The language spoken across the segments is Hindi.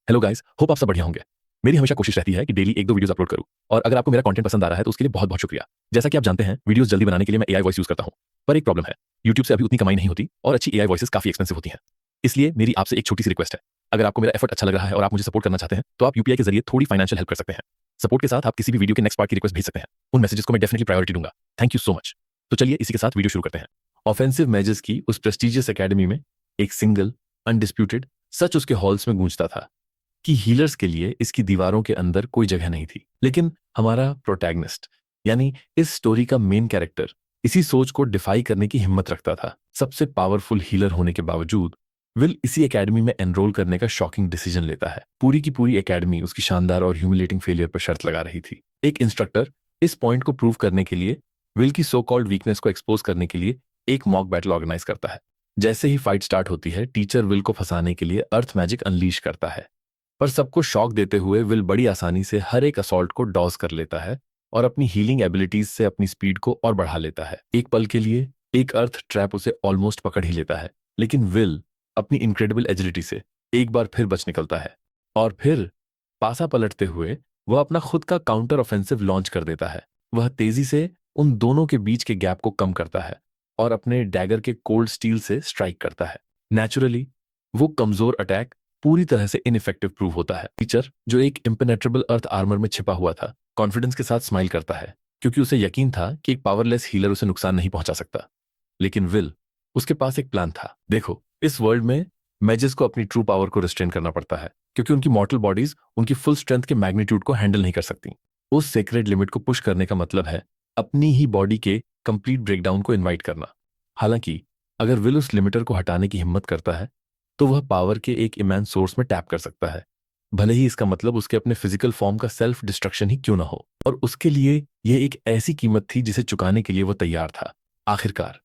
हेलो गाइस, होप आप सब बढ़िया होंगे। मेरी हमेशा कोशिश रहती है कि डेली एक दो वीडियोस अपलोड करूं और अगर आपको मेरा कंटेंट पसंद आ रहा है तो उसके लिए बहुत बहुत शुक्रिया। जैसा कि आप जानते हैं, वीडियोस जल्दी बनाने के लिए मैं एआई वॉइस यूज करता हूं, पर एक प्रॉब्लम है, यूट्यूब से अभी उतनी कमाई नहीं होती और अच्छी एआई वॉइसेस काफी एक्सपेंसिव होती हैं। इसलिए मेरी आपसे एक छोटी सी रिक्वेस्ट है, अगर आपको मेरा एफर्ट अच्छा लग रहा है और आप मुझे सपोर्ट करना चाहते हैं तो आप यूपीआई के जरिए थोड़ी फाइनेंशियल हेल्प कर सकते हैं। सपोर्ट के साथ आप किसी भी वीडियो के नेक्स्ट पार्ट की रिक्वेस्ट भेज सकते हैं, उन मैसेजेस को मैं डेफिनेटली प्रायोरिटी दूंगा। Thank you so much. तो चलिए इसी के साथ वीडियो शुरू करते हैं। ऑफेंसिव मेजर्स की उस प्रेस्टिजियस एकेडमी में एक सिंगल अनडिस्प्यूटेड सच उसके हॉल्स में गूंजता था कि हीलर्स के लिए इसकी दीवारों के अंदर कोई जगह नहीं थी। लेकिन हमारा प्रोटैगनिस्ट यानी इस स्टोरी का मेन कैरेक्टर इसी सोच को डिफाई करने की हिम्मत रखता था। सबसे पावरफुल हीलर होने के बावजूद विल इसी एकेडमी में एनरोल करने का शॉकिंग डिसीजन लेता है। पूरी की पूरी एकेडमी उसकी शानदार और ह्यूमिलेटिंग फेलियर पर शर्त लगा रही थी। एक इंस्ट्रक्टर इस पॉइंट को प्रूव करने के लिए विल की सो कॉल्ड वीकनेस को एक्सपोज करने के लिए एक मॉक बैटल ऑर्गेनाइज करता है। जैसे ही फाइट स्टार्ट होती है, टीचर विल को फंसाने के लिए अर्थ मैजिक अनलीश करता है, पर सबको शॉक देते हुए विल बड़ी आसानी से हर एक असॉल्ट को डॉज कर लेता है और अपनी हीलिंग एबिलिटीज से अपनी स्पीड को और बढ़ा लेता है। एक पल के लिए एक अर्थ ट्रैप उसे ऑलमोस्ट पकड़ ही लेता है, लेकिन विल अपनी इनक्रेडिबल एजिलिटी से एक बार फिर बच निकलता है और फिर पासा पलटते हुए वह अपना खुद का काउंटर ऑफेंसिव लॉन्च कर देता है। वह तेजी से उन दोनों के बीच के गैप को कम करता है और अपने डैगर के कोल्ड स्टील से स्ट्राइक करता है। नेचुरली वो कमजोर अटैक पूरी तरह से इनइफेक्टिव प्रूव होता है। टीचर, जो एक इम्पेनेट्रेबल अर्थ आर्मर में छिपा हुआ था, कॉन्फिडेंस के साथ स्माइल करता है क्योंकि उसे यकीन था कि एक पावरलेस हीलर उसे नुकसान नहीं पहुंचा सकता। लेकिन विल, उसके पास एक प्लान था। देखो, इस वर्ल्ड में मैजेस को अपनी ट्रू पावर को रिस्ट्रेन करना पड़ता है क्योंकि उनकी मॉर्टल बॉडीज उनकी फुल स्ट्रेंथ के मैग्नीट्यूड को हैंडल नहीं कर सकती। उस सेक्रेड लिमिट को पुश करने का मतलब है अपनी ही बॉडी के कंप्लीट ब्रेकडाउन को इन्वाइट करना। हालांकि अगर विल उस लिमिटर को हटाने की हिम्मत करता है तो वह पावर के एक इमेंस सोर्स में टैप कर सकता है, भले ही इसका मतलब उसके अपने फिजिकल फॉर्म का सेल्फ डिस्ट्रक्शन ही क्यों ना हो। और उसके लिए यह एक ऐसी कीमत थी जिसे चुकाने के लिए वो तैयार था। आखिरकार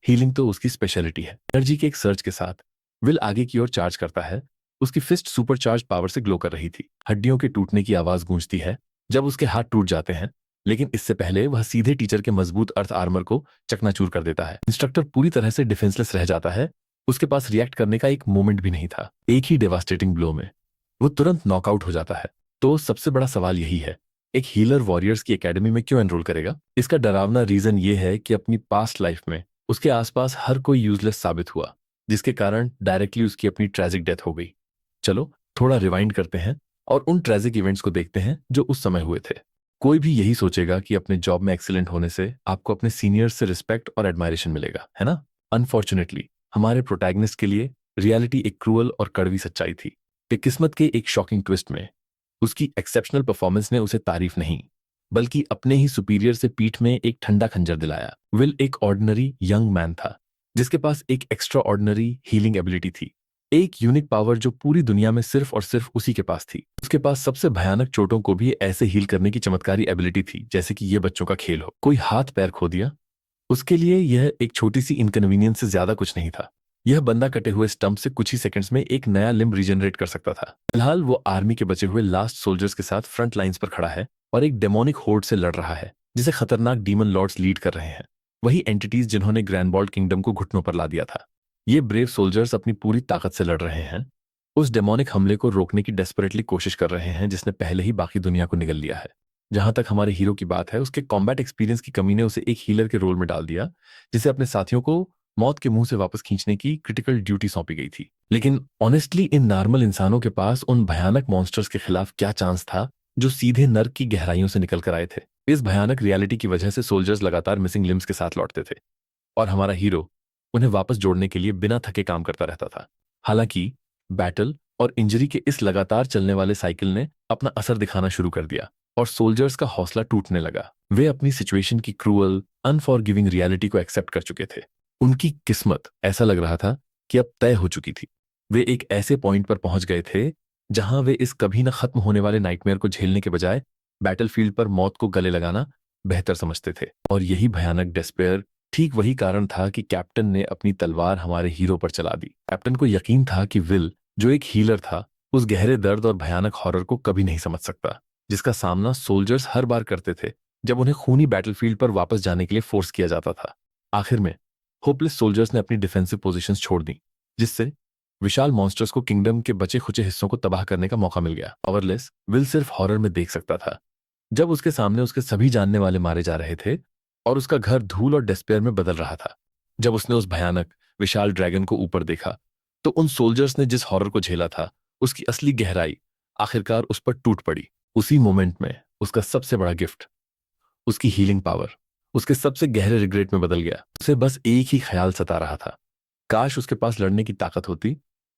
हीलिंग तो उसकी स्पेशलिटी है। एनर्जी के एक सर्च के साथ विल आगे की ओर चार्ज करता है। उसकी फिस्ट सुपरचार्ज पावर से ग्लो कर रही थी। हड्डियों के टूटने की आवाज गूंजती है जब उसके हाथ टूट जाते हैं, लेकिन इससे पहले वह सीधे टीचर के मजबूत अर्थ आर्मर को चकनाचूर कर देता है। इंस्ट्रक्टर पूरी तरह से डिफेंसलेस रह जाता है। उसके पास रिएक्ट करने का एक मोमेंट भी नहीं था। एक ही डेवास्टेटिंग ब्लो में वो तुरंत नॉकआउट हो जाता है। तो सबसे बड़ा सवाल यही है, एक हीलर वॉरियर्स की एकेडमी में क्यों एनरोल करेगा? इसका डरावना रीजन ये है कि अपनी पास्ट लाइफ में उसके आसपास हर कोई यूजलेस साबित हुआ, जिसके कारण डायरेक्टली उसकी अपनी ट्रेजिक डेथ हो गई। चलो थोड़ा रिवाइंड करते हैं और उन ट्रेजिक इवेंट्स को देखते हैं जो उस समय हुए थे। कोई भी यही सोचेगा कि अपने जॉब में एक्सीलेंट होने से आपको अपने सीनियर्स से रिस्पेक्ट और एडमायरेशन मिलेगा, है ना? अनफॉर्चुनेटली हमारे प्रोटैगनिस्ट के लिए रियलिटी एक क्रूअल और कड़वी सच्चाई थी कि किस्मत के एक शॉकिंग ट्विस्ट में उसकी एक्सेप्शनल परफॉर्मेंस ने उसे तारीफ नहीं बल्कि अपने ही सुपीरियर से पीठ में एक ठंडा खंजर दिलाया। विल एक ऑर्डिनरी यंग मैन था जिसके पास एक एक्स्ट्रा ऑर्डिनरी हीलिंग एबिलिटी थी, एक यूनिक पावर जो पूरी दुनिया में सिर्फ और सिर्फ उसी के पास थी। उसके पास सबसे भयानक चोटों को भी ऐसे हील करने की चमत्कारी एबिलिटी थी जैसे कि ये बच्चों का खेल हो। कोई हाथ पैर खो दिया, उसके लिए यह एक छोटी सी इनकन्वीनियंस से ज्यादा कुछ नहीं था। यह बंदा कटे हुए स्टंप से कुछ ही सेकंड्स में एक नया लिम्ब रीजनरेट कर सकता था। फिलहाल वो आर्मी के बचे हुए लास्ट सोल्जर्स के साथ फ्रंट लाइंस पर खड़ा है और एक डेमोनिक होर्ड से लड़ रहा है जिसे खतरनाक डीमन लॉर्ड्स लीड कर रहे हैं, वही एंटिटीज जिन्होंने ग्रैंडबॉल्ड किंगडम को घुटनों पर ला दिया था। ये ब्रेव सोल्जर्स अपनी पूरी ताकत से लड़ रहे हैं, उस डेमोनिक हमले को रोकने की डेस्परेटली कोशिश कर रहे हैं जिसने पहले ही बाकी दुनिया को निगल लिया है। जहां तक हमारे हीरो की बात है, उसके कॉम्बैट एक्सपीरियंस की कमी ने उसे एक हीलर के रोल में डाल दिया, जिसे अपने साथियों को मौत के मुंह से वापस खींचने की क्रिटिकल ड्यूटी सौंपी गई थी। लेकिन ऑनेस्टली इन नॉर्मल इंसानों के पास उन भयानक मॉन्स्टर्स के खिलाफ क्या चांस था जो सीधे नर्क की गहराइयों से निकल कर आए थे? इस भयानक रियलिटी की वजह से सोल्जर्स लगातार मिसिंग लिम्स के साथ लौटते थे और हमारा हीरो उन्हें वापस जोड़ने के लिए बिना थके काम करता रहता था। हालांकि बैटल और इंजरी के इस लगातार चलने वाले साइकिल ने अपना असर दिखाना शुरू कर दिया और सोल्जर्स का हौसला टूटने लगा। वे अपनी सिचुएशन की क्रूअल अनफॉरगिविंग रियलिटी को एक्सेप्ट कर चुके थे। उनकी किस्मत, ऐसा लग रहा था कि अब तय हो चुकी थी। वे एक ऐसे पॉइंट पर पहुंच गए थे जहां वे इस कभी न खत्म होने वाले नाइटमेयर को झेलने के बजाय बैटलफील्ड पर मौत को गले लगाना बेहतर समझते थे। और यही भयानक डेस्पेयर ठीक वही कारण था कि कैप्टन ने अपनी तलवार हमारे हीरो पर चला दी। कैप्टन को यकीन था कि विल, जो एक हीलर था, उस गहरे दर्द और भयानक हॉरर को कभी नहीं समझ सकता जिसका सामना सोल्जर्स हर बार करते थे जब उन्हें खूनी बैटलफील्ड पर वापस जाने के लिए फोर्स किया जाता था। आखिर में होपलेस सोल्जर्स ने अपनी डिफेंसिव पोजीशंस छोड़ दी, जिससे विशाल मॉन्स्टर्स को किंगडम के बचे खुचे हिस्सों को तबाह करने का मौका मिल गया। पावरलेस, विल सिर्फ हॉरर में देख सकता था जब उसके सामने उसके सभी जानने वाले मारे जा रहे थे और उसका घर धूल और डेस्पेयर में बदल रहा था। जब उसने उस भयानक विशाल ड्रैगन को ऊपर देखा तो उन सोल्जर्स ने जिस हॉरर को झेला था उसकी असली गहराई आखिरकार उस पर टूट पड़ी। उसी मोमेंट में उसका सबसे बड़ा गिफ्ट, उसकी हीलिंग पावर, उसके सबसे गहरे रिग्रेट में बदल गया। उसे बस एक ही ख्याल सता रहा था, काश उसके पास लड़ने की ताकत होती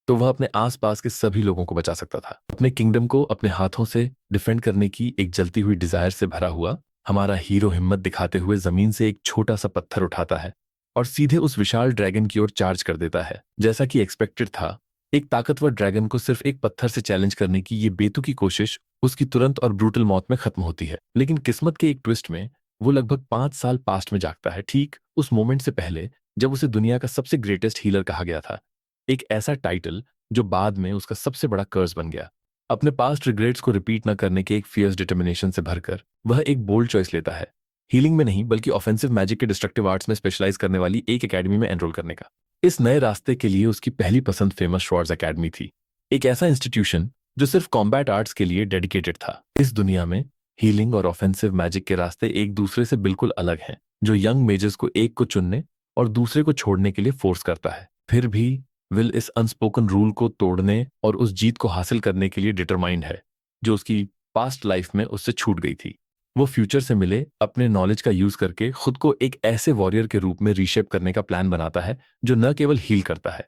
तो वह अपने आसपास के सभी लोगों को बचा सकता था। अपने किंगडम को अपने हाथों से डिफेंड करने की एक जलती हुई डिजायर से भरा हुआ हमारा हीरो हिम्मत दिखाते हुए जमीन से एक छोटा सा पत्थर उठाता है और सीधे उस विशाल ड्रैगन की ओर चार्ज कर देता है। जैसा कि एक्सपेक्टेड था, एक ताकतवर ड्रैगन को सिर्फ एक पत्थर से चैलेंज करने की ये बेतुकी कोशिश उसकी तुरंत और ब्रूटल मौत में खत्म होती है। लेकिन किस्मत के एक ट्विस्ट में वो लगभग 5 साल पास्ट में जागता है, ठीक उस मोमेंट से पहले जब उसे दुनिया का सबसे ग्रेटेस्ट हीलर कहा गया था। एक ऐसा टाइटल जो बाद में उसका सबसे बड़ा कर्ज बन गया। अपने पास्ट रिग्रेट्स को रिपीट न करने के एक फियर्स डिटर्मिनेशन से भरकर वह एक बोल्ड चॉइस लेता है, हीलिंग में नहीं बल्कि ऑफेंसिव मैजिक के डिस्ट्रक्टिव आर्ट्स में स्पेशलाइज करने वाली एक एकेडमी में एनरोल करने का। इस नए रास्ते के लिए उसकी पहली पसंद फेमस श्वार्ट्ज एकेडमी थी, एक ऐसा इंस्टीट्यूशन जो सिर्फ कॉम्बैट आर्ट्स के लिए डेडिकेटेड था। इस दुनिया में हीलिंग और ऑफेंसिव मैजिक के रास्ते एक दूसरे से बिल्कुल अलग हैं, जो यंग मेजर्स को एक को चुनने और दूसरे को छोड़ने के लिए फोर्स करता है। फिर भी विल इस अनस्पोकन रूल को तोड़ने और उस जीत को हासिल करने के लिए डिटरमाइंड है जो उसकी पास्ट लाइफ में उससे छूट गई थी। वो फ्यूचर से मिले अपने नॉलेज का यूज करके खुद को एक ऐसे वॉरियर के रूप में रीशेप करने का प्लान बनाता है जो न केवल हील करता है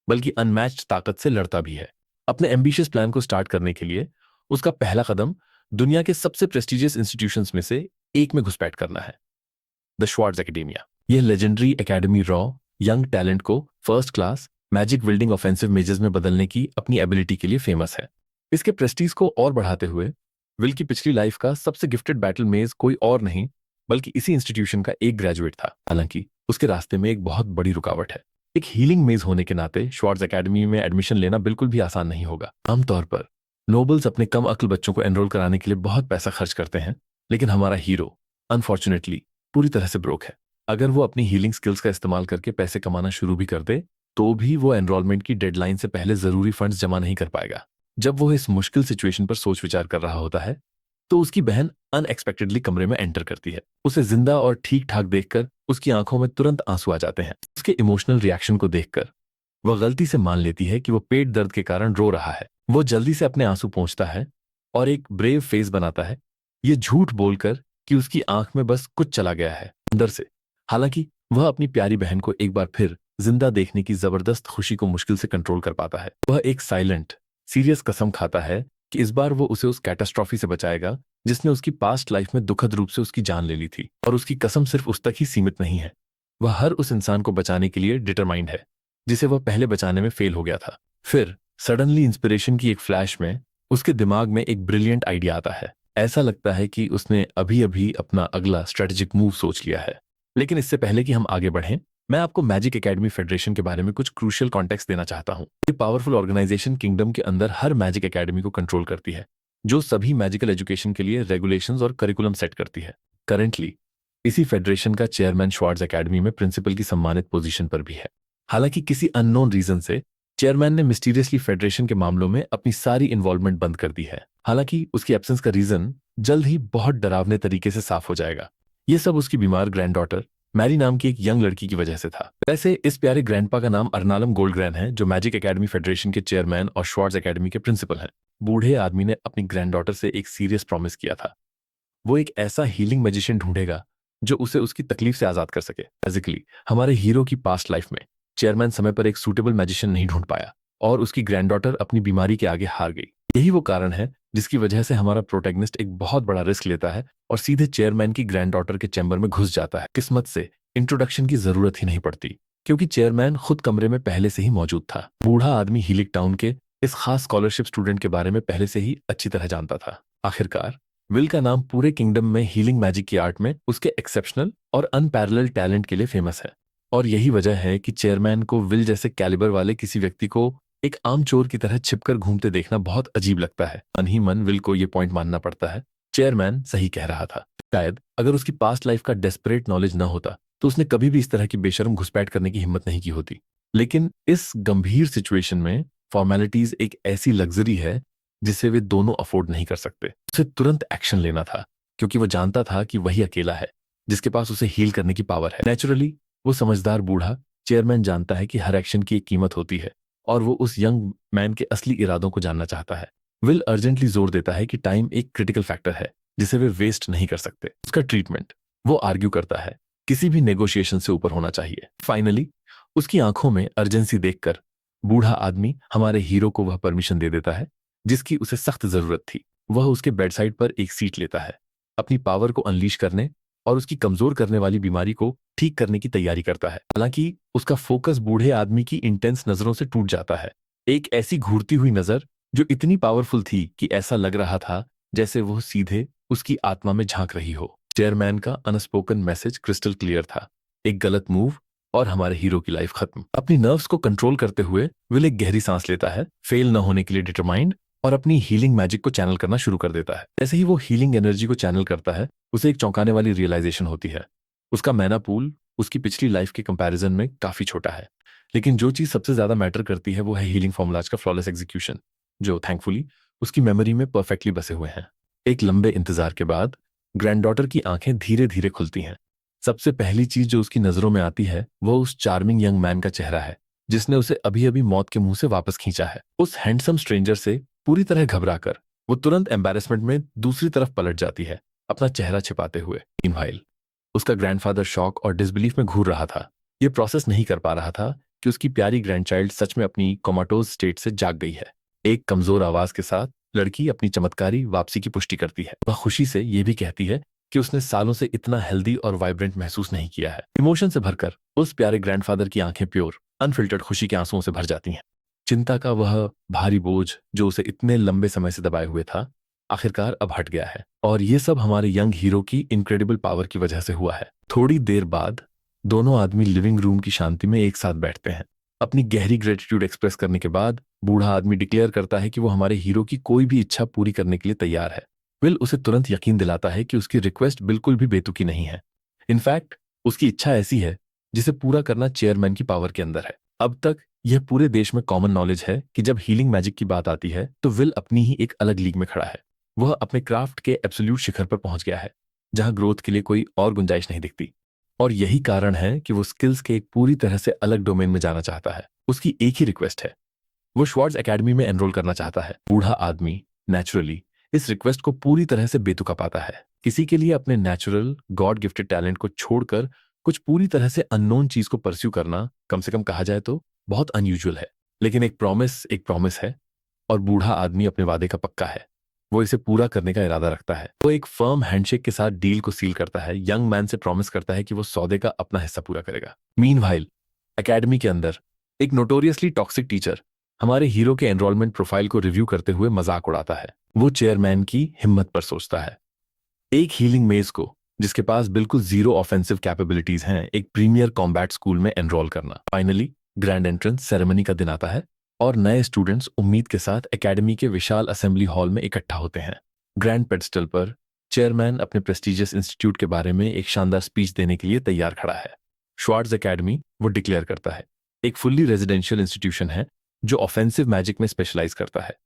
बल्कि अनमैच्ड ताकत से लड़ता भी है। अपने एम्बिशियस प्लान को स्टार्ट करने के लिए उसका पहला कदम दुनिया के सबसे प्रेस्टिजियस इंस्टीट्यूशंस में से एक में घुसपैठ करना है, द श्वार्ट्ज एकेडेमिया। यह legendary academy raw young talent को फर्स्ट क्लास मैजिक विल्डिंग ऑफेंसिव मेजर्स में बदलने की अपनी एबिलिटी के लिए फेमस है। इसके प्रेस्टीज को और बढ़ाते हुए विल की पिछली लाइफ का सबसे गिफ्टेड बैटल मेज कोई और नहीं बल्कि इसी इंस्टीट्यूशन का एक ग्रेजुएट था। हालांकि उसके रास्ते में एक बहुत बड़ी रुकावट है। एक हीलिंग मेज होने के नाते श्वार्ट्ज एकेडमी में एडमिशन लेना बिल्कुल भी आसान नहीं होगा। आमतौर पर नोबल्स अपने कम अक्ल बच्चों को एनरोल कराने के लिए बहुत पैसा खर्च करते हैं, लेकिन हमारा हीरो अनफॉर्चुनेटली पूरी तरह से ब्रोक है। अगर वो अपनी हीलिंग स्किल्स का इस्तेमाल करके पैसे कमाना शुरू भी कर दे तो भी वो एनरोलमेंट की डेडलाइन से पहले जरूरी फंड्स जमा नहीं कर पाएगा। जब वो इस मुश्किल सिचुएशन पर सोच विचार कर रहा होता है तो उसकी बहन अनएक्सपेक्टेडली कमरे में एंटर करती है। उसे जिंदा और ठीक ठाक देखकर उसकी आंखों में तुरंत आंसू आ जाते हैं। उसके इमोशनल रिएक्शन को देखकर वह गलती से मान लेती है कि वो पेट दर्द के कारण रो रहा है। वो जल्दी से अपने आंसू पोंछता है और एक ब्रेव फेस बनाता है, ये झूठ बोलकर कि उसकी आंख में बस कुछ चला गया है अंदर से। हालांकि वह अपनी प्यारी बहन को एक बार फिर जिंदा देखने की जबरदस्त खुशी को मुश्किल से कंट्रोल कर पाता है। वह एक साइलेंट सीरियस कसम खाता है कि इस बार वो उसे उस कैटास्ट्रॉफी से बचाएगा जिसने उसकी पास्ट लाइफ में दुखद रूप से उसकी जान ले ली थी। और उसकी कसम सिर्फ उस तक ही सीमित नहीं है, वह हर उस इंसान को बचाने के लिए डिटरमाइंड है जिसे वह पहले बचाने में फेल हो गया था। फिर सडनली इंस्पिरेशन की एक फ्लैश में उसके दिमाग में एक ब्रिलियंट आइडिया आता है। ऐसा लगता है कि उसने अभी अभी अपना अगला स्ट्रेटेजिक मूव सोच लिया है। लेकिन इससे पहले कि हम आगे बढ़ें, मैं आपको मैजिक एकेडमी फेडरेशन के बारे में कुछ क्रूशियल कॉन्टेक्स्ट देना चाहता हूं। ये पावरफुल ऑर्गेनाइजेशन किंगडम के अंदर हर मैजिक एकेडमी को कंट्रोल करती है, जो सभी मैजिकल एजुकेशन के लिए रेगुलेशंस और करिकुलम सेट करती है। करेंटली इसी फेडरेशन का चेयरमैन श्वार्ट्ज एकेडमी में प्रिंसिपल की सम्मानित पोजीशन पर भी है। हालांकि किसी अननोन रीजन से चेयरमैन ने मिस्टीरियसली फेडरेशन के मामलों में अपनी सारी इन्वॉल्वमेंट बंद कर दी है। हालांकि उसकी एब्सेंस का रीजन जल्द ही बहुत डरावने तरीके से साफ हो जाएगा। ये सब उसकी बीमार ग्रैंडडॉटर मैरी नाम की एक यंग लड़की की वजह से था। वैसे इस प्यारे ग्रैंडपा का नाम अर्नालम गोल्डग्रैन है, जो मैजिक एकेडमी फेडरेशन के चेयरमैन और श्वार्ट्ज एकेडमी के प्रिंसिपल हैं। बूढ़े आदमी ने अपनी ग्रैंडडॉटर से एक सीरियस प्रॉमिस किया था, वो एक ऐसा हीलिंग मैजिशियन ढूंढेगा जो उसे उसकी तकलीफ से आजाद कर सके। बेसिकली हमारे हीरो की पास्ट लाइफ में चेयरमैन समय पर एक सूटेबल मैजिशियन नहीं ढूंढ पाया और उसकी ग्रैंडडॉटर अपनी बीमारी के आगे हार गई। यही वो कारण है जिसकी वजह से हमारा प्रोटैगनिस्ट एक बहुत बड़ा रिस्क लेता है और सीधे चेयरमैन की ग्रैंडडॉटर के चैम्बर में घुस जाता है। किस्मत से इंट्रोडक्शन की जरूरत ही नहीं पड़ती क्योंकि चेयरमैन खुद कमरे में पहले से ही मौजूद था। बूढ़ा आदमी हीलिक टाउन के इस खास स्कॉलरशिप स्टूडेंट के बारे में पहले से ही अच्छी तरह जानता था। आखिरकार विल का नाम पूरे किंगडम में हीलिंग मैजिक की आर्ट में उसके एक्सेप्शनल और अनपैरेलल टैलेंट के लिए फेमस है। और यही वजह है कि चेयरमैन को विल जैसे कैलिबर वाले किसी व्यक्ति को एक आम चोर की तरह छिपकर घूमते देखना बहुत अजीब लगता है। मन ही मन विल को यह पॉइंट मानना पड़ता है, चेयरमैन सही कह रहा था। शायद अगर उसकी पास्ट लाइफ का डेस्परेट नॉलेज न होता तो उसने कभी भी इस तरह की बेशर्म घुसपैठ करने की हिम्मत नहीं की होती। लेकिन इस गंभीर सिचुएशन में फॉर्मेलिटीज एक ऐसी लग्जरी है जिसे वे दोनों अफोर्ड नहीं कर सकते। उसे तुरंत एक्शन लेना था क्योंकि वो जानता था कि वही अकेला है जिसके पास उसे हील करने की पावर है। नेचुरली वो समझदार बूढ़ा चेयरमैन जानता है कि हर एक्शन की एक कीमत होती है और वो उस यंग मैन के असली इरादों को जानना चाहता है। विल अर्जेंटली जोर देता है कि टाइम एक क्रिटिकल फैक्टर है जिसे वे वेस्ट नहीं कर सकते। उसका ट्रीटमेंट, वो आर्ग्यू करता है, किसी भी नेगोशिएशन से ऊपर होना चाहिए। फाइनली उसकी आंखों में अर्जेंसी देखकर बूढ़ा आदमी हमारे हीरो को वह परमिशन दे देता है जिसकी उसे सख्त जरूरत थी। वह उसके बेड साइड पर एक सीट लेता है, अपनी पावर को अनलीश करने और उसकी कमजोर करने वाली बीमारी को ठीक करने की तैयारी करता है। हालांकि उसका फोकस बूढ़े आदमी की इंटेंस नजरों से टूट जाता है। एक ऐसी घूरती हुई नजर जो इतनी पावरफुल थी कि ऐसा लग रहा था जैसे वह सीधे उसकी आत्मा में झांक रही हो। चेयरमैन का अनस्पोकन मैसेज क्रिस्टल क्लियर था, एक गलत मूव और हमारे हीरो की लाइफ खत्म। अपनी नर्व्स को कंट्रोल करते हुए विल एक गहरी सांस लेता है, फेल न होने के लिए डिटरमाइंड, और अपनी हीलिंग मैजिक को चैनल करना शुरू कर देता है। जैसे ही वो हीलिंग एनर्जी को चैनल करता है उसे एक चौंकाने वाली रियलाइजेशन होती है। उसका मैना पूल उसकी पिछली लाइफ के कंपैरिजन में काफी छोटा है, लेकिन जो चीज सबसे ज्यादा मैटर करती है वो है हीलिंग फॉर्मुलाज का फ्लॉलेस एग्जीक्यूशन, जो थैंकफुली उसकी मेमोरी में परफेक्टली बसे हुए हैं। एक लंबे इंतजार के बाद ग्रैंडडॉटर की आंखें धीरे धीरे खुलती हैं। सबसे पहली चीज जो उसकी नजरों में आती है वो उस चार्मिंग यंग मैन का चेहरा है जिसने उसे अभी अभी मौत के मुंह से वापस खींचा है। उस हैंडसम स्ट्रेंजर से पूरी तरह घबराकर वो तुरंत एम्बैरेसमेंट में दूसरी तरफ पलट जाती है, अपना चेहरा छिपाते हुए। मीनवाइल उसका ग्रैंडफादर शॉक और डिसबिलीफ में घूर रहा था। ये प्रोसेस नहीं कर पा रहा था कि उसकी प्यारी ग्रैंडचाइल्ड सच में अपनी कोमाटोज स्टेट से जाग गई है। एक कमजोर आवाज के साथ लड़की अपनी चमत्कारी वापसी की पुष्टि करती है। वह खुशी से यह भी कहती है कि उसने सालों से इतना हेल्दी और वाइब्रेंट महसूस नहीं किया है। इमोशन से भरकर उस प्यारे ग्रैंडफादर की आंखें प्योर अनफिल्टर्ड खुशी के आंसुओं से भर जाती हैं। चिंता का वह भारी बोझ जो उसे इतने लंबे समय से दबाए हुए था आखिरकार अब हट गया है, और ये सब हमारे यंग हीरो की इनक्रेडिबल पावर की वजह से हुआ है। थोड़ी देर बाद दोनों आदमी लिविंग रूम की शांति में एक साथ बैठते हैं। अपनी गहरी ग्रेटिट्यूड एक्सप्रेस करने के बाद बूढ़ा आदमी डिक्लेयर करता है कि वो हमारे हीरो की कोई भी इच्छा पूरी करने के लिए तैयार है। विल उसे तुरंत यकीन दिलाता है कि उसकी रिक्वेस्ट बिल्कुल भी बेतुकी नहीं है। इनफैक्ट उसकी इच्छा ऐसी है जिसे पूरा करना चेयरमैन की पावर के अंदर है। अब तक यह पूरे देश में कॉमन नॉलेज है कि जब हीलिंग मैजिक की बात आती है तो विल अपनी ही एक अलग लीग में खड़ा है। वह अपने क्राफ्ट के एब्सोल्यूट शिखर पर पहुंच गया है जहां ग्रोथ के लिए कोई और गुंजाइश नहीं दिखती, और यही कारण है कि वो स्किल्स के एक पूरी तरह से अलग डोमेन में जाना चाहता है। उसकी एक ही रिक्वेस्ट है, वो श्वार्ट्ज एकेडमी में एनरोल करना चाहता है। बूढ़ा आदमी नेचुरली इस रिक्वेस्ट को पूरी तरह से बेतुका पाता है। किसी के लिए अपने नेचुरल गॉड गिफ्टेड टैलेंट को छोड़कर कुछ पूरी तरह से अननोन चीज को परस्यू करना, कम से कम कहा जाए तो, बहुत अनयूजुअल है। लेकिन एक प्रॉमिस है, और बूढ़ा आदमी अपने वादे का पक्का है। वो इसे पूरा करने का इरादा रखता है। वो एक फर्म हैंडशेक के साथ डील को सील करता है, यंग मैन से प्रॉमिस करता है कि वो सौदे का अपना हिस्सा पूरा करेगा। मीनवाइल एकेडमी के अंदर एक नोटोरियसली टॉक्सिक टीचर हमारे हीरो के एनरोलमेंट प्रोफाइल को रिव्यू करते हुए मजाक उड़ाता है। वो चेयरमैन की हिम्मत पर सोचता है, एक हीलिंग मेज को जिसके पास बिल्कुल जीरो ऑफेंसिव कैपेबिलिटीज हैं एक प्रीमियर कॉम्बैट स्कूल में एनरोल करना। फाइनली ग्रैंड एंट्रेंस सेरेमनी का दिन आता है और नए स्टूडेंट्स उम्मीद के साथ एकेडमी के विशाल असेंबली हॉल में इकट्ठा होते हैं। ग्रैंड पेडिस्टल पर चेयरमैन अपने प्रेस्टिजियस इंस्टीट्यूट के बारे में एक शानदार स्पीच देने के लिए तैयार खड़ा है। श्वार्ट्ज एकेडमी, वो डिक्लेयर करता है, एक फुल्ली रेजिडेंशियल इंस्टीट्यूशन है जो ऑफेंसिव मैजिक में स्पेशलाइज करता है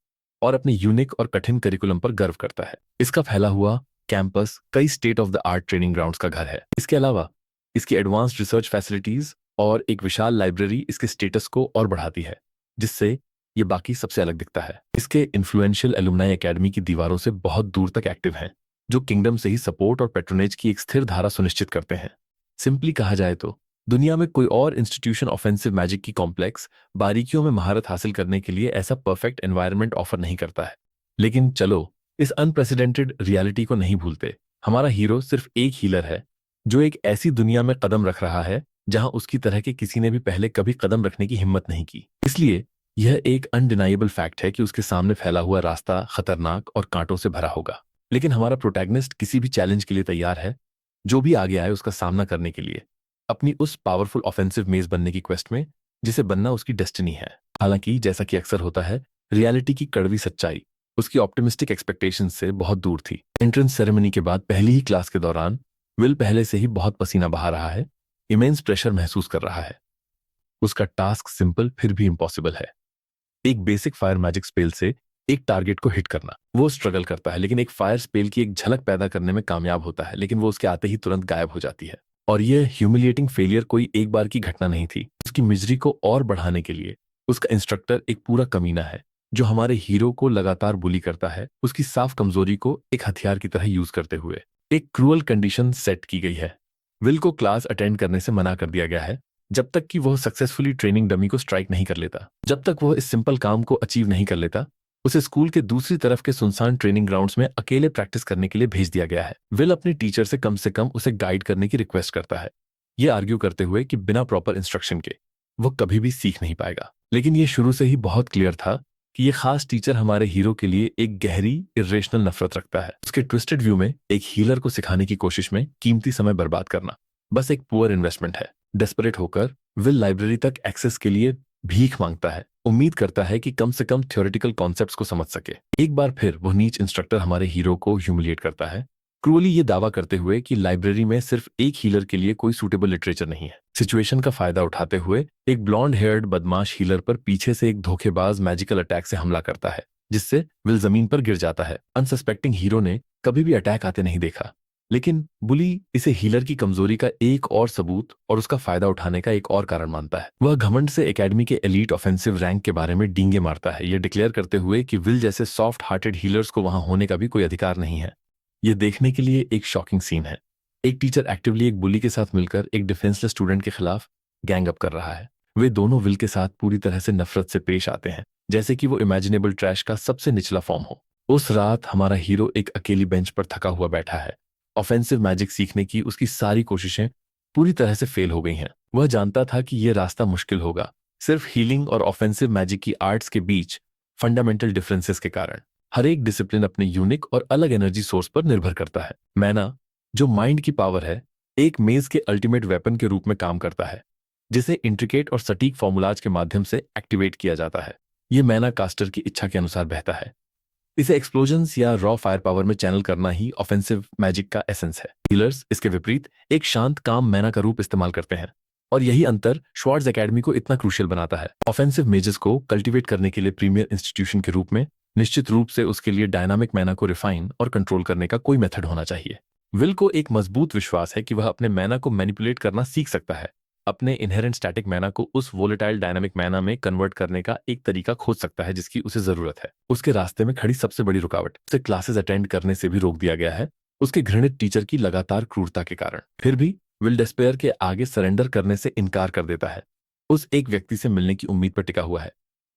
और अपने यूनिक और कठिन करिकुलम पर गर्व करता है। इसका फैला हुआ कैंपस कई state of the art training grounds का घर है। इसके अलावा इसकी एडवांस्ड रिसर्च फैसिलिटीज और एक विशाल लाइब्रेरी इसके स्टेटस को और बढ़ाती है, जिससे ये बाकी सबसे अलग दिखता है। इसके इन्फ्लुएंशियल एलुमनाई एकेडमी की दीवारों से बहुत दूर तक एक्टिव हैं, जो किंगडम से ही सपोर्ट और पेट्रोनेज की एक स्थिर धारा सुनिश्चित करते हैं। सिंपली कहा जाए तो दुनिया में कोई और इंस्टीट्यूशन ऑफेंसिव मैजिक की कॉम्प्लेक्स बारीकियों में महारत हासिल करने के लिए ऐसा परफेक्ट एनवायरनमेंट ऑफर नहीं करता है। लेकिन चलो इस अनप्रेसिडेंटेड रियलिटी को नहीं भूलते। हमारा हीरो सिर्फ एक हीलर है जो एक ऐसी दुनिया में कदम रख रहा है जहां उसकी तरह के किसी ने भी पहले कभी कदम रखने की हिम्मत नहीं की। इसलिए यह एक अनडिनाइबल फैक्ट है कि उसके सामने फैला हुआ रास्ता खतरनाक और कांटों से भरा होगा, लेकिन हमारा प्रोटैगनिस्ट किसी भी चैलेंज के लिए तैयार है, जो भी आगे आए उसका सामना करने के लिए, अपनी उस पावरफुल ऑफेंसिव मेज बनने की क्वेस्ट में जिसे बनना उसकी डेस्टिनी है। हालांकि जैसा कि अक्सर होता है, रियलिटी की कड़वी सच्चाई उसकी ऑप्टिमिस्टिक एक्सपेक्टेशंस से बहुत दूर थी। एंट्रेंस सेरेमनी के बाद पहली ही क्लास के दौरान विल पहले से ही बहुत पसीना बहा रहा है, इमेंस प्रेशर महसूस कर रहा है। उसका टास्क सिंपल फिर भी इम्पॉसिबल है। एक बेसिक फायर मैजिक स्पेल से एक टारगेट को हिट करना। वो स्ट्रगल करता है, लेकिन एक फायर स्पेल की एक झलक पैदा करने में कामयाब होता है, लेकिन वो उसके आते ही तुरंत गायब हो जाती है। और यह ह्यूमिलिएटिंग फेलियर कोई एक बार की घटना नहीं थी। उसकी मिजरी को और बढ़ाने के लिए उसका इंस्ट्रक्टर एक पूरा कमीना है, जो हमारे हीरो को लगातार बुली करता है, उसकी साफ कमजोरी को एक हथियार की तरह यूज करते हुए। एक क्रूअल कंडीशन सेट की गई है। विल को क्लास अटेंड करने से मना कर दिया गया है जब तक कि वह सक्सेसफुली ट्रेनिंग डमी को स्ट्राइक नहीं कर लेता। जब तक वह इस सिंपल काम को अचीव नहीं कर लेता, उसे स्कूल के दूसरी तरफ के सुनसान ट्रेनिंग ग्राउंड्स में अकेले प्रैक्टिस करने के लिए भेज दिया गया है। विल अपने टीचर से कम उसे गाइड करने की रिक्वेस्ट करता है, ये आर्ग्यू करते हुए कि बिना प्रॉपर इंस्ट्रक्शन के वो कभी भी सीख नहीं पाएगा। लेकिन ये शुरू से ही बहुत क्लियर था कि ये खास टीचर हमारे हीरो के लिए एक गहरी इरेशनल नफरत रखता है। उसके ट्विस्टेड व्यू में एक हीलर को सिखाने की कोशिश में कीमती समय बर्बाद करना बस एक पुअर इन्वेस्टमेंट है। डेस्परेट होकर विल लाइब्रेरी तक एक्सेस के लिए भीख मांगता है, उम्मीद करता है कि कम से कम थ्योरेटिकल कॉन्सेप्ट्स को समझ सके। एक बार फिर वो नीच इंस्ट्रक्टर हमारे हीरो को ह्यूमिलिएट करता है, क्रूअली ये दावा करते हुए कि लाइब्रेरी में सिर्फ एक हीलर के लिए कोई सूटेबल लिटरेचर नहीं है। सिचुएशन का फायदा उठाते हुए एक ब्लॉन्ड हेयर्ड बदमाश हीलर पर पीछे से एक धोखेबाज मैजिकल अटैक से हमला करता है, जिससे विल जमीन पर गिर जाता है। अनसस्पेक्टिंग हीरो ने कभी भी अटैक आते नहीं देखा, लेकिन बुली इसे हीलर की कमजोरी का एक और सबूत और उसका फायदा उठाने का एक और कारण मानता है। वह घमंड से एकेडमी के एलीट ऑफेंसिव रैंक के बारे में डींगे मारता है, यह डिक्लेयर करते हुए कि विल जैसे सॉफ्ट हार्टेड हीलर्स को वहां होने का भी कोई अधिकार नहीं है। यह देखने के लिए एक शॉकिंग सीन है। एक टीचर एक्टिवली एक बुली के साथ मिलकर एक डिफेंसलेस स्टूडेंट के खिलाफ गैंग अप कर रहा है। वे दोनों विल के साथ पूरी तरह से नफरत से पेश आते हैं, जैसे कि वो इमेजिनेबल ट्रैश का सबसे निचला फॉर्म हो। उस रात हमारा हीरो एक अकेली बेंच पर थका हुआ बैठा है। ऑफेंसिव मैजिक सीखने की उसकी सारी कोशिशें पूरी तरह से फेल हो गई हैं। वह जानता था कि यह रास्ता मुश्किल होगा, सिर्फ हीलिंग और ऑफेंसिव मैजिक की आर्ट्स के बीच फंडामेंटल डिफरेंसेस के कारण। हर एक डिसिप्लिन अपने यूनिक और अलग एनर्जी सोर्स पर निर्भर करता है। मैना, जो माइंड की पावर है, एक मेज के अल्टीमेट वेपन के रूप में काम करता है, जिसे इंट्रिकेट और सटीक फॉर्मूलाज के माध्यम से एक्टिवेट किया जाता है। यह मैना कास्टर की इच्छा के अनुसार बहता है। इसे एक्सप्लोजन्स या रॉ फायर पावर में चैनल करना ही ऑफेंसिव मैजिक का एसेंस है। हीलर्स इसके विपरीत एक शांत काम मैना का रूप इस्तेमाल करते हैं, और यही अंतर श्वार्ट्ज एकेडमी को इतना क्रूशियल बनाता है। ऑफेंसिव मेजेस को कल्टीवेट करने के लिए प्रीमियर इंस्टीट्यूशन के रूप में निश्चित रूप से उसके लिए डायनामिक मैना को रिफाइन और कंट्रोल करने का कोई मेथड होना चाहिए। विल को एक मजबूत विश्वास है कि वह अपने मैना को मैनिपुलेट करना सीख सकता है, अपने इनहेरेंट स्टैटिक मैना को उस वोलेटाइल डायनामिक मैना में कन्वर्ट करने का एक तरीका खोज सकता है जिसकी उसे जरूरत है। उसके रास्ते में खड़ी सबसे बड़ी रुकावट उसे क्लासेस अटेंड करने से भी रोक दिया गया है, उसके घृणित टीचर की लगातार क्रूरता के कारण। फिर भी विल डेस्पेयर के आगे सरेंडर करने से इनकार कर देता है। उस एक व्यक्ति से मिलने की उम्मीद पर टिका हुआ है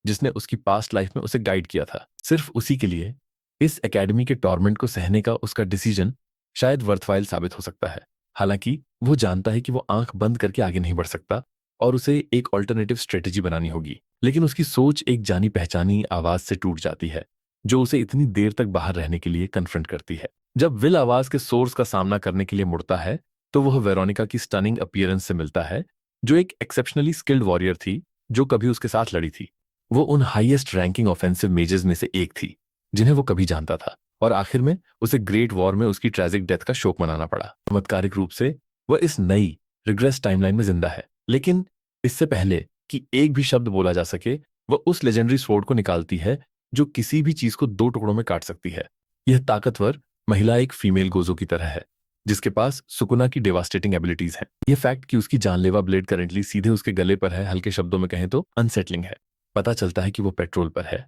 जिसने उसकी पास्ट लाइफ में उसे गाइड किया था, सिर्फ उसी के लिए। इस एकेडमी के टॉर्मेंट को सहने का उसका डिसीजन शायद वर्थवाइल साबित हो सकता है। हालांकि वो जानता है कि वो आंख बंद करके आगे नहीं बढ़ सकता और उसे एक ऑल्टरनेटिव स्ट्रेटेजी बनानी होगी। लेकिन उसकी सोच एक जानी पहचानी आवाज से टूट जाती है, जो उसे इतनी देर तक बाहर रहने के लिए कन्फ्रंट करती है। जब विल आवाज के सोर्स का सामना करने के लिए मुड़ता है, तो वह वेरोनिका की स्टनिंग अपीयरेंस से मिलता है, जो एक एक्सेप्शनली स्किल्ड वॉरियर थी जो कभी उसके साथ लड़ी थी। वो उन हाईएस्ट रैंकिंग ऑफेंसिव मेजेस में से एक थी जिन्हें वो कभी जानता था, और आखिर में उसे ग्रेट वॉर में उसकी ट्रेजिक डेथ का शोक मनाना पड़ा। चमत्कारिक रूप से वह इस नई रिग्रेस टाइमलाइन में जिंदा है, लेकिन इससे पहले कि एक भी शब्द बोला जा सके, वह उस लेजेंडरी स्वॉर्ड को निकालती है जो किसी भी चीज को 2 टुकड़ों में काट सकती है। यह ताकतवर महिला एक फीमेल गोजो की तरह है, जिसके पास सुकुना की डेवास्टेटिंग एबिलिटीज हैं। यह फैक्ट कि उसकी जानलेवा ब्लेड करंटली सीधे उसके गले पर है, हल्के शब्दों में कहें तो अनसेटलिंग है। पता चलता है कि वो पेट्रोल पर है,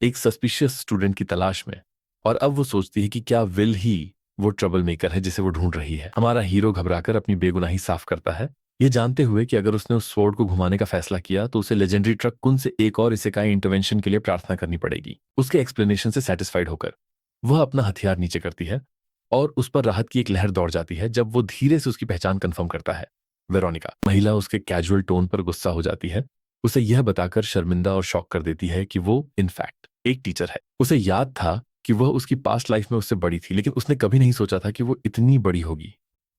एक सस्पिशियस स्टूडेंट की तलाश में, और अब वो सोचती है कि क्या विल ही वो ट्रबल मेकर है जिसे वो ढूंढ रही है। हमारा हीरो घबराकर अपनी बेगुनाही साफ करता है, ये जानते हुए कि अगर उसने उस स्वॉर्ड को घुमाने का फैसला किया तो उसे लेजेंडरी ट्रक कुन से एक और इसेकाई इंटरवेंशन के लिए प्रार्थना करनी पड़ेगी। उसके एक्सप्लेनेशन से सेटिस्फाइड होकर वह अपना हथियार नीचे करती है और उस पर राहत की एक लहर दौड़ जाती है जब वो धीरे से उसकी पहचान कंफर्म करता है। वेरोनिका। महिला उसके कैजुअल टोन पर गुस्सा हो जाती है, उसे यह बताकर शर्मिंदा और शॉक कर देती है कि वो इनफैक्ट एक टीचर है। उसे याद था कि वह उसकी पास्ट लाइफ में उससे बड़ी थी, लेकिन उसने कभी नहीं सोचा था कि वो इतनी बड़ी होगी।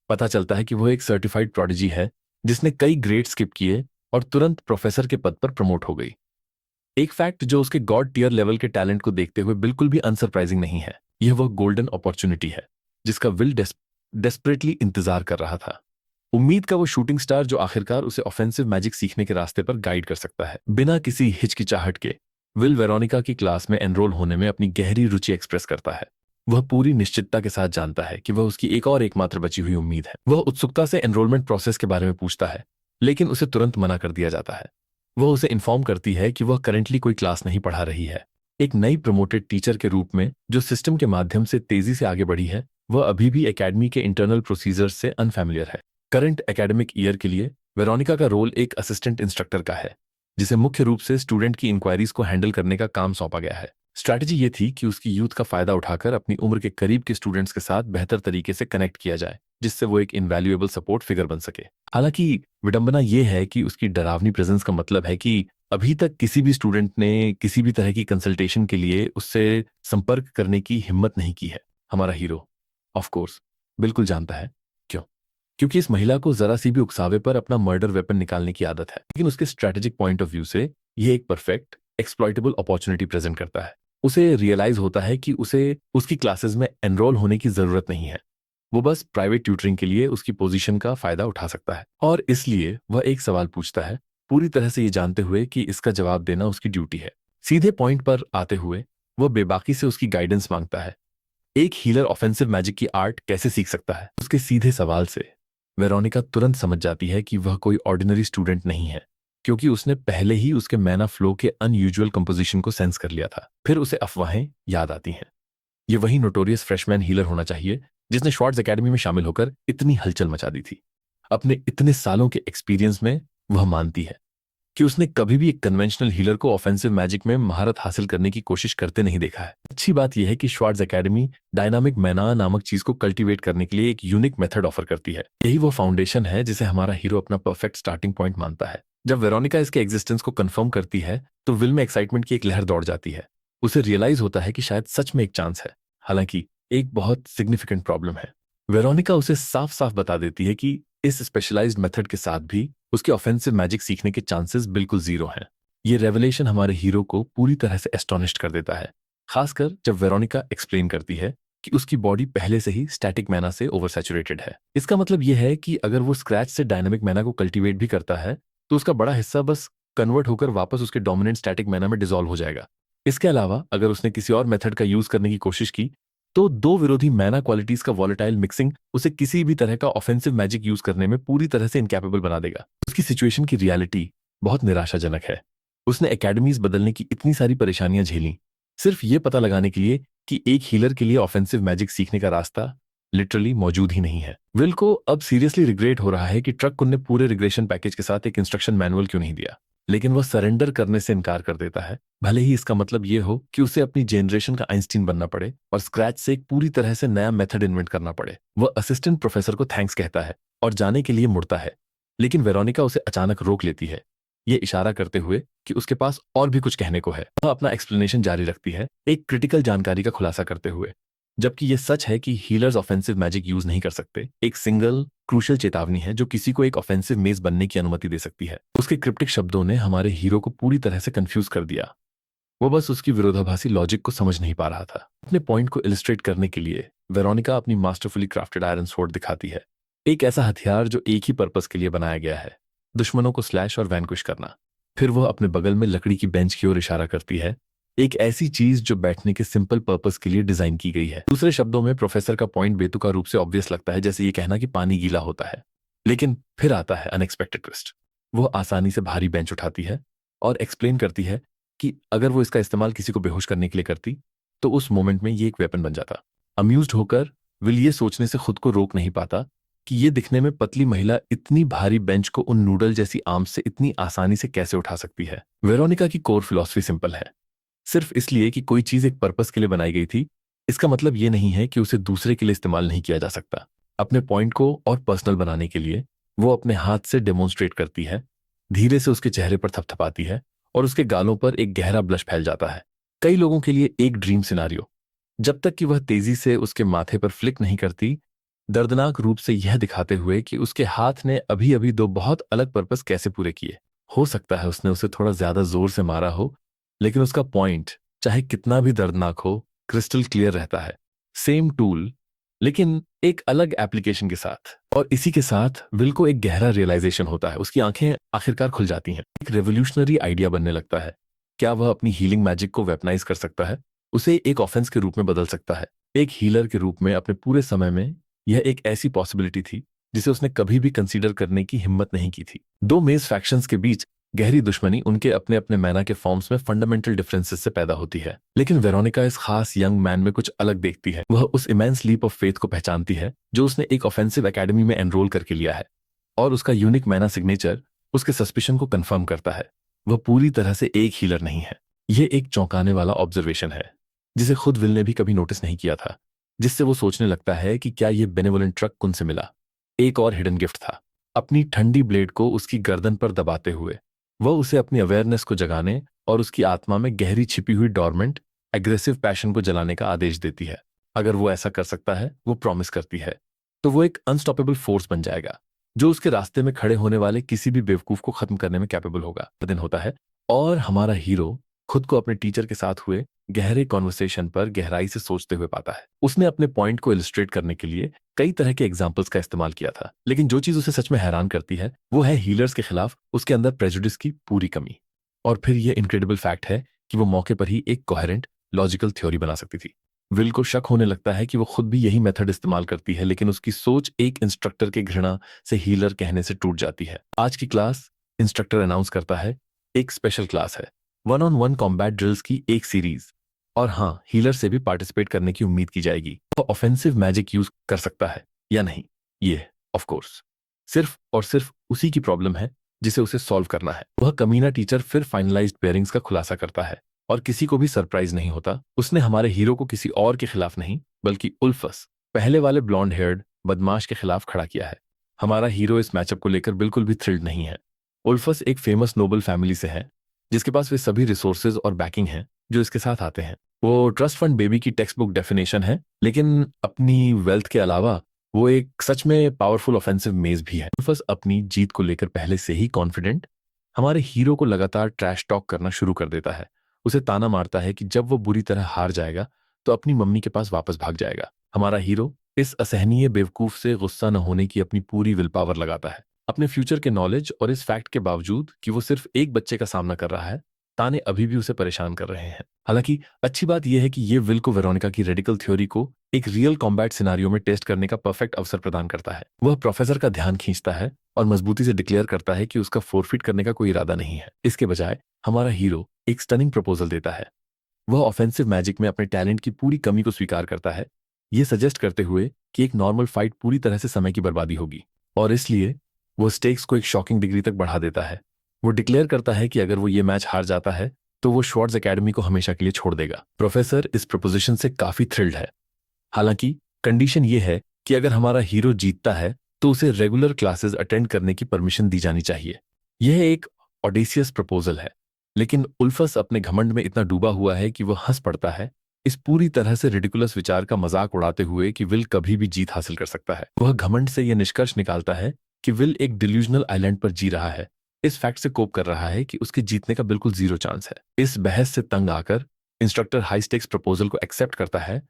पता चलता है कि वह एक सर्टिफाइड प्रोडिजी है जिसने कई ग्रेड स्किप किए और तुरंत प्रोफेसर के पद पर प्रमोट हो गई। एक फैक्ट जो उसके गॉड टियर लेवल के टैलेंट को देखते हुए बिल्कुल भी अनसरप्राइजिंग नहीं है। यह वह गोल्डन अपॉर्चुनिटी है जिसका विल डेस्परेटली इंतजार कर रहा था। उम्मीद का वो शूटिंग स्टार जो आखिरकार उसे ऑफेंसिव मैजिक सीखने के रास्ते पर गाइड कर सकता है। बिना किसी हिचकिचाहट के विल वेरोनिका की क्लास में एनरोल होने में अपनी गहरी रुचि एक्सप्रेस करता है। वह पूरी निश्चितता के साथ जानता है कि वह उसकी एक और एकमात्र बची हुई उम्मीद है। वह उत्सुकता से एनरोलमेंट प्रोसेस के बारे में पूछता है, लेकिन उसे तुरंत मना कर दिया जाता है। वह उसे इन्फॉर्म करती है कि वह करंटली कोई क्लास नहीं पढ़ा रही है। एक नई प्रमोटेड टीचर के रूप में जो सिस्टम के माध्यम से तेजी से आगे बढ़ी है, वह अभी भी एकेडमी के इंटरनल प्रोसीजर्स से अनफैमिलियर है। करंट एकेडमिक ईयर के लिए वेरोनिका का रोल एक असिस्टेंट इंस्ट्रक्टर का है, जिसे मुख्य रूप से स्टूडेंट की इंक्वायरीज को हैंडल करने का काम सौंपा गया है। स्ट्रैटेजी ये थी कि उसकी यूथ का फायदा उठाकर अपनी उम्र के करीब के स्टूडेंट्स के साथ बेहतर तरीके से कनेक्ट किया जाए, जिससे वो एक इनवैल्यूएबल सपोर्ट फिगर बन सके। हालांकि विडंबना ये है कि उसकी डरावनी प्रेजेंस का मतलब है कि अभी तक किसी भी स्टूडेंट ने किसी भी तरह की कंसल्टेशन के लिए उससे संपर्क करने की हिम्मत नहीं की है। हमारा हीरो ऑफ कोर्स बिल्कुल जानता है क्यों, क्योंकि इस महिला को जरा सी भी उकसावे पर अपना मर्डर वेपन निकालने की आदत है। लेकिन उसके स्ट्रैटेजिक पॉइंट ऑफ व्यू से यह एक परफेक्ट एक्सप्लॉइटेबल अपॉर्चुनिटी प्रेजेंट करता है। उसे रियलाइज होता है कि उसे उसकी क्लासेस में एनरोल होने की जरूरत नहीं है। वो बस प्राइवेट ट्यूटरिंग के लिए उसकी पोजीशन का फायदा उठा सकता है, और इसलिए वह एक सवाल पूछता है, पूरी तरह से ये जानते हुए कि इसका जवाब देना उसकी ड्यूटी है। सीधे पॉइंट पर आते हुए वह बेबाकी से उसकी गाइडेंस मांगता है। एक हीलर ऑफेंसिव मैजिक की आर्ट कैसे सीख सकता है? उसके सीधे सवाल से वेरोनिका तुरंत समझ जाती है कि वह कोई ऑर्डिनरी स्टूडेंट नहीं है, क्योंकि उसने पहले ही उसके मैना फ्लो के अनयूजुअल कंपोजिशन को सेंस कर लिया था। फिर उसे अफवाहें याद आती हैं। ये वही नोटोरियस फ्रेशमैन हीलर होना चाहिए जिसने श्वार्ट्ज एकेडमी में शामिल होकर इतनी हलचल मचा दी थी। अपने इतने सालों के एक्सपीरियंस में वह मानती है कि उसने कभी भी एक कन्वेंशनल हीलर को ऑफेंसिव मैजिक में महारत हासिल करने की कोशिश करते नहीं देखा है। अच्छी बात यह है कि श्वार्ट्ज एकेडमी डायनामिक मैना नामक चीज को कल्टीवेट करने के लिए एक यूनिक मेथड ऑफर करती है। यही वो फाउंडेशन है जिसे हमारा हीरो अपना परफेक्ट स्टार्टिंग पॉइंट मानता है। जब वेरोनिका इसके एग्जिस्टेंस को कंफर्म करती है तो विल में एक्साइटमेंट की एक लहर दौड़ जाती है। उसे रियलाइज होता है कि शायद सच में एक चांस है। हालांकि एक बहुत सिग्निफिकेंट प्रॉब्लम है। वेरोनिका उसे साफ साफ बता देती है कि इस स्पेशलाइज्ड मेथड के साथ भी उसके ऑफेंसिव मैजिक सीखने के चांसेस बिल्कुल जीरो हैं। ये रेवलेशन हमारे हीरो को पूरी तरह से एस्टोनिश्ड कर देता है, खासकर जब वेरोनिका एक्सप्लेन करती है कि उसकी बॉडी पहले से ही स्टैटिक मैना से ओवरसैचुरेटेड है। इसका मतलब यह है कि अगर वो स्क्रैच से डायनामिक मैना को कल्टीवेट भी करता है तो उसका बड़ा हिस्सा बस कन्वर्ट होकर वापस उसके डोमिनेंट स्टैटिक मैना में डिसॉल्व हो जाएगा। इसके अलावा अगर उसने किसी और मेथड का यूज करने की कोशिश की तो दो विरोधी मैना क्वालिटीज का वॉलेटाइल मिक्सिंग उसे किसी भी तरह का ऑफेंसिव मैजिक यूज करने में पूरी तरह से इनकैपेबल बना देगा। उसकी सिचुएशन की रियलिटी बहुत निराशाजनक है। उसने एकेडमीज बदलने की इतनी सारी परेशानियां झेली सिर्फ ये पता लगाने के लिए कि एक हीलर के लिए ऑफेंसिव मैजिक सीखने का रास्ता लिटरली मौजूद ही नहीं है। विल को अब सीरियसली रिग्रेट हो रहा है कि ट्रक ने पूरे रिग्रेशन पैकेज के साथ एक इंस्ट्रक्शन मैनुअल क्यों नहीं दिया, लेकिन वह सरेंडर करने से इनकार कर देता है, भले ही इसका मतलब यह हो कि उसे अपनी जनरेशन का आइंस्टीन बनना पड़े और स्क्रैच से एक पूरी तरह से नया मेथड इन्वेंट करना पड़े। वह असिस्टेंट प्रोफेसर को थैंक्स कहता है और जाने के लिए मुड़ता है, लेकिन वेरोनिका उसे अचानक रोक लेती है, ये इशारा करते हुए कि उसके पास और भी कुछ कहने को है। वह अपना एक्सप्लेनेशन जारी रखती है, एक क्रिटिकल जानकारी का खुलासा करते हुए, जबकि यह सच है कि हीलर्स ऑफेंसिव मैजिक यूज नहीं कर सकते। एक सिंगल क्रूशियल चेतावनी है जो किसी को एक ऑफेंसिव मेज बनने की अनुमति दे सकती है। उसके क्रिप्टिक शब्दों ने हमारे हीरो को पूरी तरह से कंफ्यूज कर दिया। वो बस उसकी विरोधाभासी लॉजिक को समझ नहीं पा रहा था। अपने पॉइंट को इलिस्ट्रेट करने के लिए वेरोनिका अपनी मास्टरफुली क्राफ्टेड आयरन स्वॉर्ड दिखाती है, एक ऐसा हथियार जो एक ही पर्पस के लिए बनाया गया है, दुश्मनों को स्लैश और वैनक्विश करना। फिर वह अपने बगल में लकड़ी की बेंच की ओर इशारा करती है, एक ऐसी चीज जो बैठने के सिंपल पर्पस के लिए डिजाइन की गई है। दूसरे शब्दों में प्रोफेसर का पॉइंट बेतुका रूप से ऑब्वियस लगता है, जैसे ये कहना कि पानी गीला होता है। लेकिन फिर आता है अनएक्सपेक्टेड ट्विस्ट। वो आसानी से भारी बेंच उठाती है और एक्सप्लेन करती है कि अगर वो इसका इस्तेमाल किसी को बेहोश करने के लिए करती तो उस मोमेंट में ये एक वेपन बन जाता। अम्यूज्ड होकर विल ये सोचने से खुद को रोक नहीं पाता कि ये दिखने में पतली महिला इतनी भारी बेंच को उन नूडल जैसी आर्म से इतनी आसानी से कैसे उठा सकती है। वेरोनिका की कोर फिलॉसफी सिंपल है, सिर्फ इसलिए कि कोई चीज एक पर्पस के लिए बनाई गई थी, इसका मतलब ये नहीं है कि उसे दूसरे के लिए इस्तेमाल नहीं किया जा सकता। अपने पॉइंट को और पर्सनल बनाने के लिए वो अपने हाथ से डेमोन्स्ट्रेट करती है, धीरे से उसके चेहरे पर थपथपाती है और उसके गालों पर एक गहरा ब्लश फैल जाता है। कई लोगों के लिए एक ड्रीम सिनारियो, जब तक कि वह तेजी से उसके माथे पर फ्लिक नहीं करती, दर्दनाक रूप से यह दिखाते हुए कि उसके हाथ ने अभी अभी दो बहुत अलग पर्पस कैसे पूरे किए। हो सकता है उसने उसे थोड़ा ज्यादा जोर से मारा हो, लेकिन उसका पॉइंट चाहे कितना भी दर्दनाक हो, क्रिस्टल क्लियर रहता है। सेम टूल, लेकिन एक अलग एप्लीकेशन के साथ। और इसी के साथ विल को एक गहरा रियलाइजेशन होता है, उसकी आंखें आखिरकार खुल जाती हैं। एक रेवोल्यूशनरी आइडिया बनने लगता है। क्या वह अपनी हीलिंग मैजिक को वेपनाइज कर सकता है, उसे एक ऑफेंस के रूप में बदल सकता है? एक हीलर के रूप में अपने पूरे समय में यह एक ऐसी पॉसिबिलिटी थी जिसे उसने कभी भी कंसीडर करने की हिम्मत नहीं की थी। दो मेज फैक्शंस के बीच गहरी दुश्मनी उनके अपने अपने मैना के फॉर्म्स में फंडामेंटल डिफरेंसेस से पैदा होती है। लेकिन वेरोनिका इस खास यंग मैन में कुछ अलग देखती है। वह उस इमेंस लीप ऑफ फेथ को पहचानती है जो उसने एक ऑफेंसिव एकेडमी में एनरोल करके लिया है, और उसका यूनिक मैना सिग्नेचर उसके सस्पिशन को कंफर्म करता है। वह पूरी तरह से एक हीलर नहीं है। यह एक चौंकाने वाला ऑब्जर्वेशन है जिसे खुद विल ने भी कभी नोटिस नहीं किया था, जिससे वो सोचने लगता है कि क्या यह बेनेवोलेंट ट्रक कुन से मिला। एक और हिडन गिफ्ट था। अपनी ठंडी ब्लेड को उसकी गर्दन पर दबाते हुए वह उसे अपनी अवेयरनेस को जगाने और उसकी आत्मा में गहरी छिपी हुई डॉर्मेंट एग्रेसिव पैशन को जलाने का आदेश देती है। अगर वो ऐसा कर सकता है, वो प्रॉमिस करती है, तो वो एक अनस्टॉपेबल फोर्स बन जाएगा जो उसके रास्ते में खड़े होने वाले किसी भी बेवकूफ को खत्म करने में कैपेबल होगा। दिन होता है और हमारा हीरो खुद को अपने टीचर के साथ हुए गहरे कॉन्वर्सेशन पर गहराई से सोचते हुए पाता है। उसने अपने पॉइंट को इलस्ट्रेट करने के लिए कई तरह के एग्जाम्पल्स का इस्तेमाल किया था, लेकिन जो चीज उसे सच में हैरान करती है वो है हीलर्स के खिलाफ उसके अंदर प्रेजुडिस की पूरी कमी। और फिर यह इनक्रेडिबल फैक्ट है कि वो मौके पर ही एक कोहेरेंट लॉजिकल थ्योरी बना सकती थी। विल को शक होने लगता है कि वो खुद भी यही मेथड इस्तेमाल करती है, लेकिन उसकी सोच एक इंस्ट्रक्टर के घृणा से हीलर कहने से टूट जाती है। आज की क्लास, इंस्ट्रक्टर अनाउंस करता है, एक स्पेशल क्लास है, 1-on-1 कॉम्बैट ड्रिल्स की एक सीरीज। और हाँ, हीलर से भी पार्टिसिपेट करने की उम्मीद की जाएगी। वो ऑफेंसिव मैजिक यूज कर सकता है या नहीं, ये ऑफ कोर्स सिर्फ और सिर्फ उसी की प्रॉब्लम है जिसे उसे सॉल्व करना है। वह कमीना टीचर फिर फाइनलाइज्ड पेयरिंग्स का खुलासा करता है और किसी को भी सरप्राइज नहीं होता। उसने हमारे हीरो को किसी और के खिलाफ नहीं बल्कि उल्फस, पहले वाले ब्लॉन्ड हेयर्ड बदमाश के खिलाफ खड़ा किया है। हमारा हीरो इस मैचअप को लेकर बिल्कुल भी थ्रिल्ड नहीं है। उल्फस एक फेमस नोबल फैमिली से है जिसके पास वे सभी रिसोर्सेज और बैकिंग हैं जो इसके साथ आते हैं। वो ट्रस्ट फंड बेबी की टेक्स्ट बुक डेफिनेशन है, लेकिन अपनी वेल्थ के अलावा वो एक सच में पावरफुल ऑफेंसिव मेज भी है। उल्फस अपनी जीत को लेकर पहले से ही कॉन्फिडेंट हमारे हीरो को लगातार ट्रैश टॉक करना शुरू कर देता है। उसे ताना मारता है कि जब वो बुरी तरह हार जाएगा तो अपनी मम्मी के पास वापस भाग जाएगा। हमारा हीरो इस असहनीय बेवकूफ से गुस्सा न होने की अपनी पूरी विल पावर लगाता है। अपने फ्यूचर के नॉलेज और इस फैक्ट के बावजूद कि वो सिर्फ एक बच्चे का सामना कर रहा है, ताने अभी भी उसे परेशान कर रहे हैं। हालांकि अच्छी बात यह है कि ये विल को वेरोनिका की रेडिकल थ्योरी को एक रियल कॉम्बैट सिनारियो में टेस्ट करने का परफेक्ट अवसर प्रदान करता है। वह प्रोफेसर का ध्यान खींचता है और मजबूती से डिक्लेयर करता है कि उसका फोरफिट करने का कोई इरादा नहीं है। इसके बजाय हमारा हीरो एक स्टनिंग प्रपोजल देता है। वह ऑफेंसिव मैजिक में अपने टैलेंट की पूरी कमी को स्वीकार करता है, ये सजेस्ट करते हुए कि एक नॉर्मल फाइट पूरी तरह से समय की बर्बादी होगी, और इसलिए वो स्टेक्स को एक शॉकिंग डिग्री तक बढ़ा देता है। वो डिक्लेयर करता है कि अगर वो ये मैच हार जाता है तो वो श्वार्ट्ज एकेडमी को हमेशा के लिए छोड़ देगा। प्रोफेसर इस प्रपोजिशन से काफी थ्रिल्ड है। हालांकि कंडीशन ये है कि अगर हमारा हीरो जीतता है तो उसे रेगुलर क्लासेस अटेंड करने की परमिशन दी जानी चाहिए। यह एक ऑडेसियस प्रपोजल है, लेकिन उल्फस अपने घमंड में इतना डूबा हुआ है कि वह हंस पड़ता है इस पूरी तरह से रिडिकुलस विचार का मजाक उड़ाते हुए कि विल कभी भी जीत हासिल कर सकता है। वह घमंड से यह निष्कर्ष निकालता है कि विल एक डिल्यूजनल आइलैंड पर जी रहा है, इस फैक्ट से कोप कर रहा है कि उसके जीतने का बिल्कुल जीरो चांस है। इस बहस से तंग आकर इंस्ट्रक्टर हाई स्टेक्स प्रपोजल को एक्सेप्ट करता है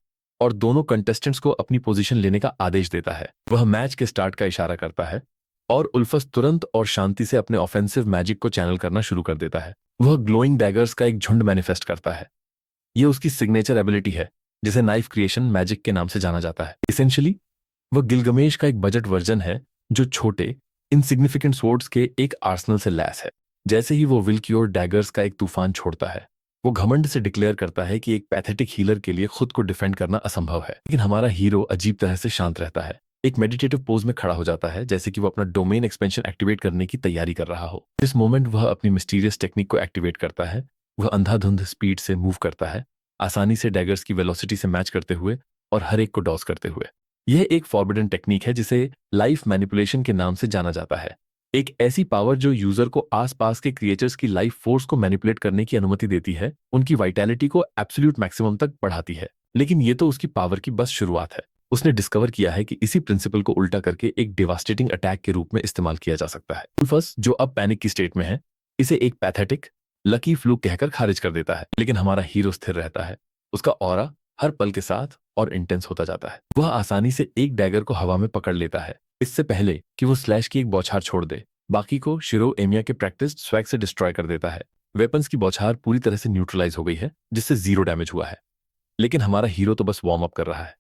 और दोनों कंटेस्टेंट्स को अपनी पोजीशन लेने का आदेश देता है। वह मैच के स्टार्ट का इशारा करता है और उल्फस तुरंत और शांति से अपने ऑफेंसिव मैजिक को चैनल करना शुरू कर देता है। वह ग्लोइंग डैगर्स का एक झुंड मैनिफेस्ट करता है। यह उसकी सिग्नेचर एबिलिटी है जिसे नाइफ क्रिएशन मैजिक के नाम से जाना जाता है। इसेंशियली वह गिलगमेश का एक बजट वर्जन है जो छोटे इनसिग्निफिकेंट स्वॉर्ड्स के एक आर्सनल से लैस है। जैसे ही वो विल की ओर डैगर्स का एक तूफान छोड़ता है, वो घमंड से डिक्लेयर करता है कि एक पैथेटिक हीलर के लिए खुद को डिफेंड करना असंभव है। लेकिन हमारा हीरो अजीब तरह से शांत रहता है, एक मेडिटेटिव पोज में खड़ा हो जाता है, जैसे कि वो अपना डोमेन एक्सपेंशन एक्टिवेट करने की तैयारी कर रहा हो। इस मोमेंट वह अपनी मिस्टीरियस टेक्निक को एक्टिवेट करता है। वह अंधाधुंध स्पीड से मूव करता है, आसानी से डैगर्स की वेलोसिटी से मैच करते हुए और हर एक को डॉस करते हुए। यह एक फॉरबिडन टेक्निक है जिसे लाइफ मैनिपुलेशन के नाम से जाना जाता है। एक ऐसी पावर जो यूजर को आसपास के क्रिएचर्स की लाइफ फोर्स को मैनिपुलेट करने की अनुमति देती है, उनकी वाइटैलिटी को एब्सोल्यूट मैक्सिमम तक बढ़ाती है। लेकिन यह तो उसकी पावर की बस शुरुआत है। उसने डिस्कवर किया है कि इसी प्रिंसिपल को उल्टा करके एक डिवास्टेटिंग अटैक के रूप में इस्तेमाल किया जा सकता है। उल्फस, जो अब पैनिक की स्टेट में है, इसे एक पैथेटिक लकी फ्लूक कहकर खारिज कर देता है। लेकिन हमारा हीरो स्थिर रहता है। उसका ऑरा हर पल के साथ और इंटेंस होता जाता है। वह आसानी से एक डैगर को हवा में पकड़ लेता है इससे पहले कि वो स्लैश की एक बौछार छोड़ दे। बाकी को शिरो एमिया के प्रैक्टिस स्वैग से डिस्ट्रॉय कर देता है। वेपन्स की बौछार पूरी तरह से न्यूट्रलाइज हो गई है जिससे 0 डैमेज हुआ है। लेकिन हमारा हीरो तो बस वार्म अप कर रहा है।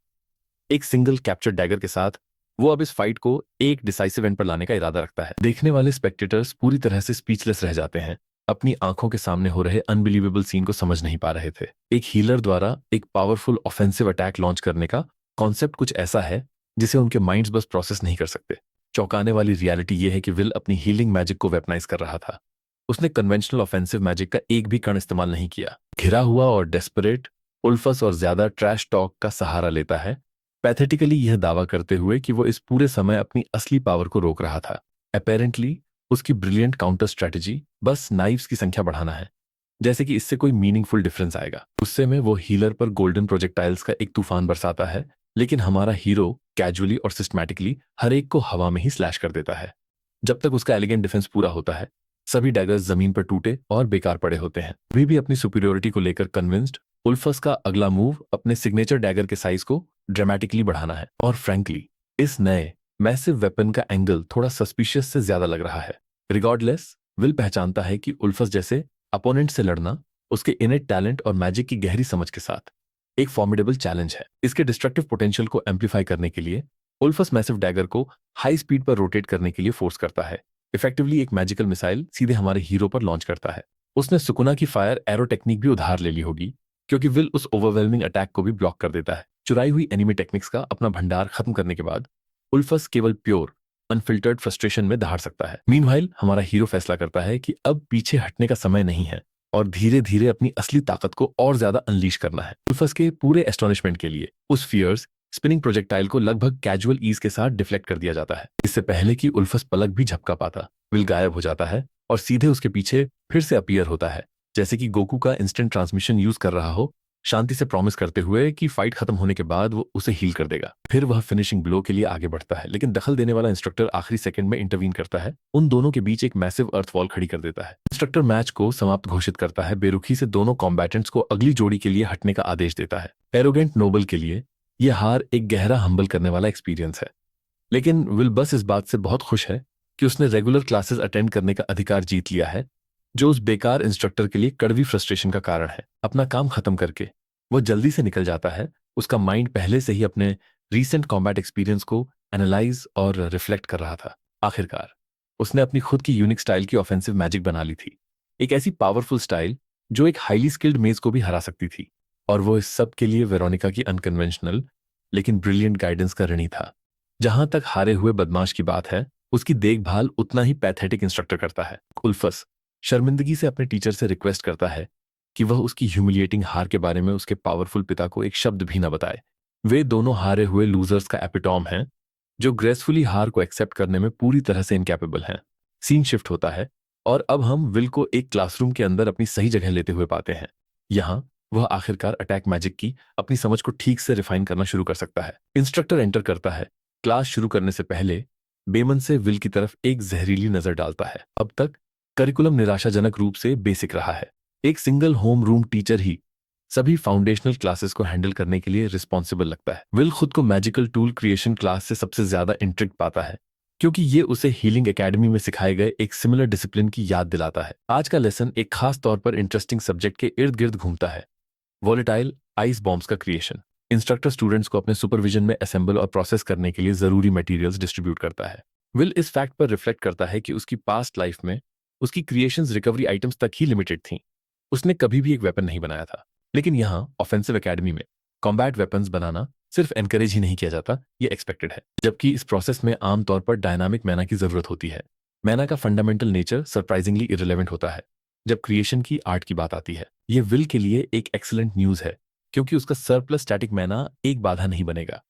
एक सिंगल कैप्चर डैगर के साथ वो अब इस फाइट को एक डिसाइसिव एंड पर लाने का इरादा रखता है। देखने वाले स्पेक्टेटर्स पूरी तरह से स्पीचलेस रह जाते हैं, अपनी आंखों के सामने हो रहे अनबिलीवेबल सीन को समझ नहीं पा रहे थे। एक हीलर द्वारा एक पावरफुल ऑफेंसिव अटैक लॉन्च करने का कॉन्सेप्ट कुछ ऐसा है जिसे उनके माइंड्स बस प्रोसेस नहीं कर सकते। चौंकाने वाली रियलिटी यह है कि विल अपनी हीलिंग मैजिक को वेपनाइज कर रहा था। उसने कन्वेंशनल ऑफेंसिव मैजिक का एक भी कण इस्तेमाल नहीं किया। घिरा हुआ और डेस्परेट, उल्फस और ज्यादा ट्रैश टॉक का सहारा लेता है, पैथेटिकली यह दावा करते हुए कि वो इस पूरे समय अपनी असली पावर को रोक रहा था। अपेरेंटली उसकी ब्रिलियंट काउंटर स्ट्रेटजी बस नाइव्स की संख्या बढ़ाना है, जैसे कि इससे कोई मीनिंगफुल डिफरेंस आएगा। गुस्से में वो हीलर पर गोल्डन प्रोजेक्टाइल्स का एक तूफान बरसाता है, लेकिन हमारा हीरो कैजुअली और सिस्टमैटिकली हर एक को हवा में ही स्लैश कर देता है। जब तक उसका एलिगेंट डिफेंस पूरा होता है, सभी डैगर्स जमीन पर टूटे और बेकार पड़े होते हैं। वे भी अपनी सुपीरियोरिटी को लेकर कन्विंस्ड। उल्फस का अगला मूव अपने सिग्नेचर डैगर के साइज को ड्रामेटिकली बढ़ाना है, और फ्रैंकली इस नए मैसिव वेपन का एंगल थोड़ा सस्पिशियस से ज्यादा लग रहा है। रिगार्डलेस, विल पहचानता है कि उल्फस जैसे अपोनेंट से लड़ना उसके इनेट टैलेंट और मैजिक की गहरी समझ के साथ एक फॉर्मिडेबल चैलेंज है। इसके डिस्ट्रक्टिव पोटेंशियल को एम्पलीफाई करने के लिए उल्फस मैसिव डैगर को हाई स्पीड पर रोटेट करने के लिए फोर्स करता है। इफेक्टिवली एक मैजिकल मिसाइल सीधे हमारे हीरो पर लॉन्च करता है। उसने सुकुना की फायर एरो टेक्निक भी उधार ले ली होगी, क्योंकि विल उस ओवरवेलमिंग अटैक को भी ब्लॉक कर देता है। चुराई हुई एनिमी टेक्निक्स का अपना भंडार खत्म करने के बाद उल्फस केवल प्योर अनफिल्टर्ड फ्रस्ट्रेशन में दहाड़ सकता है। मीनवाइल हमारा हीरो फैसला करता है कि अब पीछे हटने का समय नहीं है और धीरे धीरे अपनी असली ताकत को और ज्यादा अनलीश करना है। उल्फस के पूरे एस्टोनिशमेंट के लिए उस फियर्स स्पिनिंग प्रोजेक्टाइल को लगभग कैजुअल ईज के साथ डिफ्लेक्ट कर दिया जाता है। इससे पहले कि उल्फस पलक भी झपका पाता, विल गायब हो जाता है और सीधे उसके पीछे फिर से अपीयर होता है, जैसे कि गोकू का इंस्टेंट ट्रांसमिशन यूज कर रहा हो, शांति से प्रॉमिस करते हुए कि फाइट खत्म होने के बाद वो उसे हील कर देगा। फिर वह फिनिशिंग ब्लो के लिए आगे बढ़ता है, लेकिन दखल देने वाला इंस्ट्रक्टर आखिरी सेकंड में इंटरवीन करता है, उन दोनों के बीच एक मैसिव अर्थ वॉल खड़ी कर देता है। इंस्ट्रक्टर मैच को समाप्त घोषित करता है, बेरुखी से दोनों कॉम्बैटेंट्स को अगली जोड़ी के लिए हटने का आदेश देता है। एरोगेंट नोबल के लिए यह हार एक गहरा हम्बल करने वाला एक्सपीरियंस है, लेकिन विल बस इस बात से बहुत खुश है कि उसने रेगुलर क्लासेस अटेंड करने का अधिकार जीत लिया है, जो उस बेकार इंस्ट्रक्टर के लिए कड़वी फ्रस्ट्रेशन का कारण है। अपना काम खत्म करके वो जल्दी से निकल जाता है। उसका माइंड पहले से ही अपने रीसेंट कॉम्बैट एक्सपीरियंस को एनालाइज और रिफ्लेक्ट कर रहा था। आखिरकार उसने अपनी खुद की यूनिक स्टाइल की ऑफेंसिव मैजिक बना ली थी, एक ऐसी पावरफुल स्टाइल जो एक हाईली स्किल्ड मेज को भी हरा सकती थी। और वो इस सब के लिए वेरोनिका की अनकन्वेंशनल लेकिन ब्रिलियंट गाइडेंस का ऋणी था। जहां तक हारे हुए बदमाश की बात है, उसकी देखभाल उतना ही पैथेटिक इंस्ट्रक्टर करता है। उल्फस शर्मिंदगी से अपने टीचर से रिक्वेस्ट करता है कि वह उसकी ह्यूमिलिएटिंग हार के बारे में उसके पावरफुल पिता को एक शब्द भी न बताए। वे दोनों हारे हुए लूजर्स का एपिटॉम हैं, जो ग्रेसफुली हार को एक्सेप्ट करने में पूरी तरह से इनकैपेबल हैं। सीन शिफ्ट होता है और अब हम विल को एक क्लासरूम के अंदर अपनी सही जगह लेते हुए पाते हैं। यहाँ वह आखिरकार अटैक मैजिक की अपनी समझ को ठीक से रिफाइन करना शुरू कर सकता है। इंस्ट्रक्टर एंटर करता है। क्लास शुरू करने से पहले बेमन से विल की तरफ एक जहरीली नजर डालता है। अब तक करिकुलम निराशाजनक रूप से बेसिक रहा है। एक सिंगल होम रूम टीचर ही सभी फाउंडेशनल क्लासेस को हैंडल करने के लिए रिस्पॉन्सिबल लगता है। विल खुद को मैजिकल टूल क्रिएशन क्लास से सबसे ज्यादा इंट्रिग्ड पाता है, क्योंकि ये उसे हीलिंग एकेडमी में सिखाए गए एक सिमिलर डिसिप्लिन की याद दिलाता है। आज का लेसन एक खास तौर पर इंटरेस्टिंग सब्जेक्ट के इर्द गिर्द घूमता है, वॉलेटाइल आइस बॉम्ब्स का क्रिएशन। इंस्ट्रक्टर स्टूडेंट्स को अपने सुपरविजन में असेंबल और प्रोसेस करने के लिए जरूरी मटेरियल्स डिस्ट्रीब्यूट करता है। विल इस फैक्ट पर रिफ्लेक्ट करता है कि उसकी पास्ट लाइफ में उसकी क्रिएशंस रिकवरी आइटम्स तक ही लिमिटेड थीं। उसने कभी भी एक वेपन नहीं बनाया था, लेकिन यहाँ ऑफेंसिव एकेडमी में कॉम्बैट वेपन्स बनाना सिर्फ एनकरेज ही नहीं किया जाता, ये एक्सपेक्टेड है। जबकि इस प्रोसेस में आमतौर पर डायनामिक मैना की जरूरत होती है। मैना का फंडामेंटल नेचर सरप्राइजिंगली इररिलेवेंट होता है जब क्रिएशन की आर्ट की बात आती है। ये विल के लिए एक एक्सीलेंट न्यूज है, क्योंकि उसका सरप्लस स्टैटिक मैना एक बाधा नहीं बनेगा।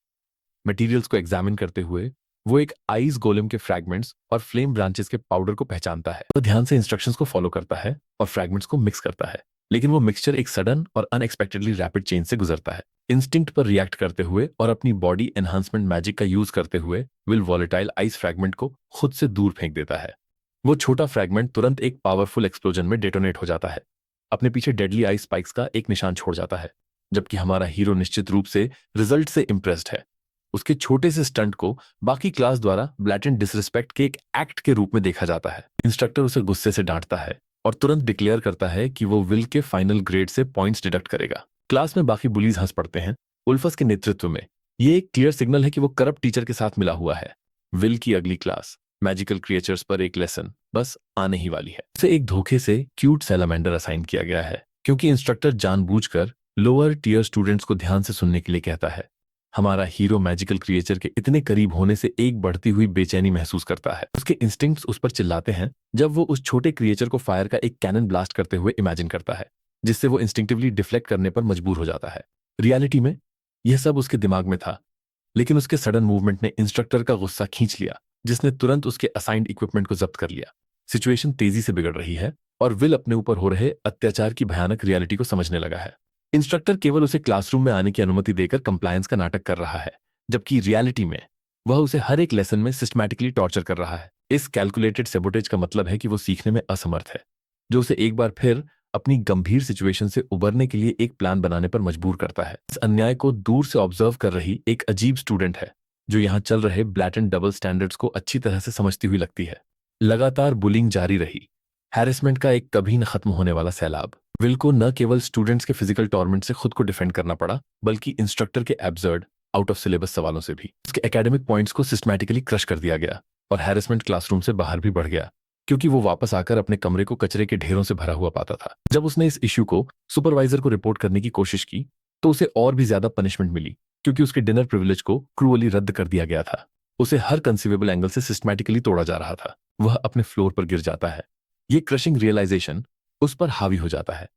मटेरियल्स को एग्जामिन करते हुए वो एक आइस गोलेम के फ्रैगमेंट्स और फ्लेम ब्रांचेस के पाउडर को पहचानता है। वो ध्यान से इंस्ट्रक्शंस को फॉलो करता है और फ्रैगमेंट्स को मिक्स करता है, लेकिन वो मिक्सचर एक सडन और अनएक्सपेक्टेडली रैपिड चेंज से गुजरता है। इंस्टिंक्ट पर रिएक्ट करते हुए और अपनी बॉडी एनहांसमेंट मैजिक का यूज करते हुए विल वॉलेटाइल आइस फ्रैगमेंट को खुद से दूर फेंक देता है। वो छोटा फ्रैगमेंट तुरंत एक पावरफुल एक्सप्लोजन में डेटोनेट हो जाता है, अपने पीछे डेडली आइस स्पाइक्स का एक निशान छोड़ जाता है। जबकि हमारा हीरो निश्चित रूप से रिजल्ट से इम्प्रेस्ड है। उसके छोटे से स्टंट को बाकी क्लास द्वारा ब्लैटेंट डिसरिस्पेक्ट के एक एक्ट के रूप में देखा जाता है। इंस्ट्रक्टर उसे गुस्से से डांटता है और तुरंत डिक्लेयर करता है कि वो विल के फाइनल ग्रेड से पॉइंट्स डिडक्ट करेगा। क्लास में बाकी बुलीज हंस पड़ते हैं। उल्फस के नेतृत्व में ये एक क्लियर सिग्नल है कि वो करप्ट टीचर के साथ मिला हुआ है। विल की अगली क्लास मैजिकल क्रिएचर्स पर एक लेसन बस आने ही वाली है। उसे एक धोखे से क्यूट सैलामेंडर असाइन किया गया है क्योंकि इंस्ट्रक्टर जानबूझकर लोअर टीयर स्टूडेंट्स को ध्यान से सुनने के लिए कहता है। हमारा हीरो मैजिकल क्रिएचर के इतने करीब होने से एक बढ़ती हुई बेचैनी महसूस करता है। उसके इंस्टिंक्ट्स उस पर चिल्लाते हैं जब वो उस छोटे क्रिएचर को फायर का एक कैनन ब्लास्ट करते हुए इमेजिन करता है, जिससे वो इंस्टिंक्टिवली डिफ्लेक्ट करने पर मजबूर हो जाता है। रियलिटी में यह सब उसके दिमाग में था, लेकिन उसके सडन मूवमेंट ने इंस्ट्रक्टर का गुस्सा खींच लिया, जिसने तुरंत उसके असाइंड इक्विपमेंट को जब्त कर लिया। सिचुएशन तेजी से बिगड़ रही है और विल अपने ऊपर हो रहे अत्याचार की भयानक रियलिटी को समझने लगा है। इंस्ट्रक्टर केवल उसे क्लासरूम में आने की अनुमति देकर कंप्लायंस का नाटक कर रहा है, जबकि रियलिटी में वह उसे हर एक लेसन में सिस्टमैटिकली टॉर्चर कर रहा है। इस कैलकुलेटेड सेबोटेज का मतलब है कि वो सीखने में असमर्थ है, जो उसे एक बार फिर अपनी गंभीर सिचुएशन से उबरने के लिए एक प्लान बनाने पर मजबूर करता है। इस अन्याय को दूर से ऑब्जर्व कर रही एक अजीब स्टूडेंट है जो यहाँ चल रहे ब्लैटेंट डबल स्टैंडर्ड्स को अच्छी तरह से समझती हुई लगती है। लगातार बुलिंग जारी रही, हैरेसमेंट का एक कभी न खत्म होने वाला सैलाब। विल को न केवल स्टूडेंट्स के फिजिकल टॉर्मेंट से खुद को डिफेंड करना पड़ा, बल्कि इंस्ट्रक्टर के एब्सर्ड आउट ऑफ सिलेबस सवालों से भी। उसके एकेडमिक पॉइंट्स को सिस्टमैटिकली क्रश कर दिया गया और हैरेसमेंट क्लासरूम से बाहर भी बढ़ गया, क्योंकि वो वापस आकर अपने कमरे को कचरे के ढेरों से भरा हुआ पाता था। जब उसने इस इश्यू को सुपरवाइजर को रिपोर्ट करने की कोशिश की तो उसे और भी ज्यादा पनिशमेंट मिली, क्योंकि उसके डिनर प्रिविलेज को क्रूअली रद्द कर दिया गया था। उसे हर कंसीवेबल एंगल से सिस्टमैटिकली तोड़ा जा रहा था। वह अपने फ्लोर पर गिर जाता है। ये क्रशिंग रियलाइजेशन उस पर हावी हो जाता है।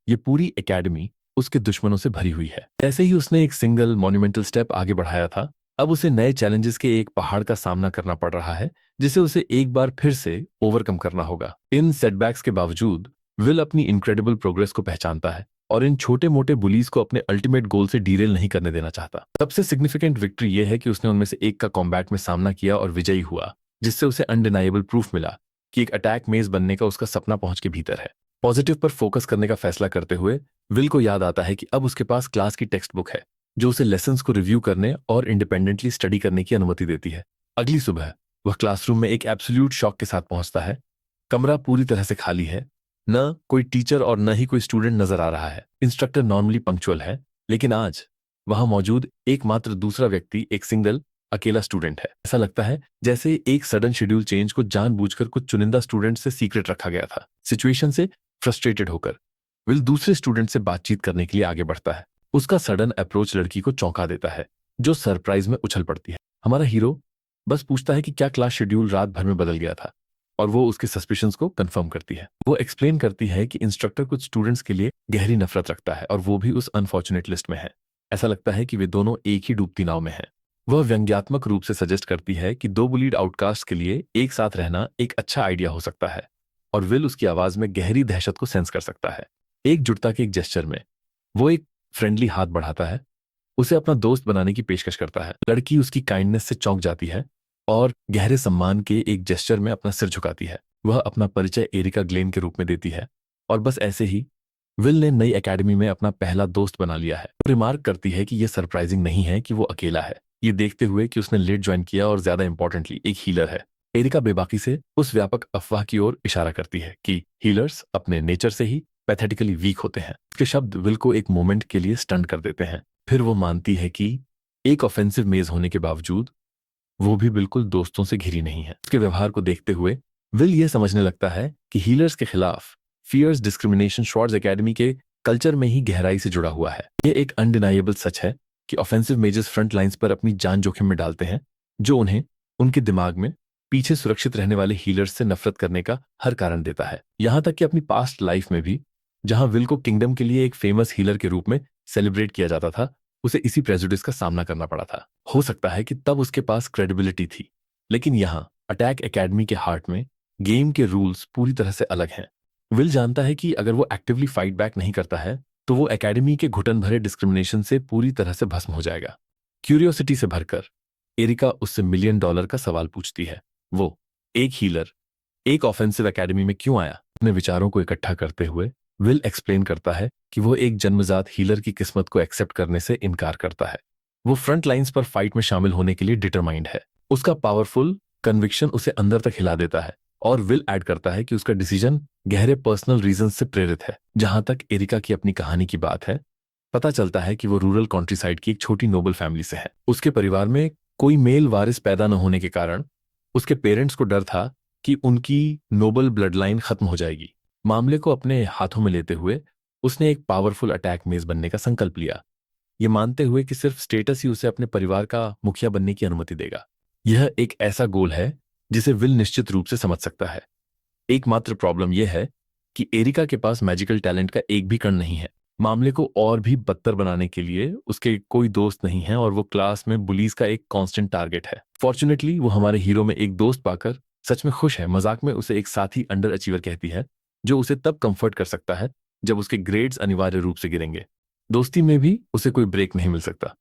ये पूरी एकेडमी उसके दुश्मनों से भरी हुई है। ऐसे ही उसने एक सिंगल मॉन्यूमेंटल स्टेप आगे बढ़ाया था, अब उसे नए चैलेंजेस के एक पहाड़ का सामना करना पड़ रहा है, जिसे उसे एक बार फिर से ओवरकम करना होगा। इन सेटबैक्स के बावजूद विल अपनी इनक्रेडिबल प्रोग्रेस को पहचानता है और इन छोटे मोटे बुलीज को अपने अल्टीमेट गोल से डीरेल नहीं करने देना चाहता। सबसे सिग्निफिकेंट विक्ट्री यह है कि उसने उनमें से एक का कॉम्बैट में सामना किया और विजयी हुआ, जिससे उसे अनडिनाइबल प्रूफ मिला कि एक अटैक मेज बनने का उसका सपना पहुंच के भीतर है। पॉजिटिव पर फोकस करने का फैसला करते हुए विल को याद आता है कि अब उसके पास क्लास की टेक्स्ट बुक है, जो उसे लेसन्स को रिव्यू करने और इंडिपेंडेंटली स्टडी करने की अनुमति देती है। अगली सुबह वह क्लासरूम में एक एब्सोल्यूट शॉक के साथ पहुंचता है। कमरा पूरी तरह से खाली है, न कोई टीचर और न ही कोई स्टूडेंट नजर आ रहा है। इंस्ट्रक्टर नॉर्मली पंक्चुअल है, लेकिन आज वहां मौजूद एकमात्र दूसरा व्यक्ति एक सिंगल अकेला स्टूडेंट है। ऐसा लगता है जैसे एक सडन शेड्यूल चेंज को जानबूझकर कुछ चुनिंदा स्टूडेंट से सीक्रेट रखा गया था। सिचुएशन से फ्रस्ट्रेटेड होकर विल दूसरे स्टूडेंट से बातचीत करने के लिए आगे बढ़ता है। उसका सडन अप्रोच लड़की को चौंका देता है, जो सरप्राइज में उछल पड़ती है। हमारा हीरो बस पूछता है कि क्या क्लास शेड्यूल रात भर में बदल गया था, और वो उसके सस्पिशंस को कंफर्म करती है। वो एक्सप्लेन करती है कि इंस्ट्रक्टर कुछ स्टूडेंट्स के लिए गहरी नफरत रखता है और वो भी उस अनफॉर्चुनेट लिस्ट में है। ऐसा लगता है कि वे दोनों एक ही डूबती नाव में हैं। वह व्यंग्यात्मक रूप से सजेस्ट करती है कि दो बुलीड आउटकास्ट के लिए एक साथ रहना एक अच्छा आइडिया हो सकता है, और विल उसकी आवाज में गहरी दहशत को सेंस कर सकता है। एकजुटता के एक जेस्चर में वो एक फ्रेंडली हाथ बढ़ाता है, उसे अपना दोस्त बनाने की पेशकश करता है। लड़की उसकी काइंडनेस से चौंक जाती है और गहरे सम्मान के एक जेस्चर में अपना सिर झुकाती है। वह अपना परिचय एरिका ग्लेन के रूप में देती है, और बस ऐसे ही विल ने नई एकेडमी में अपना पहला दोस्त बना लिया है। रिमार्क करती है कि यह सरप्राइजिंग नहीं है कि वो अकेला है, ये देखते हुए कि उसने लेट ज्वाइन किया और ज्यादा इंपॉर्टेंटली एक हीलर है। एरिका बेबाकी से उस व्यापक अफवाह की ओर इशारा करती है कि हीलर्स अपने नेचर से ही पैथेटिकली वीक होते हैं। उसके शब्द विल को एक मोमेंट के लिए स्टंट कर देते हैं। फिर वो मानती है कि एक ऑफेंसिव मेज होने के बावजूद वो भी बिल्कुल दोस्तों से घिरी नहीं है। उसके व्यवहार को देखते हुए विल यह समझने लगता है कि हीलर्स के खिलाफ फियर्स डिस्क्रिमिनेशन श्वार्ट्ज एकेडमी के कल्चर में ही गहराई से जुड़ा हुआ है। यह एक अनडिनाइबल सच है कि ऑफेंसिव मेजर्स फ्रंट लाइंस पर अपनी जान जोखिम में डालते हैं, जो उन्हें उनके दिमाग में पीछे सुरक्षित रहने वाले हीलर्स से नफरत करने का हर कारण देता है। यहां तक कि अपनी पास्ट लाइफ में भी, जहां विल को किंगडम के लिए एक फेमस हीलर के रूप में सेलिब्रेट किया जाता था, उसे इसी प्रेजुडिस का सामना करना पड़ा था। हो सकता है कि तब उसके पास क्रेडिबिलिटी थी, लेकिन यहाँ अटैक एकेडमी के हार्ट में गेम के रूल्स पूरी तरह से अलग हैं। विल जानता है कि अगर वो एक्टिवली फाइट बैक नहीं करता है तो वो एकेडमी के घुटन भरे डिस्क्रिमिनेशन से पूरी तरह से भस्म हो जाएगा। क्यूरियोसिटी से भरकर एरिका उससे $1 मिलियन का सवाल पूछती है। वो एक हीलर एक ऑफेंसिव एकेडमी में क्यों आया? अपने विचारों को इकट्ठा करते हुए विल एक्सप्लेन करता है कि वो एक जन्मजात हीलर की किस्मत को एक्सेप्ट करने से इनकार करता है। वो फ्रंट लाइंस पर फाइट में शामिल होने के लिए डिटरमाइंड है। उसका पावरफुल कन्विक्शन उसे अंदर तक हिला देता है। और विल ऐड करता है कि उसका डिसीजन गहरे पर्सनल रीजन से प्रेरित है। जहां तक एरिका की अपनी कहानी की बात है, पता चलता है कि वो रूरल कंट्रीसाइड की एक छोटी नोबल फैमिली से है। उसके परिवार में कोई मेल वारिस पैदा न होने के कारण उसके पेरेंट्स को डर था कि उनकी नोबल ब्लड लाइन खत्म हो जाएगी। मामले को अपने हाथों में लेते हुए उसने एक पावरफुल अटैक मेज बनने का संकल्प लिया, ये मानते हुए कि सिर्फ स्टेटस ही उसे अपने परिवार का मुखिया बनने की अनुमति देगा। यह एक ऐसा गोल है जिसे विल निश्चित रूप से समझ सकता है। एकमात्र प्रॉब्लम यह है कि एरिका के पास मैजिकल टैलेंट का एक भी कण नहीं है। मामले को और भी बदतर बनाने के लिए उसके कोई दोस्त नहीं है और वो क्लास में बुलीज का एक कांस्टेंट टारगेट है। फॉर्चुनेटली वो हमारे हीरो में एक दोस्त पाकर सच में खुश है। मजाक में उसे एक साथी अंडर अचीवर कहती है, जो उसे तब कंफर्ट कर सकता है जब उसके ग्रेड्स अनिवार्य रूप से गिरेंगे। दोस्ती में भी उसे कोई ब्रेक नहीं मिल सकता।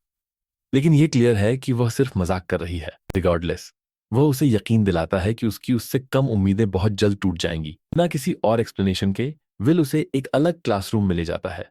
लेकिन यह क्लियर है कि वह सिर्फ मजाक कर रही है। रिगार्डलेस, वह उसे यकीन दिलाता है कि उसकी उससे कम उम्मीदें बहुत जल्द टूट जाएंगी। बिना किसी और एक्सप्लेनेशन के विल उसे एक अलग क्लासरूम में ले जाता है,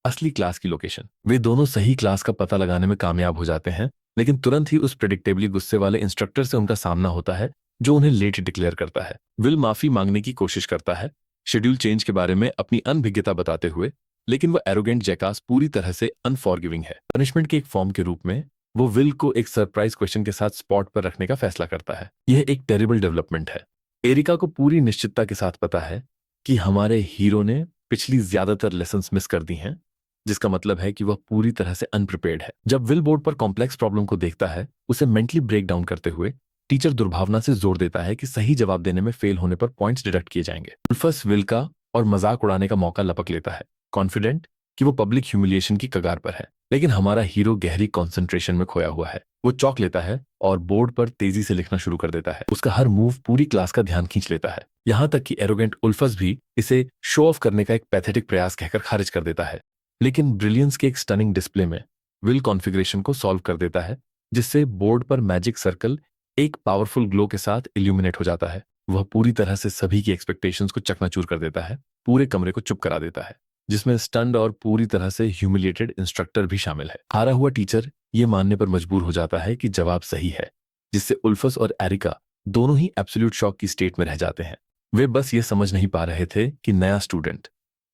असली क्लास की लोकेशन। वे दोनों सही क्लास का पता लगाने में कामयाब हो जाते हैं, लेकिन तुरंत ही उस प्रेडिक्टेबली गुस्से वाले इंस्ट्रक्टर से उनका सामना होता है, जो उन्हें लेट डिक्लेयर करता है। विल माफी मांगने की कोशिश करता है, शेड्यूल चेंज के बारे में अपनी अनभिज्ञता बताते हुए, लेकिन वह एरोगेंट जैकास पूरी तरह से अनफॉरगिविंग है। पनिशमेंट के एक फॉर्म के रूप में वो विल को एक सरप्राइज क्वेश्चन के साथ स्पॉट पर रखने का फैसला करता है। यह एक टेरिबल डेवलपमेंट है। एरिका को पूरी निश्चितता के साथ पता है कि हमारे हीरो ने पिछली ज्यादातर लेसन्स मिस कर दी हैं, जिसका मतलब है कि वह पूरी तरह से अनप्रिपेयर्ड है। जब विल बोर्ड पर कॉम्प्लेक्स प्रॉब्लम को देखता है, उसे मेंटली ब्रेक डाउन करते हुए टीचर दुर्भावना से जोर देता है कि सही जवाब देने में फेल होने पर पॉइंट्स डिडक्ट किए जाएंगे। उल्फस विल का और मजाक उड़ाने का मौका लपक लेता है, कॉन्फिडेंट कि वो पब्लिक ह्यूमिलिएशन की कगार पर है। लेकिन हमारा हीरो गहरी कंसंट्रेशन में खोया हुआ है। वो चौक लेता है और बोर्ड पर तेजी से लिखना शुरू कर देता है। उसका हर मूव पूरी क्लास का ध्यान खींच लेता है। यहां तक कि एरोगेंट उल्फस भी इसे शो ऑफ करने का एक पैथेटिक प्रयास कहकर खारिज कर देता है। लेकिन ब्रिलियंस के एक स्टनिंग डिस्प्ले में विल कॉन्फ़िगरेशन को सॉल्व कर देता है, जिससे बोर्ड पर मैजिक सर्कल एक पावरफुल ग्लो के साथ इल्यूमिनेट हो जाता है। वह पूरी तरह से सभी की एक्सपेक्टेशंस को चकनाचूर कर देता है, पूरे कमरे को चुप करा देता है, जिसमें स्टन्ड और पूरी तरह से ह्यूमिलिएटेड इंस्ट्रक्टर भी शामिल है। हारा हुआ टीचर ये मानने पर मजबूर हो जाता है कि जवाब सही है, जिससे उल्फस और एरिका दोनों ही एब्सोल्यूट शॉक की स्टेट में रह जाते हैं। वे बस ये समझ नहीं पा रहे थे कि नया स्टूडेंट,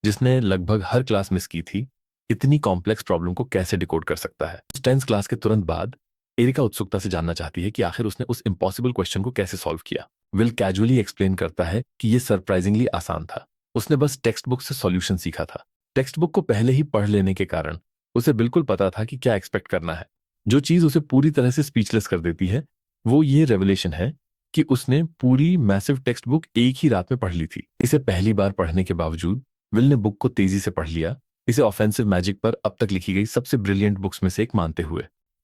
जिसने लगभग हर क्लास मिस की थी, इतनी कॉम्प्लेक्स प्रॉब्लम को कैसे डिकोड कर सकता है। 10th क्लास के तुरंत बाद एरिका उत्सुकता से जानना चाहती है कि आखिर उसने उस इम्पॉसिबल क्वेश्चन को कैसे सॉल्व किया। विल कैजुअली एक्सप्लेन करता है कि यह सरप्राइजिंगली आसान था। उसने बस टेक्स्ट बुक से सॉल्यूशन सीखा था। टेक्स्ट बुक को पहले ही पढ़ लेने के कारण उसे बिल्कुल पता था कि क्या एक्सपेक्ट करना है। जो चीज उसे पूरी तरह से स्पीचलेस कर देती है वो ये रेवलेशन है कि उसने पूरी मैसिव टेक्स्ट बुक एक ही रात में पढ़ ली थी। इसे पहली बार पढ़ने के बावजूद विल ने बुक को तेजी से पढ़ लिया, इसे ऑफेंसिव मैजिक पर अब तक लिखी गई सबसे ब्रिलियंट बुक्स में से एक मानते हुए।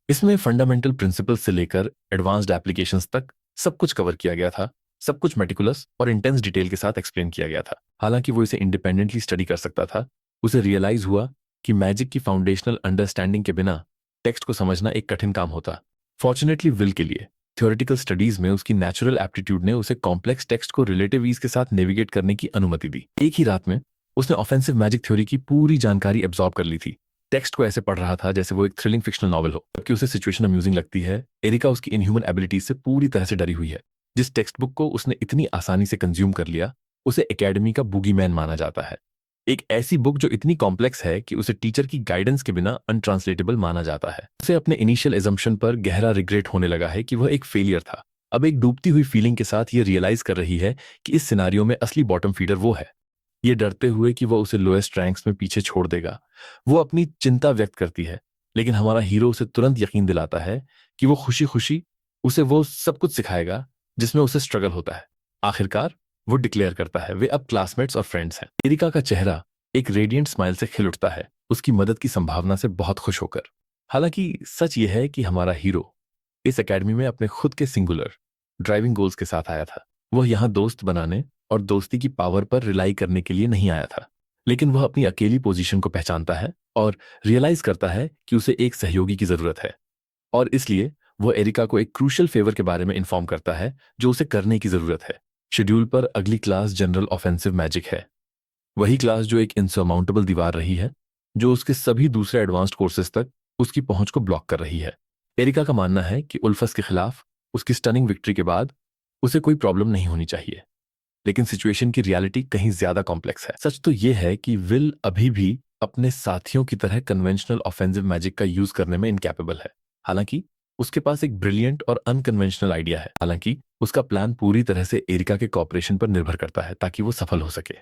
इसमें फंडामेंटल प्रिंसिपल्स से लेकर एडवांस्ड एप्लीकेशंस तक सब कुछ कवर किया गया था। सब कुछ मेटिकुलस और इंटेंस डिटेल के साथ एक्सप्लेन किया गया था। हालांकि वो इसे इंडिपेंडेंटली स्टडी कर सकता था, उसे रियलाइज हुआ कि मैजिक की फाउंडेशनल अंडरस्टैंडिंग के बिना टेक्स्ट को समझना एक कठिन काम होता। फॉर्चुनेटली विल के लिए थ्योरेटिकल स्टडीज में उसकी नेचुरल एप्टीट्यूड ने उसे कॉम्प्लेक्स टेक्स्ट को रिलेटिव ईज के साथ नेविगेट करने की अनुमति दी। एक ही रात में उसने ऑफेंसिव मैजिक थ्योरी की पूरी जानकारी एब्जॉर्ब कर ली थी। टेक्स्ट को ऐसे पढ़ रहा था जैसे वो एक थ्रिलिंग फिक्शनल नॉवल हो। जबकि उसे सिचुएशन अम्यूजिंग लगती है, एरिका उसकी इनह्यूमन एबिलिटीज से पूरी तरह से डरी हुई है। जिस टेक्स्ट बुक को उसने इतनी आसानी से कंज्यूम कर लिया, उसे एकेडमी का बूगीमैन माना जाता है। एक ऐसी बुक जो इतनी कॉम्प्लेक्स है कि उसे टीचर की गाइडेंस के बिना अनट्रांसलेटेबल माना जाता है। उसे अपने इनिशियल एजम्पशन पर गहरा रिग्रेट होने लगा है कि वह एक फेलियर था। अब एक डूबती हुई फीलिंग के साथ ये रियलाइज कर रही है कि इस सिनारियो में असली बॉटम फीडर वो है। ये डरते हुए कि वह उसे लोएस्ट रैंक्स में पीछे छोड़ देगा, वो अपनी चिंता व्यक्त करती है। लेकिन हमारा हीरो उसे तुरंत यकीन दिलाता है कि वो खुशी खुशी उसे वो सब कुछ सिखाएगा जिसमें उसे स्ट्रगल होता है। आखिरकार वो डिक्लेयर करता है वे अब क्लासमेट्स और फ्रेंड्स हैं। एरिका का चेहरा एक रेडिएंट स्माइल से खिल उठता है, उसकी मदद की संभावना से बहुत खुश होकर। हालांकि सच ये है कि हमारा हीरो इस एकेडमी में अपने खुद के सिंगुलर ड्राइविंग गोल्स के साथ आया था। वह यहाँ दोस्त बनाने और दोस्ती की पावर पर रिलाई करने के लिए नहीं आया था, लेकिन वह अपनी अकेली पोजीशन को पहचानता है और रियलाइज करता है कि उसे एक सहयोगी की जरूरत है। और इसलिए वह एरिका को एक क्रूशियल फेवर के बारे में इन्फॉर्म करता है जो उसे करने की जरूरत है। शेड्यूल पर अगली क्लास जनरल ऑफेंसिव मैजिक है। वही क्लास जो एक इनसरमाउंटेबल दीवार रही है, जो उसके सभी दूसरे एडवांस्ड कोर्सेज तक उसकी पहुंच को ब्लॉक कर रही है। एरिका का मानना है कि उल्फस के खिलाफ उसकी स्टनिंग विक्ट्री के बाद उसे कोई प्रॉब्लम नहीं होनी चाहिए, लेकिन सिचुएशन की रियलिटी कहीं ज्यादा कॉम्प्लेक्स है। सच तो यह है कि विल अभी भी अपने साथियों की तरह कन्वेंशनल ऑफेंसिव मैजिक का यूज करने में इनकैपेबल है। हालांकि उसके पास एक ब्रिलियंट और अनकन्वेंशनल आइडिया है। हालांकि उसका प्लान पूरी तरह से एरिका के कॉपरेशन पर निर्भर करता है ताकि वो सफल हो सके।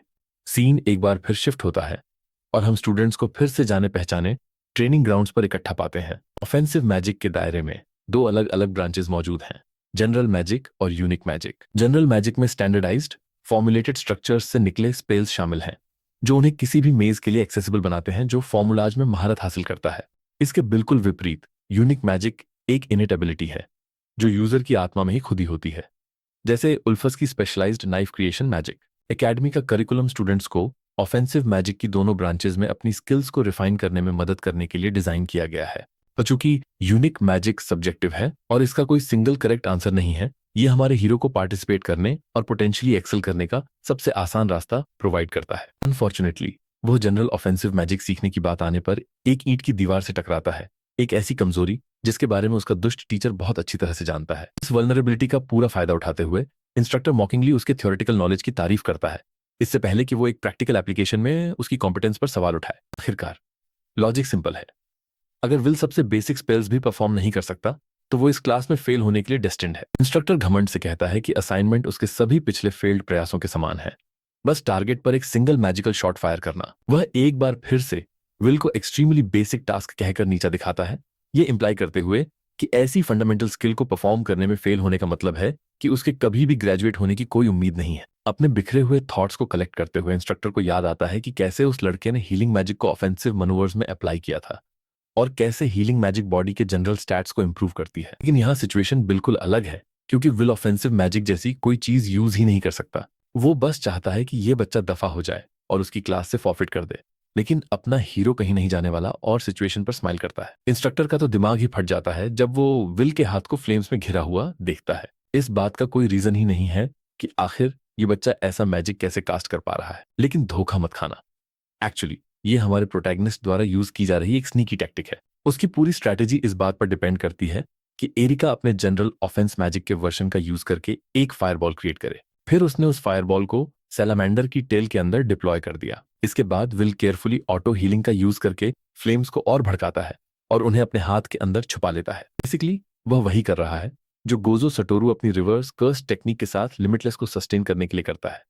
सीन एक बार फिर शिफ्ट होता है और हम स्टूडेंट्स को फिर से जाने पहचाने ट्रेनिंग ग्राउंड्स पर इकट्ठा पाते हैं। ऑफेंसिव मैजिक के दायरे में दो अलग अलग ब्रांचेस मौजूद हैं, जनरल मैजिक और यूनिक मैजिक। जनरल मैजिक में स्टैंडर्डाइज्ड फॉर्मुलेटेड स्ट्रक्चर्स से निकले स्पेल्स शामिल हैं, जो उन्हें किसी भी मेज के लिए एक्सेसिबल बनाते हैं जो फॉर्मूलाज में महारत हासिल करता है। इसके बिल्कुल विपरीत यूनिक मैजिक एक इनेट एबिलिटी है जो यूजर की आत्मा में ही खुदी होती है, जैसे उल्फस की specialized knife creation magic. Academy का करिकुलम स्टूडेंट्स को ऑफेंसिव मैजिक की दोनों ब्रांचेज में अपनी स्किल्स को रिफाइन करने में मदद करने के लिए डिजाइन किया गया है। पर चूंकि यूनिक मैजिक सब्जेक्टिव है और इसका कोई सिंगल करेक्ट आंसर नहीं है, ये हमारे हीरो को पार्टिसिपेट करने और पोटेंशियली एक्सेल करने का सबसे आसान रास्ता प्रोवाइड करता है। अनफॉर्चुनेटली वो जनरल ऑफेंसिव मैजिक सीखने की बात आने पर एक ईंट की दीवार से टकराता है, एक ऐसी कमजोरी जिसके बारे में उसका दुष्ट टीचर बहुत अच्छी तरह से जानता है। इस वल्नरेबिलिटी का पूरा फायदा उठाते हुए इंस्ट्रक्टर मॉकिंगली उसके थ्योरेटिकल नॉलेज की तारीफ करता है, इससे पहले कि वो एक प्रैक्टिकल एप्लीकेशन में उसकी कॉम्पिटेंस पर सवाल उठाए। आखिरकार लॉजिक सिंपल है, अगर विल सबसे बेसिक स्पेल्स भी परफॉर्म नहीं कर सकता तो वो इस क्लास में फेल होने के लिए डेस्टिन्ड है। इंस्ट्रक्टर घमंड से कहता है कि असाइनमेंट उसके सभी पिछले फेल्ड प्रयासों के समान है, बस टारगेट पर एक सिंगल मैजिकल शॉट फायर करना। वह एक बार फिर से विल को एक्सट्रीमली बेसिक टास्क कहकर नीचा दिखाता है, ये इंप्लाई करते हुए कि ऐसी फंडामेंटल स्किल को परफॉर्म करने में फेल होने का मतलब है कि उसके कभी भी ग्रेजुएट होने की कोई उम्मीद नहीं है। अपने बिखरे हुए थॉट्स को कलेक्ट करते हुए इंस्ट्रक्टर को याद आता है कि कैसे उस लड़के ने हीलिंग मैजिक को ऑफेंसिव मनूवर्स में अप्लाई किया था और कैसे हीलिंग मैजिक बॉडी के जनरल स्टैट्स को इंप्रूव करती है। लेकिन यहाँ सिचुएशन बिल्कुल अलग है, क्योंकि विल ऑफेंसिव मैजिक जैसी कोई चीज यूज ही नहीं कर सकता। वो बस चाहता है कि ये बच्चा दफा हो जाए और उसकी क्लास से फॉरफिट कर दे, लेकिन अपना हीरो कहीं नहीं जाने वाला और सिचुएशन पर स्माइल करता है। इंस्ट्रक्टर का तो दिमाग ही फट जाता है जब वो विल के हाथ को फ्लेम्स में घिरा हुआ देखता है। इस बात का कोई रीजन ही नहीं है कि आखिर ये बच्चा ऐसा मैजिक कैसे कास्ट कर पा रहा है। लेकिन धोखा मत खाना, एक्चुअली ये हमारे प्रोटैगनिस्ट द्वारा यूज की जा रही एक स्नीकी टैक्टिक है। उसकी पूरी स्ट्रैटेजी इस बात पर डिपेंड करती है कि एरिका अपने जनरल ऑफेंस मैजिक के वर्जन का यूज करके एक फायरबॉल क्रिएट करे। फिर उसने उस फायरबॉल को सैलामेंडर की टेल के अंदर डिप्लॉय कर दिया। इसके बाद विल केयरफुली ऑटो हीलिंग का यूज करके फ्लेम्स को और भड़काता है और उन्हें अपने हाथ के अंदर छुपा लेता है। बेसिकली वह वही कर रहा है जो गोजो सटोरू अपनी रिवर्स कर्स टेक्निक के साथ लिमिटलेस को सस्टेन करने के लिए करता है।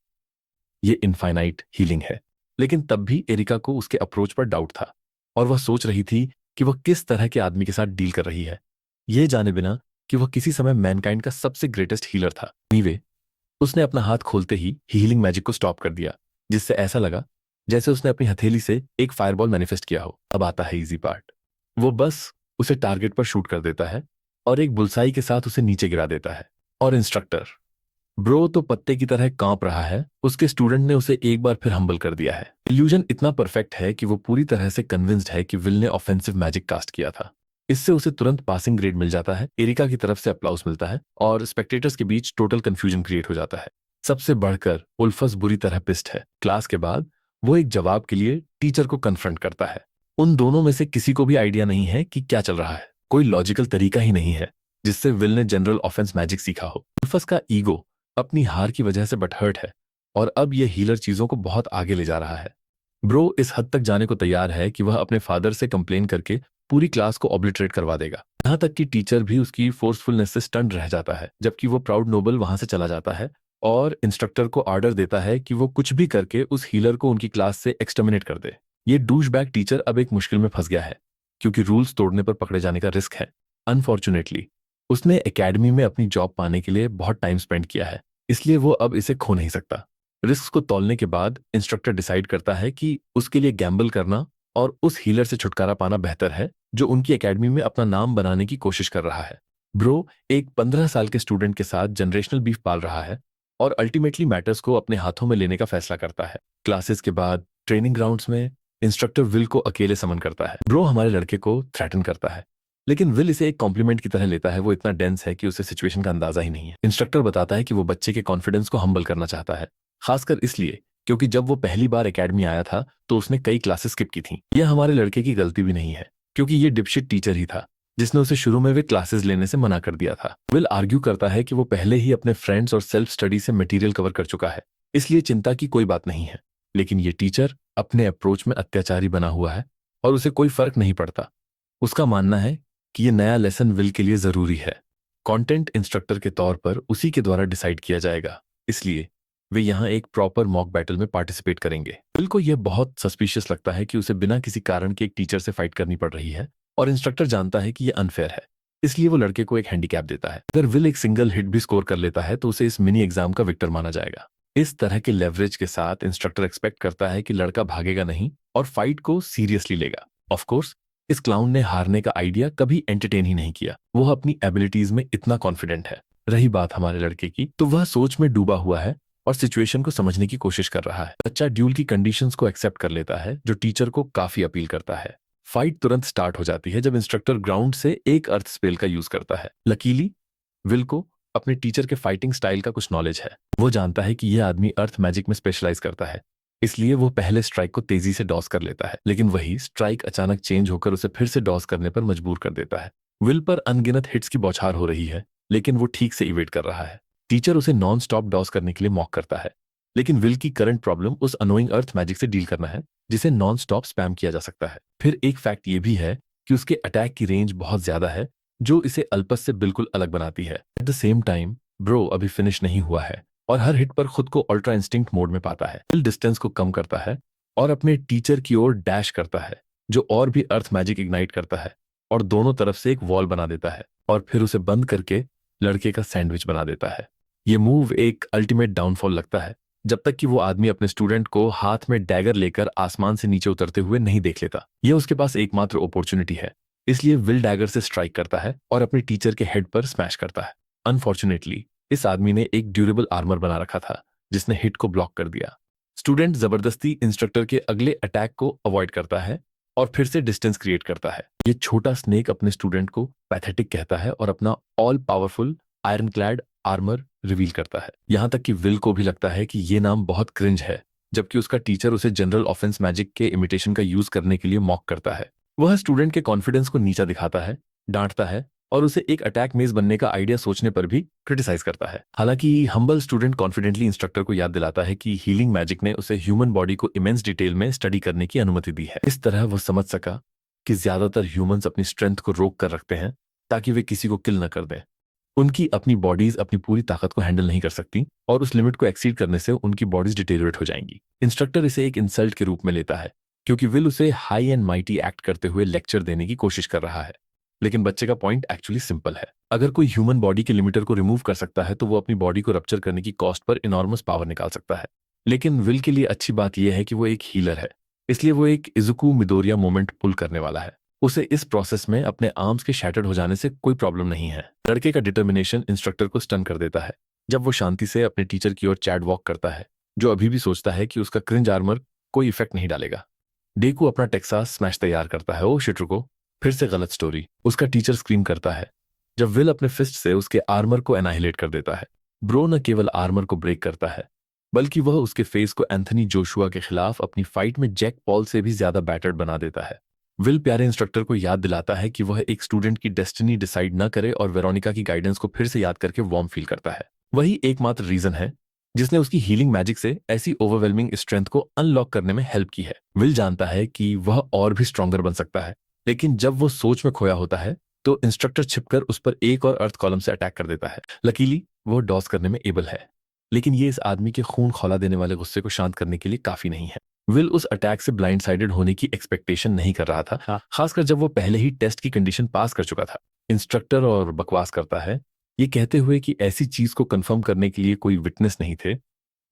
ये इनफाइनाइट हीलिंग है, लेकिन तब भी एरिका को उसके अप्रोच पर डाउट था और वह सोच रही थी कि वह किस तरह के आदमी के साथ डील कर रही है, यह जाने बिना कि वह किसी समय मैनकाइंड का सबसे ग्रेटेस्ट हीलर था। एनीवे, उसने अपना हाथ खोलते ही हीलिंग मैजिक को स्टॉप कर दिया, जिससे ऐसा लगा जैसे उसने अपनी हथेली से एक फायरबॉल मैनिफेस्ट किया हो। अब आता है इजी पार्ट। वो बस उसे टारगेट पर शूट कर देता है और एक बुलसाई के साथ उसे नीचे गिरा देता है। और इंस्ट्रक्टर ब्रो तो पत्ते की तरह कांप रहा है। उसके स्टूडेंट ने उसे एक बार फिर हम्बल कर दिया है। इल्यूजन इतना परफेक्ट है कि वो पूरी तरह से कन्विंस्ड है कि विल ने ऑफेंसिव मैजिक कास्ट किया था। इससे उसे तुरंत पासिंग ग्रेड मिल जाता है, एरिका की तरफ से अप्लाउस मिलता है और स्पेक्टेटर्स के बीच टोटल कंफ्यूजन क्रिएट हो जाता है। सबसे बढ़कर उल्फस बुरी तरह पिस्ट है। क्लास के बाद वो एक जवाब के लिए टीचर को कन्फ्रंट करता है। उन दोनों में से किसी को भी आइडिया नहीं है कि क्या चल रहा है। कोई लॉजिकल तरीका ही नहीं है जिससे विल ने जनरल ऑफेंस मैजिक सीखा हो। उल्फस का ईगो अपनी हार की वजह से बटहर्ट है और अब यह हीलर चीजों को बहुत आगे ले जा रहा है। ब्रो इस हद तक जाने को तैयार है कि वह अपने फादर से कंप्लेन करके पूरी क्लास को ऑब्लिटरेट करवा देगा। यहां तक कि टीचर भी उसकी फोर्सफुलनेस से स्टन्ड रह जाता है, जबकि वो प्राउड नोबल वहां से चला जाता है और इंस्ट्रक्टर को ऑर्डर देता है कि वो कुछ भी करके उस हीलर को उनकी क्लास से एक्सटर्मिनेट कर दे। ये डूशबैग टीचर अब एक मुश्किल में फंस गया है, क्योंकि रूल्स तोड़ने पर पकड़े जाने का रिस्क है। अनफॉर्चुनेटली उसने एकेडमी में अपनी जॉब पाने के लिए बहुत टाइम स्पेंड किया है, इसलिए वो अब इसे खो नहीं सकता। रिस्क को तौलने के बाद इंस्ट्रक्टर डिसाइड करता है कि उसके लिए गैम्बल करना और उस हीलर से छुटकारा पाना बेहतर है जो उनकी एकेडमी में अपना नाम बनाने की कोशिश कर रहा है। ब्रो एक 15 साल के स्टूडेंट के साथ जनरेशनल बीफ पाल रहा है और अल्टीमेटली मैटर्स को अपने हाथों में लेने का फैसला करता है। क्लासेस के बाद ट्रेनिंग ग्राउंड्स में इंस्ट्रक्टर विल को अकेले समन करता है। ब्रो हमारे लड़के को थ्रेटन करता है, लेकिन विल इसे एक कॉम्प्लीमेंट की तरह लेता है। वो इतना डेंस है कि उसे सिचुएशन का अंदाजा ही नहीं है। इंस्ट्रक्टर बताता है कि वो बच्चे के कॉन्फिडेंस को हम्बल करना चाहता है, खासकर इसलिए क्योंकि जब वो पहली बार एकेडमी आया था तो उसने कई क्लासेस स्किप की थी। यह हमारे लड़के की गलती भी नहीं है, क्योंकि ये डिपशिट टीचर ही था जिसने उसे शुरू में वे क्लासेस लेने से मना कर दिया था। विल आर्ग्यू करता है कि वो पहले ही अपने फ्रेंड्स और सेल्फ स्टडी से मटेरियल कवर कर चुका है, इसलिए चिंता की कोई बात नहीं है। लेकिन ये टीचर अपने अप्रोच में अत्याचारी बना हुआ है और उसे कोई फर्क नहीं पड़ता। उसका मानना है कि ये नया लेसन विल के लिए जरूरी है। कंटेंट इंस्ट्रक्टर के तौर पर उसी के द्वारा डिसाइड किया जाएगा, इसलिए वे यहाँ एक प्रॉपर मॉक बैटल में पार्टिसिपेट करेंगे। विल को यह बहुत सस्पिशियस लगता है कि उसे बिना किसी कारण के एक टीचर से फाइट करनी पड़ रही है और इंस्ट्रक्टर जानता है कि यह अनफेयर है, इसलिए वो लड़के को एक हैंडीकैप देता है। अगर विल एक सिंगल हिट भी स्कोर कर लेता है तो उसे इस मिनी एग्जाम का विक्टर माना जाएगा। इस तरह के लेवरेज के साथ इंस्ट्रक्टर एक्सपेक्ट करता है कि लड़का भागेगा नहीं और फाइट को सीरियसली लेगा। ऑफ कोर्स इस क्लाउन ने हारने का आइडिया कभी एंटरटेन ही नहीं किया। वो अपनी एबिलिटीज में इतना कॉन्फिडेंट है। रही बात हमारे लड़के की, तो वह सोच में डूबा हुआ है और सिचुएशन को समझने की कोशिश कर रहा है। बच्चा ड्यूल की कंडीशंस को एक्सेप्ट कर लेता है, जो टीचर को काफी अपील करता है। फाइट तुरंत स्टार्ट हो जाती है जब इंस्ट्रक्टर ग्राउंड से एक अर्थ स्पेल का यूज करता है। लकीली विल को अपने टीचर के फाइटिंग स्टाइल का कुछ नॉलेज है। वो जानता है कि यह आदमी अर्थ मैजिक में स्पेशलाइज करता है, इसलिए वो पहले स्ट्राइक को तेजी से डॉस कर लेता है। लेकिन वही स्ट्राइक अचानक चेंज होकर उसे फिर से डॉस करने पर मजबूर कर देता है। विल पर अनगिनत हिट्स की बौछार हो रही है, लेकिन वो ठीक से इवेट कर रहा है। टीचर उसे नॉन स्टॉप डॉस करने के लिए मॉक करता है, लेकिन विल की करंट प्रॉब्लम उस अनोइंग अर्थ मैजिक से डील करना है जिसे नॉन स्टॉप स्पैम किया जा सकता है। फिर एक फैक्ट ये भी है कि उसके अटैक की रेंज बहुत ज्यादा है, जो इसे अल्पस से बिल्कुल अलग बनाती है। At the same time bro अभी फिनिश नहीं हुआ है और हर हिट पर खुद को अल्ट्रा इंस्टिंक्ट मोड में पाता है। विल डिस्टेंस को कम करता है और अपने टीचर की ओर डैश करता है, जो और भी अर्थ मैजिक इग्नाइट करता है और दोनों तरफ से एक वॉल बना देता है और फिर उसे बंद करके लड़के का सैंडविच बना देता है। ये मूव एक अल्टीमेट डाउनफॉल लगता है, जब तक कि वो आदमी अपने स्टूडेंट को हाथ में डैगर लेकर आसमान से नीचे उतरते हुए नहीं देख लेता। यह उसके पास एकमात्र अपॉर्चुनिटी है, इसलिए विल डैगर से स्ट्राइक करता है और अपने टीचर के हेड पर स्मैश करता है। अनफॉर्चुनेटली इस आदमी ने एक ड्यूरेबल आर्मर बना रखा था जिसने हिट को ब्लॉक कर दिया। स्टूडेंट जबरदस्ती इंस्ट्रक्टर के अगले अटैक को अवॉइड करता है और फिर से डिस्टेंस क्रिएट करता है। ये छोटा स्नेक अपने स्टूडेंट को पैथेटिक कहता है और अपना all powerful iron clad armour reveal करता है। यहां तक कि विल को भी लगता है कि ये नाम बहुत क्रिंज है, जबकि उसका टीचर उसे जनरल ऑफेंस मैजिक के इमिटेशन का यूज करने के लिए मॉक करता है। वह स्टूडेंट के कॉन्फिडेंस को नीचा दिखाता है, डांटता है और उसे एक अटैक मेज बनने का आइडिया सोचने पर भी क्रिटिसाइज करता है। हालांकि हम्बल स्टूडेंट कॉन्फिडेंटली इंस्ट्रक्टर को याद दिलाता है कि हीलिंग मैजिक ने उसे ह्यूमन बॉडी को इमेंस डिटेल में स्टडी करने की अनुमति दी है। इस तरह वो समझ सका कि ज्यादातर ह्यूमंस अपनी स्ट्रेंथ को रोक कर रखते हैं ताकि वे किसी को किल न कर दें। उनकी अपनी बॉडीज अपनी पूरी ताकत को हैंडल नहीं कर सकती और उस लिमिट को एक्सीड करने से उनकी बॉडीज डिटेरियोरेट हो जाएंगी। इंस्ट्रक्टर इसे एक इंसल्ट के रूप में लेता है, क्योंकि विल उसे हाई एंड माइटी एक्ट करते हुए लेक्चर देने की कोशिश कर रहा है। लेकिन बच्चे का पॉइंट एक्चुअली सिंपल है। अगर कोई ह्यूमन बॉडी के लिमिटर को रिमूव कर सकता है तो वो अपनी बॉडी को रप्चर करने की कॉस्ट पर इनॉर्मस पावर निकाल सकता है। लेकिन विल के लिए अच्छी बात यह है कि वो एक हीलर है, इसलिए वो एक इजुकू मिडोरिया मोमेंट पुल करने वाला है। उसे इस प्रोसेस में अपने आर्म्स के शैटर्ड हो जाने से कोई प्रॉब्लम नहीं है। लड़के का डिटर्मिनेशन इंस्ट्रक्टर को स्टन कर देता है जब वो शांति से अपने टीचर की ओर चैट वॉक करता है, जो अभी भी सोचता है कि उसका क्रिंज आर्मर कोई इफेक्ट नहीं डालेगा। डेकू अपना टेक्सास स्मैश तैयार करता है। ओ शिटर को फिर से गलत स्टोरी। उसका टीचर स्क्रीम करता है जब विल अपने फिस्ट से उसके आर्मर को एनाहिलेट कर देता है। ब्रो न केवल आर्मर को ब्रेक करता है, बल्कि वह उसके फेस को एंथनी जोशुआ के खिलाफ अपनी फाइट में जैक पॉल से भी ज्यादा बैटर्ड बना देता है। विल प्यारे इंस्ट्रक्टर को याद दिलाता है कि वह एक स्टूडेंट की डेस्टिनी डिसाइड न करे और वेरोनिका की गाइडेंस को फिर से याद करके वार्म फील करता है। वही एकमात्र रीजन है जिसने उसकी हीलिंग मैजिक से ऐसी ओवरवेलमिंग स्ट्रेंथ को अनलॉक करने में हेल्प की है। विल जानता है कि वह और भी स्ट्रॉन्गर बन सकता है, लेकिन जब वो सोच में खोया होता है तो इंस्ट्रक्टर छिपकर उस पर एक और अर्थ कॉलम से अटैक कर देता है। लकीली वो डॉस करने में एबल है, लेकिन ये इस आदमी के खून खौला देने वाले गुस्से को शांत करने के लिए काफी नहीं है। विल उस अटैक से ब्लाइंड साइडेड होने की एक्सपेक्टेशन नहीं कर रहा था, खासकर जब वो पहले ही टेस्ट की कंडीशन पास कर चुका था। इंस्ट्रक्टर और बकवास करता है, ये कहते हुए कि ऐसी चीज को कंफर्म करने के लिए कोई विटनेस नहीं थे,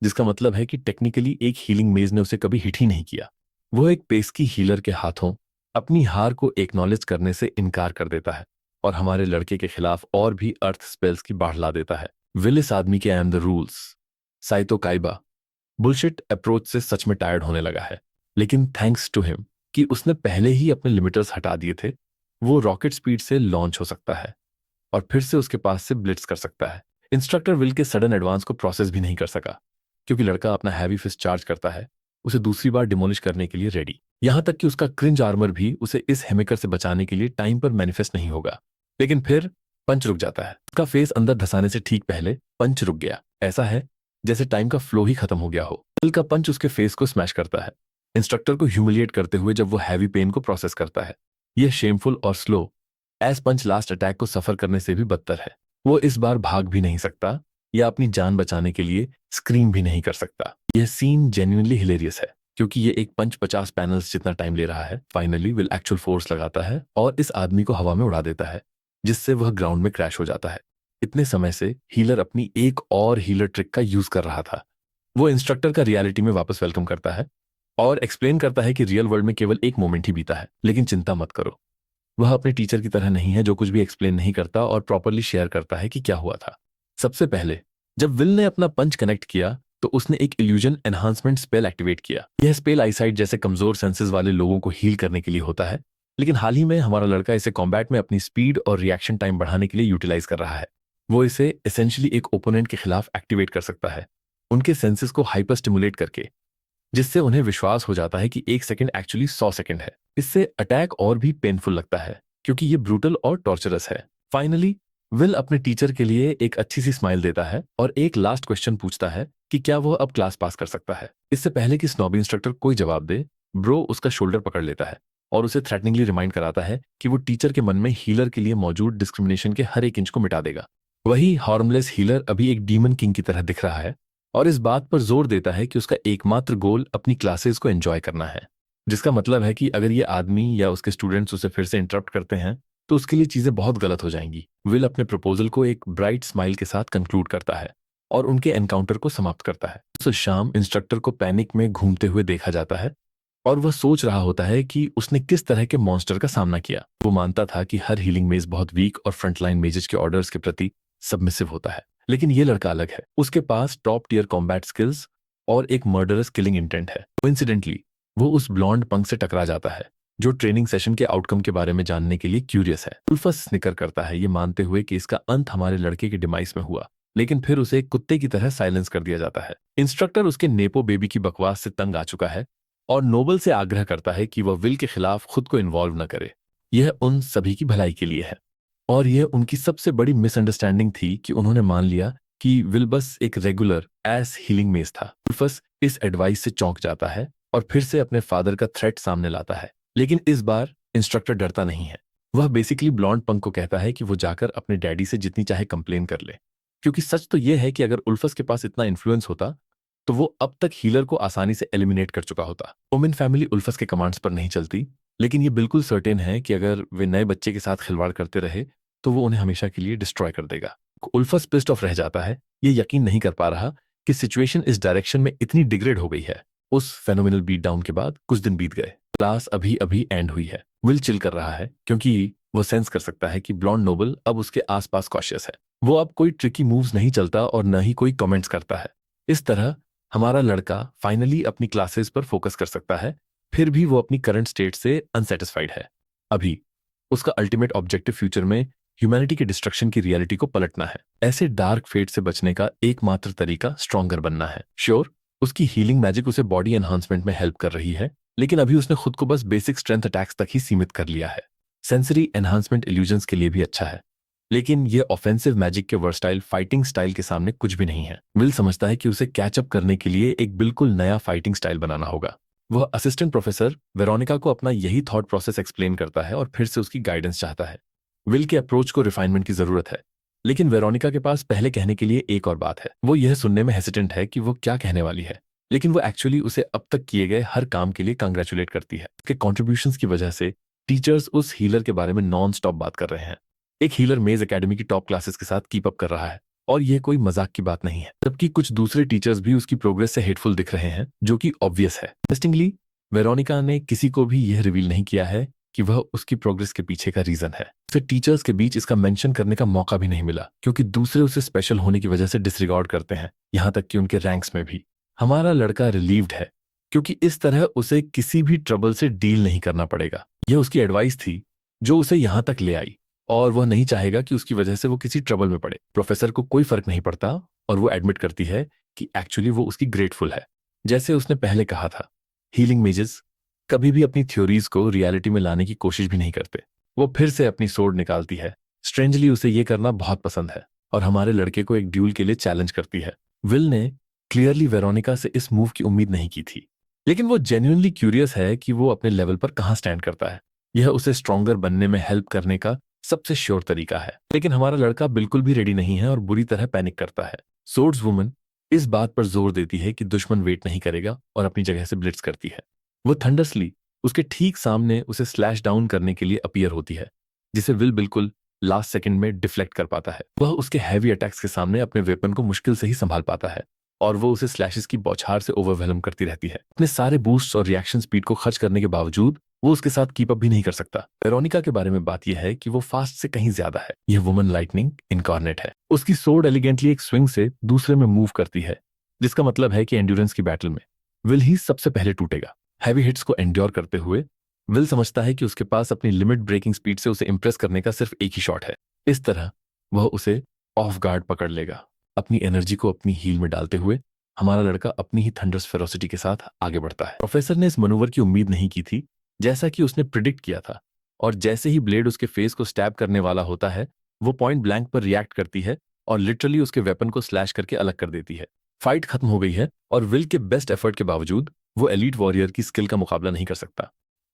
जिसका मतलब है कि टेक्निकली एक हीलिंग मेज ने उसे कभी हिट ही नहीं किया। वो एक पेस्की हीलर के हाथों अपनी हार को एक्नॉलेज करने से इनकार कर देता है और हमारे लड़के के खिलाफ और भी अर्थ स्पेल्स की बाढ़ ला देता है। विल इस आदमी के I am the rules Saito Kaiba bullshit approach से सच में टायर्ड होने लगा है, लेकिन थैंक्स टू हिम कि उसने पहले ही अपने लिमिटर्स हटा दिए थे, वो रॉकेट स्पीड से लॉन्च हो सकता है और फिर से उसके पास से ब्लिट्स कर सकता है। इंस्ट्रक्टर विल के सडन एडवांस को प्रोसेस भी नहीं कर सका क्योंकि लड़का अपना हैवी फिस्ट चार्ज करता है, उसे दूसरी बार डिमोलिश करने के लिए रेडी। यहां तक कि उसका क्रिंज आर्मर भी उसे इस हेमिकर से बचाने के लिए टाइम पर मैनिफेस्ट नहीं होगा। लेकिन फिर पंच रुक जाता है। उसका फेस अंदर धसाने से ठीक पहले पंच रुक गया। ऐसा है जैसे टाइम का फ्लो ही खत्म हो गया हो। विल का पंच उसके फेस को स्मैश करता है, इंस्ट्रक्टर को ह्यूमिलिएट करते हुए जब वो हैवी पेन को प्रोसेस करता है। यह शेमफुल और स्लो एज पंच लास्ट अटैक को सफर करने से भी बदतर है। वो इस बार भाग भी नहीं सकता या अपनी जान बचाने के लिए स्क्रीम भी नहीं कर सकता। यह सीन जेन्युइनली हिलेरियस है क्योंकि ये एक पंच 50 पैनल्स जितना टाइम ले रहा है। फाइनली विल एक्चुअल फोर्स लगाता है और इस आदमी को हवा में उड़ा देता है, जिससे वह ग्राउंड में क्रैश हो जाता है। इतने समय से हीलर अपनी एक और हीलर ट्रिक का यूज कर रहा था। वो इंस्ट्रक्टर का रियलिटी में वापस वेलकम करता है और एक्सप्लेन करता है कि रियल वर्ल्ड में केवल एक मोमेंट ही बीता है, लेकिन चिंता मत करो। वह अपने टीचर की तरह नहीं है जो कुछ भी एक्सप्लेन नहीं करता और प्रॉपरली शेयर करता है कि क्या हुआ था। सबसे पहले जब विल ने अपना पंच कनेक्ट किया तो उसने एक इल्यूजन एनहांसमेंट स्पेल एक्टिवेट किया। यह स्पेल आईसाइट जैसे कमजोर सेंसेस वाले लोगों को हील करने के लिए होता है, लेकिन हाल ही में हमारा लड़का इसे कॉम्बैट में अपनी स्पीड और रिएक्शन टाइम बढ़ाने के लिए यूटिलाइज कर रहा है। वो इसे एसेंशियली एक ओपोनेंट के खिलाफ एक्टिवेट कर सकता है, उनके सेंसेस को हाइपर स्टिमुलेट करके, जिससे उन्हें विश्वास हो जाता है कि 1 सेकंड एक्चुअली 100 सेकंड है। इससे अटैक और भी पेनफुल लगता है क्योंकि ये ब्रूटल और टॉर्चरस है। फाइनली विल अपने टीचर के लिए एक अच्छी सी स्माइल देता है और एक लास्ट क्वेश्चन पूछता है कि क्या वो अब क्लास पास कर सकता है। इससे पहले कि स्नॉबी इंस्ट्रक्टर कोई जवाब दे, ब्रो उसका शोल्डर पकड़ लेता है और उसे थ्रेटनिंगली रिमाइंड कराता है कि वो टीचर के मन में हीलर के लिए मौजूद डिस्क्रिमिनेशन के हर एक इंच को मिटा देगा। वही हार्मलेस हीलर अभी एक डीमन किंग की तरह दिख रहा है और इस बात पर जोर देता है कि उसका एकमात्र गोल अपनी क्लासेस को एंजॉय करना है, जिसका मतलब है कि अगर ये आदमी या उसके स्टूडेंट्स उसे फिर से इंटरप्ट करते हैं तो उसके लिए चीजें बहुत गलत हो जाएंगी। विल अपने प्रपोजल को एक ब्राइट स्माइल के साथ कंक्लूड करता है और उनके एनकाउंटर को समाप्त करता है। उस शाम इंस्ट्रक्टर को पैनिक में घूमते हुए देखा जाता है और वह सोच रहा होता है कि उसने किस तरह के मॉन्स्टर का सामना किया। वो मानता था कि हर हीलिंग मेज बहुत वीक और फ्रंटलाइन मेजेस के ऑर्डर्स के प्रति सबमिसिव होता है, लेकिन ये लड़का अलग है। उसके पास टॉप टियर कॉम्बैट स्किल्स और एक मर्डरस किलिंग इंटेंट है। कोइंसिडेंटली वो उस ब्लॉन्ड पंक से टकरा जाता है जो ट्रेनिंग सेशन के आउटकम के बारे में जानने के लिए क्यूरियस है। उल्फस स्निकर करता है, ये मानते हुए कि इसका अंत हमारे लड़के के डिमाइस में हुआ, लेकिन फिर उसे एक कुत्ते की तरह साइलेंस कर दिया जाता है। इंस्ट्रक्टर उसके नेपो बेबी की बकवास से तंग आ चुका है और नोबल से आग्रह करता है कि वह विल के खिलाफ खुद को इन्वॉल्व न करे। यह उन सभी की भलाई के लिए है और यह उनकी सबसे बड़ी मिसअंडरस्टैंडिंग थी कि उन्होंने मान लिया कि विल बस एक रेगुलर एस हीलिंग मेज था। उल्फस इस एडवाइस से चौंक जाता है और फिर से अपने फादर का थ्रेट सामने लाता है, लेकिन इस बार इंस्ट्रक्टर डरता नहीं है। वह बेसिकली ब्लॉन्ड पंक को कहता है कि वो जाकर अपने डैडी से जितनी चाहे कंप्लेन कर ले, क्योंकि सच तो यह है कि अगर उल्फस के पास इतना इन्फ्लुएंस होता तो वो अब तक हीलर को आसानी से एलिमिनेट कर चुका होता। ओमिन फैमिली उल्फस के कमांड्स पर नहीं चलती, लेकिन ये बिल्कुल सर्टेन है कि अगर वे नए बच्चे के साथ खिलवाड़ करते रहे तो वो उन्हें हमेशा के लिए डिस्ट्रॉय कर देगा। उल्फस पिस्ड ऑफ रह जाता है, ये यकीन नहीं कर पा रहा कि सिचुएशन इस डायरेक्शन में इतनी डिग्रेड हो गई है। उस फेनोमिनल बीट डाउन के बाद कुछ दिन बीत गए। क्लास अभी अभी एंड हुई है। विल चिल कर रहा है क्योंकि वो सेंस कर सकता है कि ब्लॉन्ड नोबल अब उसके आसपास कॉशियस है। वो अब कोई ट्रिकी मूव्स नहीं चलता और न ही कोई कमेंट्स करता है। इस तरह हमारा लड़का फाइनली अपनी क्लासेस पर फोकस कर सकता है, फिर भी वो अपनी करंट स्टेट से अनसेटिस्फाइड है। अभी उसका अल्टीमेट ऑब्जेक्टिव फ्यूचर में ह्यूमैनिटी के डिस्ट्रक्शन की रियलिटी को पलटना है। ऐसे डार्क फेट से बचने का एकमात्र तरीका स्ट्रॉन्गर बनना है। श्योर, उसकी हीलिंग मैजिक उसे बॉडी एनहांसमेंट में हेल्प कर रही है, लेकिन अभी उसने खुद को बस बेसिक स्ट्रेंथ अटैक्स तक ही सीमित कर लिया है। सेंसरी एनहांसमेंट इल्यूजन्स के लिए भी अच्छा है, लेकिन ये ऑफेंसिव मैजिक के वर्सटाइल फाइटिंग स्टाइल के सामने कुछ भी नहीं है। विल समझता है कि उसे कैचअप करने के लिए एक बिल्कुल नया फाइटिंग स्टाइल बनाना होगा। वह असिस्टेंट प्रोफेसर वेरोनिका को अपना यही थॉट प्रोसेस एक्सप्लेन करता है और फिर से उसकी गाइडेंस चाहता है। विल के अप्रोच को रिफाइनमेंट की जरूरत है, लेकिन वेरोनिका के पास पहले कहने के लिए एक और बात है। वो यह सुनने में हेसिटेंट है कि वो क्या कहने वाली है, लेकिन वो एक्चुअली उसे अब तक किए गए हर काम के लिए कांग्रेचुलेट करती है। उसके कॉन्ट्रीब्यूशंस की वजह से टीचर्स उस हीलर के बारे में नॉन स्टॉप बात कर रहे हैं। एक हीलर मेज एकेडमी की टॉप क्लासेस के साथ कीप अप कर रहा है और यह कोई मजाक की बात नहीं है, जबकि कुछ दूसरे टीचर्स भी उसकी प्रोग्रेस से हेटफुल दिख रहे हैं, जो कि ऑब्वियस है। इंटरेस्टिंगली वेरोनिका ने किसी को भी यह रिवील नहीं किया है कि वह उसकी प्रोग्रेस के पीछे का रीजन है। उसे टीचर्स के बीच इसका मेंशन करने का मौका भी नहीं मिला, क्योंकि दूसरे उसे स्पेशल होने की वजह से डिसरिगार्ड करते हैं, यहां तक कि उनके रैंक्स में भी। हमारा लड़का रिलीव्ड है क्योंकि इस तरह उसे किसी भी ट्रबल से डील नहीं करना पड़ेगा। यह उसकी एडवाइस थी जो उसे यहां तक ले आई। और वह नहीं चाहेगा कि उसकी वजह से वो किसी ट्रबल में पड़े। प्रोफेसर को कोई फर्क नहीं पड़ता और वो एडमिट करती है कि एक्चुअली वो उसकी ग्रेटफुल है। जैसे उसने पहले कहा था, हीलिंग मेजेस कभी भी अपनी थ्योरीज को रियलिटी में लाने की कोशिश भी नहीं करते। वो फिर से अपनी सोर्ड निकालती है। स्ट्रेंजली उसे ये करना बहुत पसंद है और हमारे लड़के को एक ड्यूल के लिए चैलेंज करती है। विल ने क्लियरली वेरोनिका से इस मूव की उम्मीद नहीं की थी, लेकिन वो जेन्युइनली क्यूरियस है कि वो अपने लेवल पर कहाँ स्टैंड करता है। यह उसे स्ट्रॉन्गर बनने में हेल्प करने का सबसे श्योर तरीका है। लेकिन हमारा लड़का बिल्कुल भी रेडी नहीं है और बुरी तरह पैनिक करता है। सोर्ड्स वुमन इस बात पर जोर देती है कि दुश्मन वेट नहीं करेगा और अपनी जगह से ब्लिट्स करती है। वो थंडरसली उसके ठीक सामने उसे स्लैश डाउन करने के लिए अपीयर होती है, जिसे विल बिल्कुल लास्ट सेकंड में डिफ्लेक्ट कर पाता है। वह उसके हैवी अटैक्स के सामने अपने वेपन को मुश्किल से ही संभाल पाता है और वो उसे स्लैशेस की बौछार से ओवरवेलम करती रहती है। अपने सारे बूस्ट और रिएक्शन स्पीड को खर्च करने के बावजूद वो उसके साथ कीप अप भी नहीं कर सकता। वेरोनिका के बारे में बात यह है कि वो फास्ट से कहीं ज्यादा है। यह वुमन लाइटनिंग इनकॉर्नेट है। उसकी सोर्ड एलिगेंटली एक स्विंग से दूसरे में मूव करती है, जिसका मतलब है कि एंड्योरेंस की बैटल में विल ही सबसे पहले टूटेगा। हैवी हिट्स को एंड्योर करते हुए विल समझता है कि उसके पास अपनी लिमिट ब्रेकिंग स्पीड से उसे इंप्रेस करने का सिर्फ एक ही शॉट है। इस तरह वह उसे ऑफ गार्ड पकड़ लेगा। अपनी एनर्जी को अपनी हील में डालते हुए हमारा लड़का अपनी ही थंडर्स फेरोसिटी के साथ आगे बढ़ता है। प्रोफेसर ने इस मनूवर की उम्मीद नहीं की थी, जैसा कि उसने प्रिडिक्ट किया था, और जैसे ही ब्लेड उसके फेस को स्टैब करने वाला होता है, वो पॉइंट ब्लैंक पर रिएक्ट करती है और लिटरली उसके वेपन को स्लैश करके अलग कर देती है। फाइट खत्म हो गई है और विल के बेस्ट एफर्ट के बावजूद वो एलीट वॉरियर की स्किल का मुकाबला नहीं कर सकता।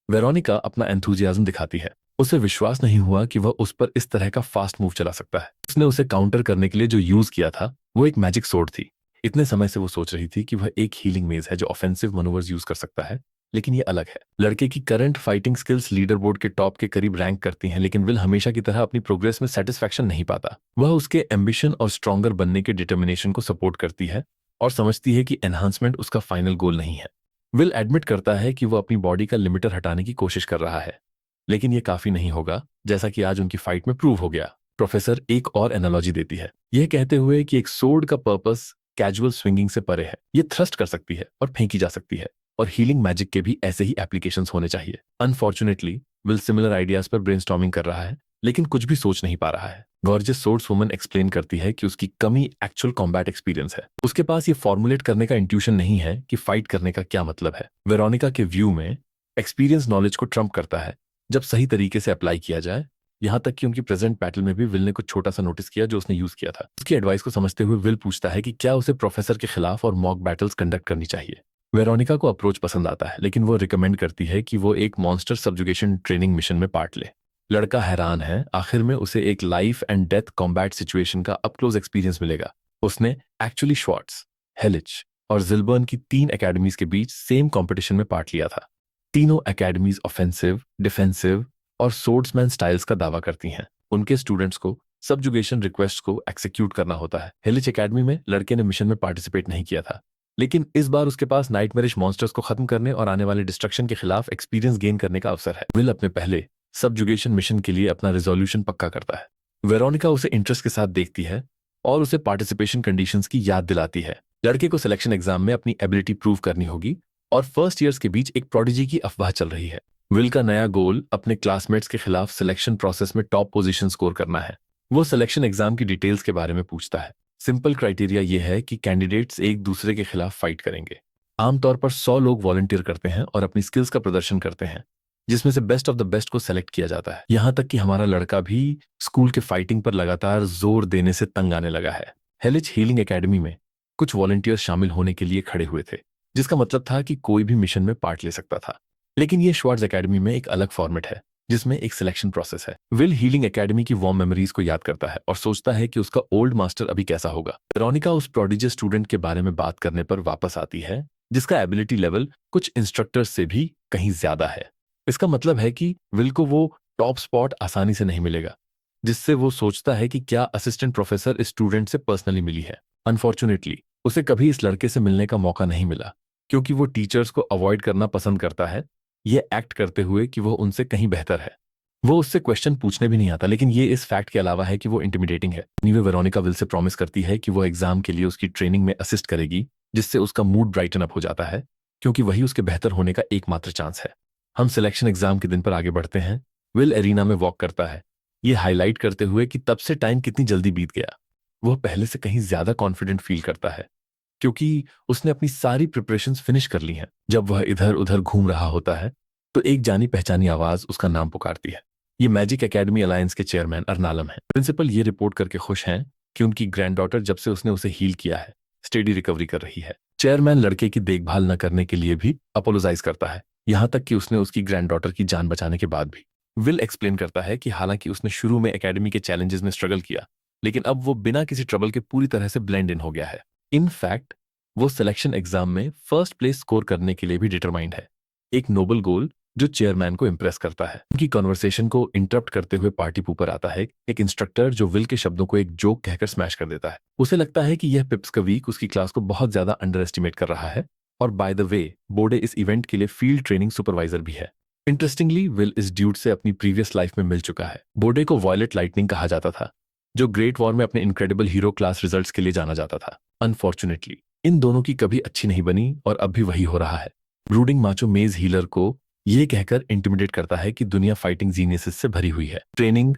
वेरोनिका अपना एंथुजियाज्म दिखाती है। उसे विश्वास नहीं हुआ कि वह उस पर इस तरह का फास्ट मूव चला सकता है। उसने उसे काउंटर करने के लिए जो यूज किया था वो एक मैजिक सोर्ड थी। इतने समय से वो सोच रही थी कि वह एक हीलिंग मेज है जो ऑफेंसिव मनोवर्स यूज कर सकता है, लेकिन ये अलग है। लड़के की current fighting skills leader board के टॉप के करीब रैंक करती हैं, लेकिन विल हमेशा की तरह अपनी प्रोग्रेस में सेटिस्फैक्शन नहीं पाता। वह उसके एम्बिशन और स्ट्रॉन्गर बनने के डिटर्मिनेशन को सपोर्ट करती है और समझती है कि एनहांसमेंट उसका फाइनल गोल नहीं है। विल एडमिट करता है कि वो अपनी बॉडी का लिमिटर हटाने की कोशिश कर रहा है, लेकिन ये काफी नहीं होगा, जैसा कि आज उनकी फाइट में प्रूव हो गया। प्रोफेसर एक और एनालॉजी देती है, यह कहते हुए कि एक सोर्ड का पर्पस कैजुअल स्विंगिंग से परे है। ये थ्रस्ट कर सकती है और फेंकी जा सकती है, और हीलिंग मैजिक के भी ऐसे ही एप्लीकेशंस होने चाहिए। अनफॉर्चुनेटली विल सिमिलर आइडियाज पर ब्रेनस्टॉर्मिंग कर रहा है, लेकिन कुछ भी सोच नहीं पा रहा है। गॉर्जियस सोर्ड्स वुमन एक्सप्लेन करती है कि उसकी कमी एक्चुअल कॉम्बैट एक्सपीरियंस है। उसके पास ये फॉर्मुलेट करने का इंट्यूशन नहीं है कि फाइट करने का क्या मतलब है। वेरोनिका के व्यू में एक्सपीरियंस नॉलेज को ट्रम्प करता है जब सही तरीके से अप्लाई किया जाए। यहाँ तक कि उनकी प्रेजेंट बैटल में भी विल ने कुछ छोटा सा नोटिस किया जो उसने यूज किया था। उसकी एडवाइस को समझते हुए विल पूछता है कि क्या उसे प्रोफेसर के खिलाफ और मॉक बैटल्स कंडक्ट करनी चाहिए। वेरोनिका को अप्रोच पसंद आता है, लेकिन वो रिकमेंड करती है कि वो एक मॉन्स्टर सब्जुगेशन ट्रेनिंग मिशन में पार्ट ले। लड़का हैरान है, आखिर में उसे एक life and death combat situation का अप क्लोज एक्सपीरियंस मिलेगा। उसने एक्चुअली श्वार्ट्स, हेलिच और जिलबर्न की 3 एकेडमीज के बीच सेम कंपटीशन में पार्ट लिया था। तीनों एकेडमीज ऑफेंसिव, डिफेंसिव और सोर्ड्समैन स्टाइल्स का दावा करती हैं। उनके स्टूडेंट्स को सब्जुगेशन रिक्वेस्ट को एक्सिक्यूट करना होता है। हेलिच एकेडमी में लड़के ने मिशन में पार्टिसिपेट नहीं किया था, लेकिन इस बार उसके पास नाइटमेरिश मॉन्स्टर्स को खत्म करने और आने वाले डिस्ट्रक्शन के खिलाफ एक्सपीरियंस गेन करने का अवसर है। विल अपने पहले सब्जुगेशन मिशन के लिए अपना रिजोल्यूशन पक्का करता है। वेरोनिका उसे इंटरेस्ट के साथ देखती है और उसे पार्टिसिपेशन कंडीशंस की याद दिलाती है। लड़के को सिलेक्शन एग्जाम में अपनी एबिलिटी प्रूव करनी होगी और फर्स्ट ईयर्स के बीच एक प्रोडिजी की अफवाह चल रही है। विल का नया गोल अपने क्लासमेट्स के खिलाफ सिलेक्शन प्रोसेस में टॉप पोजीशन स्कोर करना है। वो सिलेक्शन एग्जाम की डिटेल्स के बारे में पूछता है। सिंपल क्राइटेरिया ये है कि कैंडिडेट्स एक दूसरे के खिलाफ फाइट करेंगे। आमतौर पर 100 लोग वॉलंटियर करते हैं और अपनी स्किल्स का प्रदर्शन करते हैं, जिसमें से बेस्ट ऑफ द बेस्ट को सेलेक्ट किया जाता है। यहां तक कि हमारा लड़का भी स्कूल के फाइटिंग पर लगातार जोर देने से तंग आने लगा है। हेलिच हीलिंग एकेडमी में कुछ वॉलंटियर्स शामिल होने के लिए खड़े हुए थे, जिसका मतलब था कि कोई भी मिशन में पार्ट ले सकता था। लेकिन ये श्वार्ट्ज एकेडमी में एक अलग फॉर्मेट है, जिसमें एक सिलेक्शन प्रोसेस है। विल हीलिंग एकेडमी की वार्म मेमोरीज को याद करता है और सोचता है कि उसका ओल्ड मास्टर अभी कैसा होगा। वेरोनिका उस प्रोडिजियस स्टूडेंट के बारे में बात करने पर वापस आती है, जिसका एबिलिटी लेवल कुछ इंस्ट्रक्टर्स से भी कहीं ज्यादा है। इसका मतलब है कि विल को वो टॉप स्पॉट आसानी से नहीं मिलेगा, जिससे वो सोचता है कि क्या असिस्टेंट प्रोफेसर इस स्टूडेंट से पर्सनली मिली है। अनफॉर्चुनेटली उसे कभी इस लड़के से मिलने का मौका नहीं मिला, क्योंकि वो टीचर्स को अवॉइड करना पसंद करता है, ये एक्ट करते हुए कि वो उनसे कहीं बेहतर है। वो उससे क्वेश्चन पूछने भी नहीं आता, लेकिन ये इस फैक्ट के अलावा है कि वो इंटिमिडेटिंग है। नीवे वेरोनिका विल से प्रॉमिस करती है कि वो एग्जाम के लिए उसकी ट्रेनिंग में असिस्ट करेगी, जिससे उसका मूड ब्राइटन अप हो जाता है, क्योंकि वही उसके बेहतर होने का एकमात्र चांस है। हम सिलेक्शन एग्जाम के दिन पर आगे बढ़ते हैं। विल एरिना में वॉक करता है ये हाईलाइट करते हुए कि तब से टाइम कितनी जल्दी बीत गया। वह पहले से कहीं ज्यादा कॉन्फिडेंट फील करता है क्योंकि उसने अपनी सारी प्रिपरेशंस फिनिश कर ली हैं। जब वह इधर उधर घूम रहा होता है तो एक जानी पहचानी आवाज उसका नाम पुकारती है। ये मैजिक एकेडमी अलायंस के चेयरमैन अर्नालम है। प्रिंसिपल ये रिपोर्ट करके खुश हैं कि उनकी ग्रैंडडॉटर जब से उसने उसे हील किया है स्टेडी रिकवरी कर रही है। चेयरमैन लड़के की देखभाल न करने के लिए भी अपोलोजाइज करता है, यहां तक कि उसने उसकी ग्रैंडडॉटर की जान बचाने के बाद भी। विल एक्सप्लेन करता है कि हालांकि उसने शुरू में एकेडमी के चैलेंजेस में स्ट्रगल किया, लेकिन अब वो बिना किसी ट्रबल के पूरी तरह से ब्लेंड इन हो गया है। इनफैक्ट वो सिलेक्शन एग्जाम में फर्स्ट प्लेस स्कोर करने के लिए भी डिटरमाइंड है, एक नोबल गोल जो चेयरमैन को इंप्रेस करता है। उनकी कॉन्वर्सेशन को इंटरप्ट करते हुए पार्टी पूपर आता है एक इंस्ट्रक्टर जो विल के शब्दों को एक जोक कहकर स्मैश कर देता है। उसे लगता है कि यह पिप्स का वीक उसकी क्लास को बहुत ज्यादा अंडर एस्टिमेट कर रहा है, और बाय द वे बोडे इस इवेंट के लिए फील्ड ट्रेनिंग सुपरवाइजर भी है। इंटरेस्टिंगली विल इस ड्यूड से अपनी प्रीवियस लाइफ में मिल चुका है। बोडे को वॉयलेट लाइटनिंग कहा जाता था, जो ग्रेट वॉर में अपने इनक्रेडिबल हीरो क्लास रिजल्ट्स के लिए जाना जाता था। अनफॉर्चुनेटली इन दोनों की कभी अच्छी नहीं बनी और अब भी वही हो रहा है। ब्रूडिंग माचो मेज हीलर को ये कहकर इंटिमिडेट करता है कि दुनिया फाइटिंग जीनियसेस से भरी हुई है, ट्रेनिंग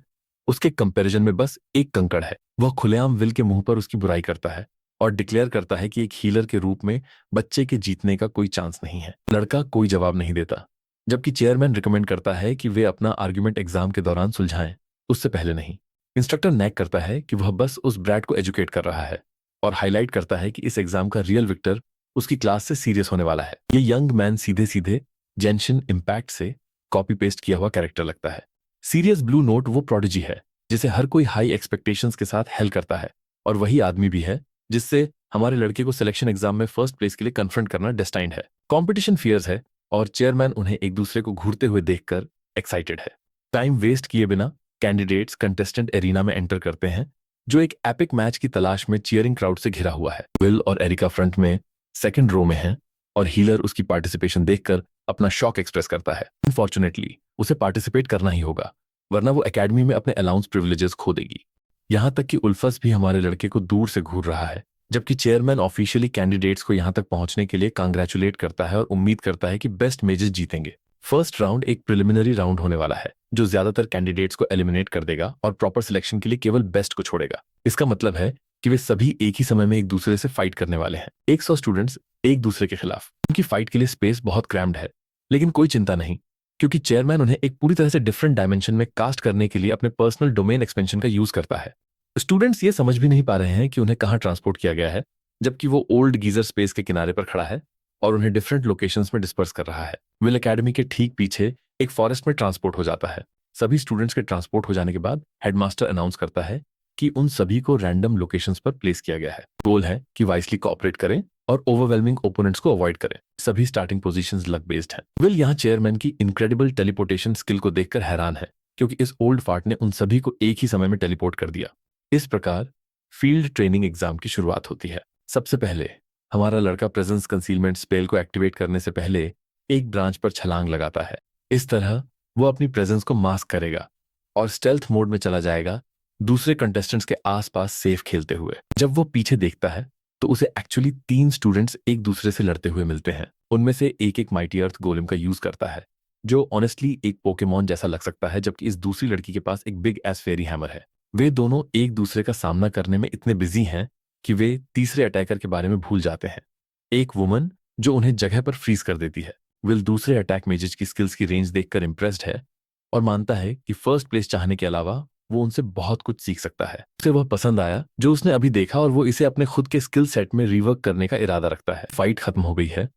उसके कंपैरिजन में बस एक कंकड़ है। वह खुलेआम विल के मुंह पर उसकी बुराई करता है और डिक्लेयर करता है कि एक हीलर के रूप में बच्चे के जीतने का कोई चांस नहीं है। लड़का कोई जवाब नहीं देता, जबकि चेयरमैन रिकमेंड करता है कि वे अपना आर्ग्यूमेंट एग्जाम के दौरान सुलझाएं, उससे पहले नहीं। इंस्ट्रक्टर नैग करता है कि वह बस उस ब्रैट को एजुकेट कर रहा है और हाईलाइट करता है कि इस एग्जाम का रियल विक्टर उसकी क्लास से सीरियस होने वाला है। ये यंग मैन सीधे सीधे जेंशन इम्पैक्ट से कॉपी पेस्ट किया हुआ कैरेक्टर लगता है। सीरियस ब्लू नोट वो प्रोडिजी है जिसे हर कोई हाई एक्सपेक्टेशंस के साथ हेल करता है, और वही आदमी भी है जिससे हमारे लड़के को सिलेक्शन एग्जाम में फर्स्ट प्लेस के लिए कन्फ्रंट करना डेस्टाइंड है। कॉम्पिटिशन फियर्स है और चेयरमैन उन्हें एक दूसरे को घूरते हुए देखकर एक्साइटेड है। टाइम वेस्ट किए बिना कैंडिडेट्स कंटेस्टेंट एरिना में एंटर करते हैं, जो एक एपिक मैच की तलाश में चीयरिंग क्राउड से घिरा हुआ है। विल और एरिका फ्रंट में सेकंड रो में हैं और हीलर उसकी पार्टिसिपेशन देखकर अपना शॉक एक्सप्रेस करता है। अनफॉर्चुनेटली उसे पार्टिसिपेट करना ही होगा, वरना वो एकेडमी में अपने अलाउंस प्रिविलेजेस खो देगी। यहां तक कि उल्फस भी हमारे लड़के को दूर से घूर रहा है, जबकि चेयरमैन ऑफिशियली कैंडिडेट्स को यहां तक पहुंचने के लिए कांग्रेचुलेट करता है और उम्मीद करता है कि बेस्ट मेजेस जीतेंगे। फर्स्ट राउंड एक प्रिलिमिनरी राउंड होने वाला है जो ज्यादातर कैंडिडेट्स को एलिमिनेट कर देगा और प्रॉपर सिलेक्शन के लिए केवल बेस्ट को छोड़ेगा। इसका मतलब है कि वे सभी एक ही समय में एक दूसरे से फाइट करने वाले हैं, 100 स्टूडेंट्स एक दूसरे के खिलाफ। उनकी फाइट के लिए स्पेस बहुत क्रैम्ड है, लेकिन कोई चिंता नहीं, क्योंकि चेयरमैन उन्हें एक पूरी तरह से डिफरेंट डायमेंशन में कास्ट करने के लिए अपने पर्सनल डोमेन एक्सपेंशन का यूज करता है। स्टूडेंट्स ये समझ भी नहीं पा रहे हैं कि उन्हें कहां ट्रांसपोर्ट किया गया है, जबकि वो ओल्ड गीजर स्पेस के किनारे पर खड़ा है और उन्हें डिफरेंट लोकेशंस में डिस्पर्स कर रहा है। विल एकेडमी के ठीक पीछे एक फॉरेस्ट में ट्रांसपोर्ट हो जाता है। सभी स्टूडेंट्स के ट्रांसपोर्ट हो जाने के बाद हेडमास्टर अनाउंस करता है कि उन सभी को रैंडम लोकेशंस पर प्लेस किया गया है। गोल है कि वाइसली कोऑपरेट करें और ओवरवेलमिंग ओपोनेंट्स को अवॉइड करें। सभी स्टार्टिंग पोजीशंस लक बेस्ड हैं। विल यहां चेयरमैन की इनक्रेडिबल टेलीपोर्टेशन स्किल को देखकर हैरान है, क्योंकि इस ओल्ड फार्ट ने उन सभी को एक ही समय में टेलीपोर्ट कर दिया। इस प्रकार फील्ड ट्रेनिंग एग्जाम की शुरुआत होती है। सबसे पहले हमारा लड़का प्रेजेंस कंसीलमेंट स्पेल को एक्टिवेट करने से पहले एक ब्रांच पर छलांग लगाता है। इस तरह वो अपनी प्रेजेंस को मास्क करेगा और स्टेल्थ मोड में चला जाएगा, दूसरे कंटेस्टेंट्स के आसपास सेफ खेलते हुए। जब वो पीछे देखता है तो उसे एक्चुअली 3 स्टूडेंट्स एक दूसरे से लड़ते हुए मिलते हैं। उनमें से एक माइटी अर्थ गोलेम का यूज करता है, जो ऑनेस्टली एक पोकेमॉन जैसा लग सकता है, जबकि इस दूसरी लड़की के पास एक बिग एस फेरी हैमर है। वे दोनों एक दूसरे का सामना करने में इतने बिजी हैं कि वे तीसरे अटैकर के बारे में भूल जाते हैं, एक वुमन जो उन्हें जगह पर फ्रीज कर देती है। विल दूसरे अटैक मेजेस की स्किल्स की रेंज देखकर इंप्रेस्ड है और मानता है कि फर्स्ट प्लेस चाहने के अलावा वो उनसे बहुत कुछ सीख सकता है। उसे वह पसंद आया जो उसने अभी देखा और वो इसे अपने खुद के स्किल सेट में रिवर्क करने का इरादा रखता है। फाइट खत्म हो गई है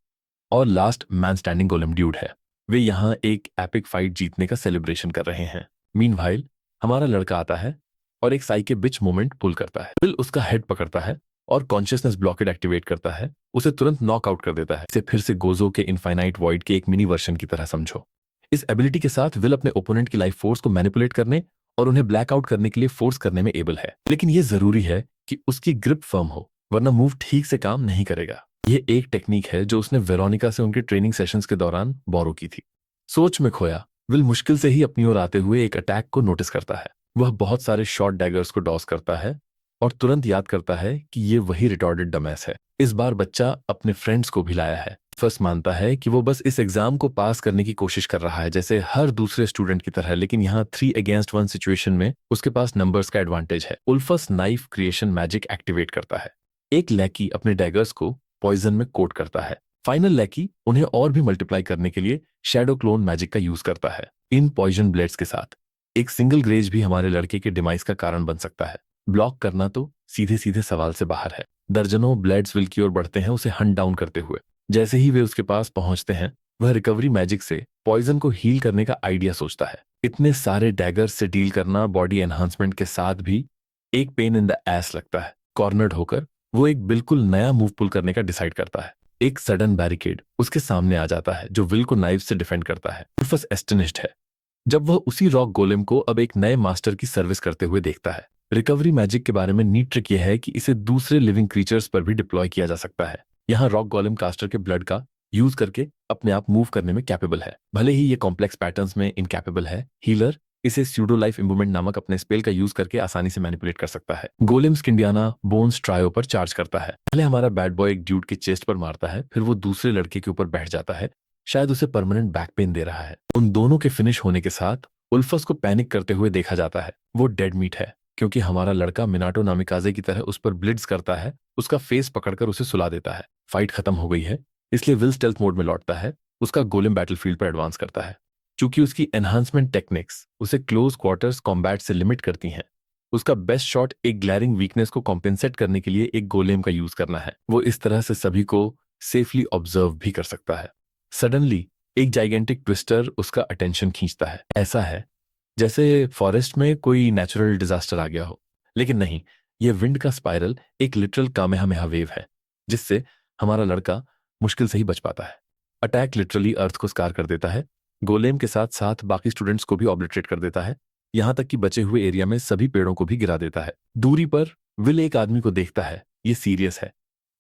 और last man standing golem dude है। वे यहाँ एक एपिक फाइट जीतने का सेलिब्रेशन कर रहे हैं। मीनवाइल हमारा लड़का आता है और एक साइके बिच मोमेंट पुल करता है। विल उसका हेड पकड़ता है और कॉन्शियसनेस ब्लॉकेड एक्टिवेट करता है, उसे तुरंत नॉकआउट कर देता है। इसे फिर से गोजो के इनफाइनाइट वॉइड के एक मिनी वर्जन की तरह समझो। इस एबिलिटी के साथ विल अपने ओपोनेंट की लाइफ फोर्स को मैनिपुलेट करने और उन्हें ब्लैकआउट करने के लिए फोर्स करने में एबल है, लेकिन यह जरूरी है कि उसकी ग्रिप फर्म हो, वरना मूव ठीक से काम नहीं करेगा। यह एक टेक्निक है जो उसने वेरोनिका से उनके ट्रेनिंग सेशंस के दौरान बोरो की थी। सोच में खोया विल मुश्किल से ही अपनी ओर आते हुए एक अटैक को नोटिस करता है। वह बहुत सारे शॉर्ट डैगर्स को डॉस करता है और तुरंत याद करता है कि ये वही रिटॉर्डेड डमैस है। इस बार बच्चा अपने फ्रेंड्स को भी लाया है। फर्स्ट मानता है कि वो बस इस एग्जाम को पास करने की कोशिश कर रहा है जैसे हर दूसरे स्टूडेंट की तरह, लेकिन यहाँ 3 अगेंस्ट 1 सिचुएशन में उसके पास नंबर्स का एडवांटेज है। उल्फस नाइफ क्रिएशन मैजिक एक्टिवेट करता है। एक लैकी अपने डैगर्स को पॉइजन में कोट करता है। फाइनल लैकी उन्हें और भी मल्टीप्लाई करने के लिए शैडो क्लोन मैजिक का यूज करता है। इन पॉइजन ब्लेड्स के साथ एक सिंगल ग्रेज भी हमारे लड़के के डिमाइस का कारण बन सकता है। ब्लॉक करना तो सीधे सीधे सवाल से बाहर है। दर्जनों ब्लेड्स विल की ओर बढ़ते हैं उसे हंट डाउन करते हुए। जैसे ही वे उसके पास पहुंचते हैं वह रिकवरी मैजिक से पॉइजन को हील करने का आइडिया सोचता है। इतने सारे डैगर्स से डील करना बॉडी एनहांसमेंट के साथ भी एक पेन इन द एस लगता है। कॉर्नर्ड होकर वो एक बिल्कुल नया मूव पुल करने का डिसाइड करता है। एक सडन बैरिकेड उसके सामने आ जाता है जो विल को नाइफ से डिफेंड करता है। उल्फस एस्टनिश्ड है जब वह उसी रॉक गोलेम को अब एक नए मास्टर की सर्विस करते हुए देखता है। रिकवरी मैजिक के बारे में नीट ट्रिक यह है कि इसे दूसरे लिविंग क्रीचर्स पर भी डिप्लॉय किया जा सकता है। यहाँ रॉक गोलेम कास्टर के ब्लड का यूज करके अपने आप मूव करने में कैपेबल है। भले ही ये कॉम्प्लेक्स पैटर्न्स में इनकैपेबल है, हीलर इसे स्यूडो लाइफ इम्बूमेंट नामक अपने स्पेल का यूज करके आसानी से मैनिपुलेट कर सकता है। गोलेम स्किंडियाना बोन्स ट्रायो पर चार्ज करता है। पहले हमारा बैड बॉय एक ड्यूड के चेस्ट पर मारता है, फिर वो दूसरे लड़के के ऊपर बैठ जाता है, शायद उसे परमानेंट बैक पेन दे रहा है। उन दोनों के फिनिश होने के साथ उल्फस को पैनिक करते हुए देखा जाता है। वो डेड मीट है क्योंकि हमारा लड़का मिनाटो नामिकाजे की तरह उस पर ब्लिड्स करता है, उसका फेस पकड़कर उसे सुला देता है। फाइट खत्म हो गई है इसलिए विल स्टेल्थ मोड में लौटता है। उसका गोलेम बैटलफील्ड पर एडवांस करता है। चूंकि उसकी एनहांसमेंट टेक्निक्स उसे क्लोज क्वार्टर्स कॉम्बैट से लिमिट करती हैं, उसका बेस्ट शॉट एक ग्लैरिंग वीकनेस को कॉम्पेंसेट करने के लिए एक गोलेम का यूज करना है। वो इस तरह से सभी को सेफली ऑब्जर्व भी कर सकता है। सडनली एक जाइगेंटिक ट्विस्टर उसका अटेंशन खींचता है। ऐसा है जैसे फॉरेस्ट में कोई नेचुरल डिजास्टर आ गया हो, लेकिन नहीं, यह विंड का स्पाइरल एक लिटरल कामेहामेहा वेव है जिससे हमारा लड़का मुश्किल से ही बच पाता है। अटैक लिटरली अर्थ को स्कार कर देता है। गोलेम के साथ साथ बाकी स्टूडेंट्स को भी ऑब्लिटरेट कर देता है, यहां तक कि बचे हुए एरिया में सभी पेड़ों को भी गिरा देता है। दूरी पर विल एक आदमी को देखता है। ये सीरियस है,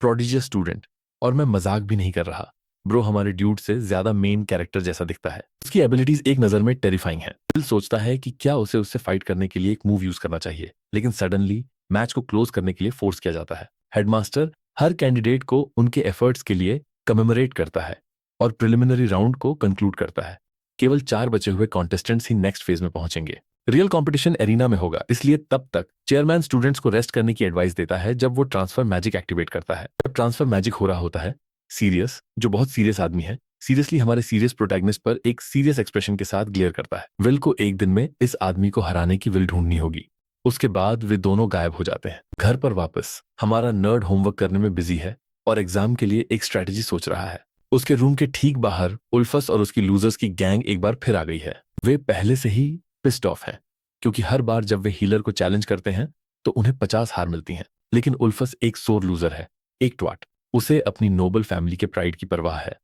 प्रोडिजियस स्टूडेंट, और मैं मजाक भी नहीं कर रहा। ब्रो हमारे ड्यूड से ज्यादा मेन कैरेक्टर जैसा दिखता है। उसकी एबिलिटीज एक नजर में टेरिफाइंग है। विल सोचता है कि क्या उसे उससे फाइट करने के लिए एक मूव यूज करना चाहिए, लेकिन सडनली मैच को क्लोज करने के लिए फोर्स किया जाता है। हेडमास्टर हर कैंडिडेट को उनके एफर्ट्स के लिए कमेमोरेट करता है और प्रिलिमिनरी राउंड को कंक्लूड करता है। केवल 4 बचे हुए कॉन्टेस्टेंट्स ही नेक्स्ट फेज में पहुंचेंगे। रियल कंपटीशन एरिना में होगा, इसलिए तब तक चेयरमैन स्टूडेंट्स को रेस्ट करने की एडवाइस देता है जब वो ट्रांसफर मैजिक एक्टिवेट करता है। जब ट्रांसफर मैजिक हो रहा होता है, सीरियस, जो बहुत सीरियस आदमी है, सीरियसली हमारे सीरियस प्रोटैगनिस्ट पर एक सीरियस एक्सप्रेशन के साथ ग्लेयर करता है। विल को एक दिन में इस आदमी को हराने की विल ढूंढनी होगी। उसके बाद वे दोनों गायब हो जाते हैं। घर पर वापस हमारा नर्ड होमवर्क करने में बिजी है और एग्जाम के लिए एक स्ट्रेटेजी सोच रहा है। उसके रूम के ठीक बाहर उल्फस और उसकी लूजर्स की गैंग एक बार फिर आ गई है। वे पहले से ही पिस्ड ऑफ हैं क्योंकि हर बार जब वे हीलर को चैलेंज करते हैं तो उन्हें 50 हार मिलती हैं। लेकिन उल्फस एक सोर लूजर है, एक ट्वाट। उसे अपनी नोबल फैमिली के प्राइड की परवाह है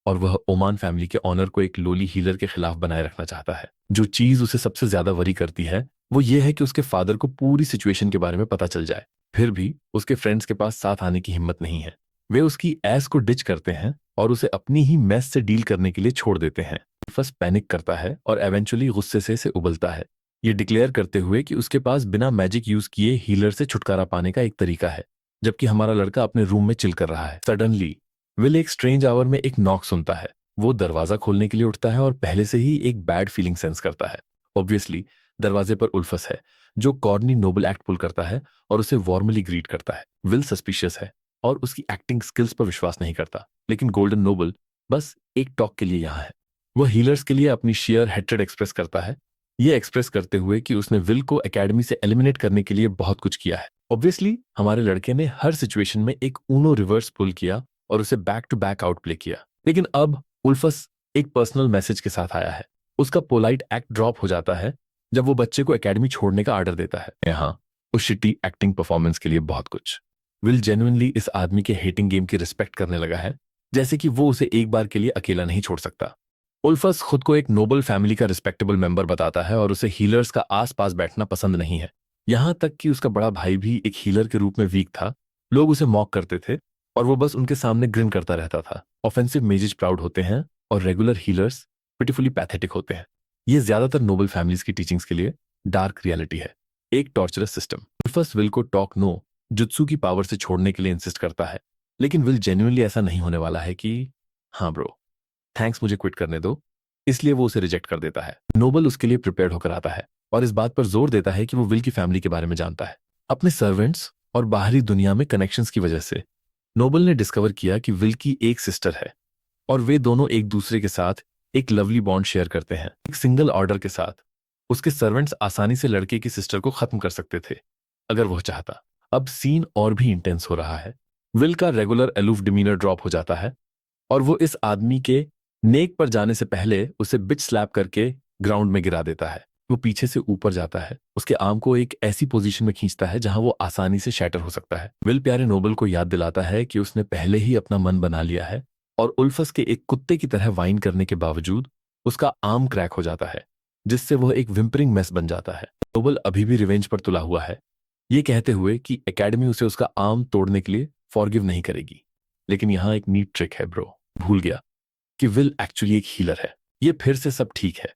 और वह ओमान फैमिली के ऑनर को एक लोली हीलर के खिलाफ बनाए रखना चाहता है। जो चीज उसे सबसे ज्यादा वरी करती है वो ये है कि उसके फादर को पूरी सिचुएशन के बारे में पता चल जाए, फिर भी उसके फ्रेंड्स के पास साथ आने की हिम्मत नहीं है। वे उसकी एस को डिच करते हैं और उसे अपनी ही मेस से डील करने के लिए छोड़ देते हैं। उल्फस पैनिक करता है और एवेंचुअली गुस्से से उबलता है, ये डिक्लेयर करते हुए कि उसके पास बिना मैजिक यूज किए हीलर से छुटकारा पाने का एक तरीका है, जबकि हमारा लड़का अपने रूम में चिल कर रहा है। सडनली विल एक स्ट्रेंज आवर में एक नॉक सुनता है। वो दरवाजा खोलने के लिए उठता है और पहले से ही एक बैड फीलिंग सेंस करता है। ऑब्वियसली दरवाजे पर उल्फस है जो कॉर्नी नोबल एक्ट पुल करता है और उसे वार्मली ग्रीट करता है। विल सस्पिशियस है और उसकी एक्टिंग स्किल्स पर विश्वास नहीं करता, लेकिन गोल्डन नोबल बस एक टॉक के लिए यहाँ है। वह हीलर्स के लिए अपनी शेयर हेट्रेड एक्सप्रेस करता है, ये एक्सप्रेस करते हुए कि उसने विल को एकेडमी से एलिमिनेट करने के लिए बहुत कुछ किया है। ऑब्वियसली हमारे लड़के ने हर सिचुएशन में एक ऊनो रिवर्स पुल किया और उसे back to back outplay किया, लेकिन अब उल्फस एक पर्सनल मैसेज के साथ आया है। उसका पोलाइट एक्ट ड्रॉप हो जाता है जब वो बच्चे को एकेडमी छोड़ने का ऑर्डर देता है। यहाँ उस शिटी एक्टिंग परफॉर्मेंस के लिए बहुत कुछ। विल जेन्युइनली इस आदमी के हेटिंग गेम की रिस्पेक्ट करने लगा है, जैसे कि वो उसे एक बार के लिए अकेला नहीं छोड़ सकता। उल्फस खुद को एक नोबल फैमिली का रिस्पेक्टेबल मेंबर बताता है और उसे हीलर्स का आसपास बैठना पसंद नहीं है। यहां तक कि उसका बड़ा भाई भी एक हीलर के रूप में वीक था। लोग उसे मॉक करते थे और वो बस उनके सामने ग्रिन करता रहता था। ऑफेंसिव मेजेस प्राउड होते हैं और रेगुलर हीलर्स पिटिफुली पैथेटिक होते हैं। ये ज्यादातर नोबल फैमिलीज की टीचिंग्स के लिए डार्क रियलिटी है, एक टॉर्चरस सिस्टम। उल्फस विल को टॉक नो जुत्सु की पावर से छोड़ने के लिए इंसिस्ट करता है, लेकिन विल जेन्युइनली ऐसा नहीं होने वाला है कि हाँ ब्रो, थैंक्स, मुझे क्विट करने दो। इसलिए वो उसे रिजेक्ट कर देता है। नोबल उसके लिए प्रिपेयर्ड होकर आता है और इस बात पर जोर देता है कि वो विल की फैमिली के बारे में जानता है। अपने सर्वेंट्स और बाहरी दुनिया में कनेक्शंस की वजह से नोबल ने डिस्कवर किया कि विल की एक सिस्टर है और वे दोनों एक दूसरे के साथ एक लवली बॉन्ड शेयर करते हैं। एक सिंगल ऑर्डर के साथ उसके सर्वेंट्स आसानी से लड़के की सिस्टर को खत्म कर सकते थे अगर वो चाहता। अब सीन और भी इंटेंस हो रहा है। विल का रेगुलर अलूफ डिमीनर ड्रॉप हो जाता है और वो इस आदमी के नेक पर जाने से पहले उसे बिच स्लैप करके ग्राउंड में गिरा देता है। वो पीछे से ऊपर जाता है, उसके आर्म को एक ऐसी पोजीशन में खींचता है जहां वो आसानी से शैटर हो सकता है। विल प्यारे नोबल को याद दिलाता है कि उसने पहले ही अपना मन बना लिया है और उल्फस के एक कुत्ते की तरह वाइन करने के बावजूद उसका आर्म क्रैक हो जाता है, जिससे वह एक विम्परिंग मेस बन जाता है। नोबल अभी भी रिवेंज पर तुला हुआ है, ये कहते हुए कि एकेडमी उसे उसका आर्म तोड़ने के लिए फॉरगिव नहीं करेगी। लेकिन यहां एक नीट ट्रिक है ब्रो, भूल गया कि विल एक्चुअली एक हीलर है। ये फिर से सब ठीक है,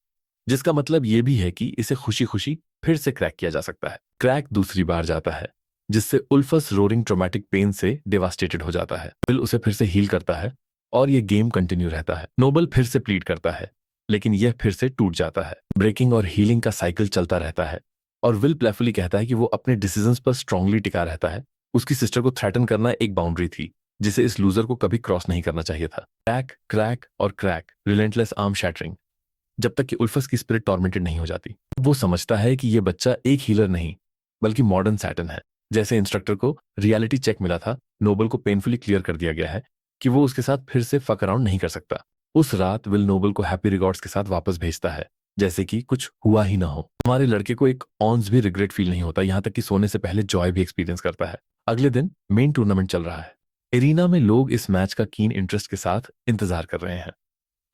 जिसका मतलब ये भी है कि इसे खुशी खुशी फिर से क्रैक किया जा सकता है। क्रैक दूसरी बार जाता है, जिससे उल्फस रोरिंग ट्रोमैटिक पेन से डेवास्टेटेड हो जाता है। विल उसे फिर से हील करता है और ये गेम कंटिन्यू रहता है। नोबल फिर से प्लीड करता है, लेकिन यह फिर से टूट जाता है। ब्रेकिंग और हीलिंग का साइकिल चलता रहता है और विल प्लेफुली कहता है कि वो अपने डिसीजंस पर स्ट्रांगली टिका रहता है। उसकी सिस्टर को थ्रेटन करना एक बाउंड्री थी जिसे इस लूजर को कभी क्रॉस नहीं करना चाहिए था। क्रैक, क्रैक और क्रैक, रिलेंटलेस आर्म शैटरिंग, जब तक कि उल्फस की स्पिरिट टॉर्मेंटेड नहीं हो जाती। वो समझता है कि ये बच्चा एक हीलर नहीं बल्कि मॉडर्न सैटन है। जैसे इंस्ट्रक्टर को रियलिटी चेक मिला था, नोबल को पेनफुली क्लियर कर दिया गया है कि वो उसके साथ फिर से फक अराउंड नहीं कर सकता। उस रात विल नोबल को हैप्पी रिकॉर्ड्स के साथ वापस भेजता है, जैसे कि कुछ हुआ ही ना हो। हमारे लड़के को एक ऑन्स भी रिग्रेट फील नहीं होता, यहां तक कि सोने से पहले जॉय भी एक्सपीरियंस करता है। अगले दिन मेन टूर्नामेंट चल रहा है। एरिना में लोग इस मैच का कीन इंटरेस्ट के साथ इंतजार कर रहे हैं।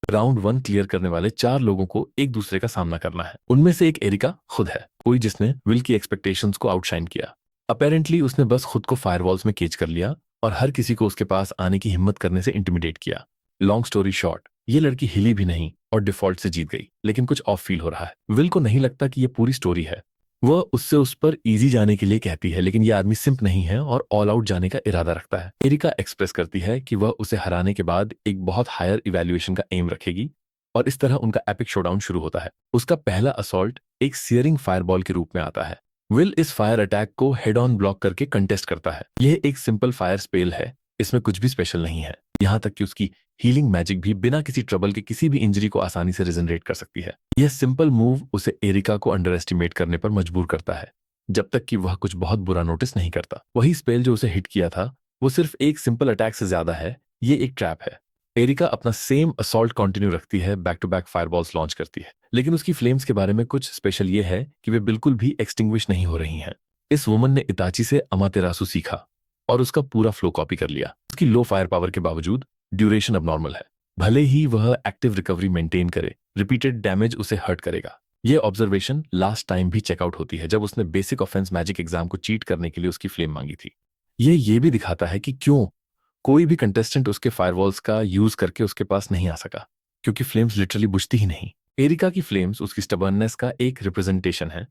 राउंड 1 क्लियर करने वाले 4 लोगों को एक दूसरे का सामना करना है। उनमें से एक एरिका खुद है, कोई जिसने विल की एक्सपेक्टेशंस को आउटशाइन किया। अपेरेंटली उसने बस खुद को फायरवॉल्स में केज कर लिया और हर किसी को उसके पास आने की हिम्मत करने से इंटिमिडेट किया। लॉन्ग स्टोरी शॉर्ट, ये लड़की हिली भी नहीं और डिफॉल्ट से जीत गई, लेकिन कुछ ऑफ फील हो रहा है। विल को नहीं लगता कि ये पूरी स्टोरी है। वह उससे उस पर इजी जाने के लिए कहती है, लेकिन यह आदमी सिंप नहीं है और ऑल आउट जाने का इरादा रखता है। एरिका एक्सप्रेस करती है कि वह उसे हराने के बाद एक बहुत हायर इवैल्यूएशन का एम रखेगी और इस तरह उनका एपिक शोडाउन शुरू होता है। उसका पहला असॉल्ट एक सीयरिंग फायरबॉल के रूप में आता है। विल इस फायर अटैक को हेड ऑन ब्लॉक करके कंटेस्ट करता है। यह एक सिंपल फायर स्पेल है, इसमें कुछ भी स्पेशल नहीं है, यहां तक कि उसकी हीलिंग मैजिक भी बिना किसी ट्रबल के किसी भी इंजरी को आसानी से रिजनरेट कर सकती है। यह सिंपल मूव उसे एरिका को अंडर एस्टिमेट करने पर मजबूर करता है, जब तक कि वह कुछ बहुत बुरा नोटिस नहीं करता। वही स्पेल जो उसे हिट किया था वो सिर्फ एक सिंपल अटैक से ज्यादा है, ये एक ट्रैप है। एरिका अपना सेम असॉल्ट कंटिन्यू रखती है, बैक टू बैक फायरबॉल्स लॉन्च करती है, लेकिन उसकी फ्लेम्स के बारे में कुछ स्पेशल ये है कि वे बिल्कुल भी एक्सटिंग्विश नहीं हो रही हैं। इस वुमन ने इताची से अमातेरासु सीखा और उसका पूरा फ्लो कॉपी कर लिया। उसकी लो फायर पावर के बावजूद ड्यूरेशन अब नॉर्मल है। भले ही वह एक्टिव रिकवरी मेंटेन करे, रिपीटेड डैमेज उसे हर्ट करेगा। यह ऑब्जर्वेशन लास्ट टाइम भी चेकआउट होती है जब उसने बेसिक ऑफेंस मैजिक एग्जाम को चीट करने के लिए उसकी फ्लेम मांगी थी। ये भी दिखाता है कि क्यों कोई भी कंटेस्टेंट उसके फायरवॉल्स का यूज करके उसके पास नहीं आ सका, क्योंकि फ्लेम्स लिटरली बुझती ही नहीं। एरिका की फ्लेम्स उसकी स्टबर्ननेस का एक रिप्रेजेंटेशन है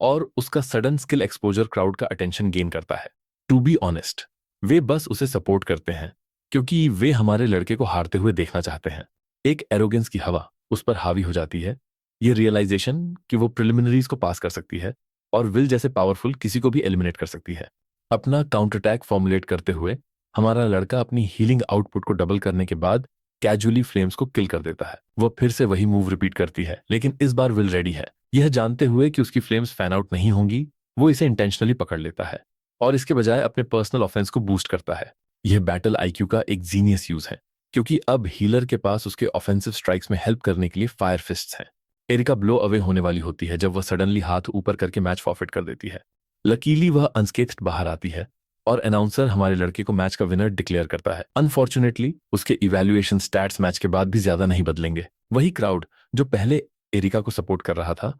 और उसका सडन स्किल एक्सपोजर क्राउड का अटेंशन गेन करता है। टू बी ऑनेस्ट, वे बस उसे सपोर्ट करते हैं क्योंकि वे हमारे लड़के को हारते हुए देखना चाहते हैं। एक एरोगेंस की हवा उस पर हावी हो जाती है, ये रियलाइजेशन कि वो प्रिलिमिनरीज को पास कर सकती है और विल जैसे पावरफुल किसी को भी एलिमिनेट कर सकती है। अपना काउंटर अटैक फॉर्मुलेट करते हुए हमारा लड़का अपनी हीलिंग आउटपुट को डबल करने के बाद कैजुअली फ्लेम्स को किल कर देता है। वह फिर से वही मूव रिपीट करती है, लेकिन इस बार विल रेडी है। यह जानते हुए कि उसकी फ्लेम्स फैन आउट नहीं होंगी, वो इसे इंटेंशनली पकड़ लेता है और इसके बजाय अपने पर्सनल ऑफेंस को बूस्ट करता है। यह बैटल आईक्यू का एक जीनियस यूज है, क्योंकि अब हीलर के पास उसके ऑफेंसिव स्ट्राइक्स में हेल्प करने के लिए फायर फिस्ट्स हैं। एरिका ब्लो अवे होने वाली होती है जब वह सडनली हाथ ऊपर करके मैच फॉरफिट कर देती है। लकीली वह अनस्केथ्ड बाहर आती है और अनाउंसर हमारे लड़के को मैच का विनर डिक्लेयर करता है। अनफॉर्चुनेटली उसके इवैल्यूएशन स्टैट्स मैच के बाद भी ज्यादा नहीं बदलेंगे। वही क्राउड जो पहले एरिका को सपोर्ट कर रहा था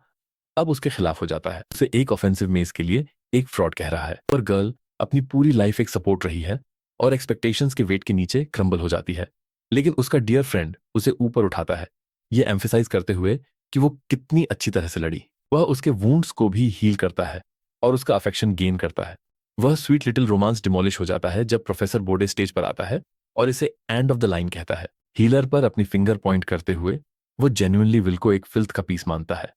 अब उसके खिलाफ हो जाता है। उसे एक ऑफेंसिव मेज के लिए एक फ्रॉड कह रहा है, पर गर्ल अपनी पूरी लाइफ एक सपोर्ट रही है और एक्सपेक्टेशंस के वेट के नीचे क्रम्बल हो जाती है। लेकिन उसका डियर फ्रेंड उसे ऊपर उठाता है, ये एम्फेसाइज करते हुए कि वो कितनी अच्छी तरह से लड़ी। वह उसके वुंड्स को भी हील करता है और उसका अफेक्शन गेन करता है। वह स्वीट लिटिल रोमांस डिमोलिश हो जाता है जब प्रोफेसर बोर्डे स्टेज पर आता है और इसे एंड ऑफ द लाइन कहता है। हीलर पर अपनी फिंगर पॉइंट करते हुए वो जेन्युइनली विल को एक फिल्थ का पीस मानता है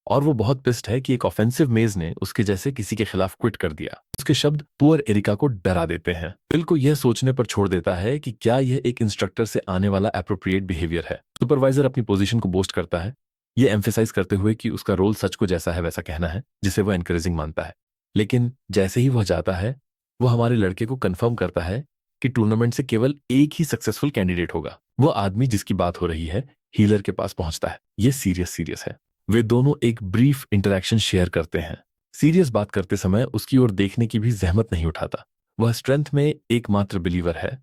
और वो बहुत पिस्ड है कि एक ऑफेंसिव मेज ने उसके जैसे किसी के खिलाफ क्विट कर दिया। उसके शब्द पुअर एरिका को डरा देते हैं। विल को यह सोचने पर छोड़ देता है कि क्या यह एक इंस्ट्रक्टर से आने वाला एप्रोप्रिएट बिहेवियर है। सुपरवाइजर अपनी पोजीशन को बोस्ट करता है, ये एम्फेसाइज करते हुए कि उसका रोल सच को जैसा है वैसा कहना है, जिसे वह एनकरेजिंग मानता है। लेकिन जैसे ही वह जाता है, वो हमारे लड़के को कंफर्म करता है कि टूर्नामेंट से केवल एक ही सक्सेसफुल कैंडिडेट होगा। वो आदमी जिसकी बात हो रही है हीलर के पास पहुंचता है। ये सीरियस है। वे दोनों एक ब्रीफ इंटरेक्शन शेयर करते हैं। सीरियस बात करते समय उसकी ओर देखने की भी जहमत नहीं उठाता। वह स्ट्रेंथ में एकमात्र बिलीवर है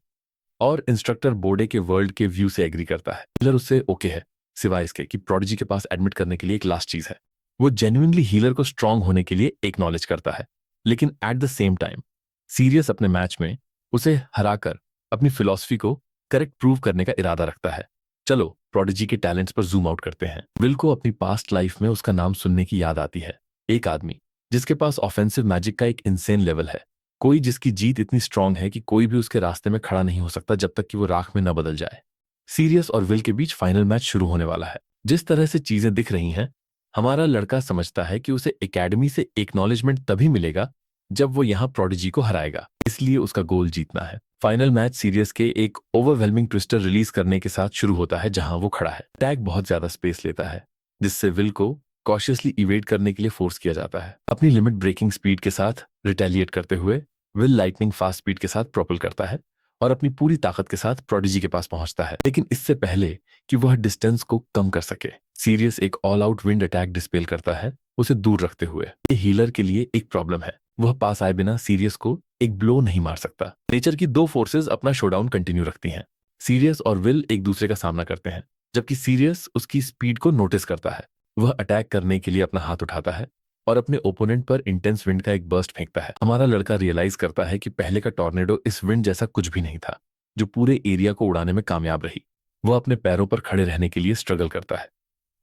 और इंस्ट्रक्टर बोर्डे के वर्ल्ड के व्यू से एग्री करता है। हीलर उससे ओके है, सिवाय इसके कि प्रोडिजी के पास एडमिट करने के लिए एक लास्ट चीज है। वो जेन्युइनली हीलर को स्ट्रांग होने के लिए एक्नॉलेज करता है, लेकिन at the same time serious अपने मैच में उसे हराकर अपनी फिलॉसफी को करेक्ट प्रूव करने का इरादा रखता है। चलो प्रोडिजी के टैलेंट्स पर जूम आउट करते हैं। विल को अपनी पास्ट लाइफ में उसका नाम सुनने की याद आती है। एक आदमी जिसके पास ऑफेंसिव मैजिक का एक इंसेन लेवल है, कोई जिसकी जीत इतनी स्ट्रांग है कि कोई भी उसके रास्ते में खड़ा नहीं हो सकता जब तक कि वो राख में न बदल जाए। सीरियस और विल के बीच फाइनल मैच शुरू होने वाला है। जिस तरह से चीजें दिख रही हैं, हमारा लड़का समझता है कि उसे एकेडमी से एक्नॉलेजमेंट तभी मिलेगा जब वो यहाँ प्रोडिजी को हराएगा, इसलिए उसका गोल जीतना है। फाइनल मैच सीरियस के एक ओवरवेलमिंग ट्विस्टर रिलीज करने के साथ शुरू होता है जहां वो खड़ा है। अटैक बहुत ज्यादा स्पेस लेता है, जिससे विल को कॉशियसली इवेट करने के लिए फोर्स किया जाता है। अपनी लिमिट ब्रेकिंग स्पीड के साथ रिटेलिएट करते हुए विल लाइटनिंग फास्ट स्पीड के साथ प्रोपल करता है और अपनी पूरी ताकत के साथ प्रोडिजी के पास पहुंचता है। लेकिन इससे पहले कि वह डिस्टेंस को कम कर सके, सीरियस एक all out wind attack dispel करता है, उसे दूर रखते हुए। ये हीलर के लिए एक प्रॉब्लम है, वह पास आए बिना सीरियस को एक ब्लो नहीं मार सकता। नेचर की दो फोर्सेस अपना शोडाउन कंटिन्यू रखती हैं। सीरियस और विल एक दूसरे का सामना करते हैं, जबकि सीरियस उसकी स्पीड को नोटिस करता है। वह अटैक करने के लिए अपना हाथ उठाता है और अपने ओपोनेंट पर इंटेंस विंड का एक बर्स्ट फेंकता है। हमारा लड़का रियलाइज करता है कि पहले का टॉर्नेडो इस विंड जैसा कुछ भी नहीं था, जो पूरे एरिया को उड़ाने में कामयाब रही। वह अपने पैरों पर खड़े रहने के लिए स्ट्रगल करता है,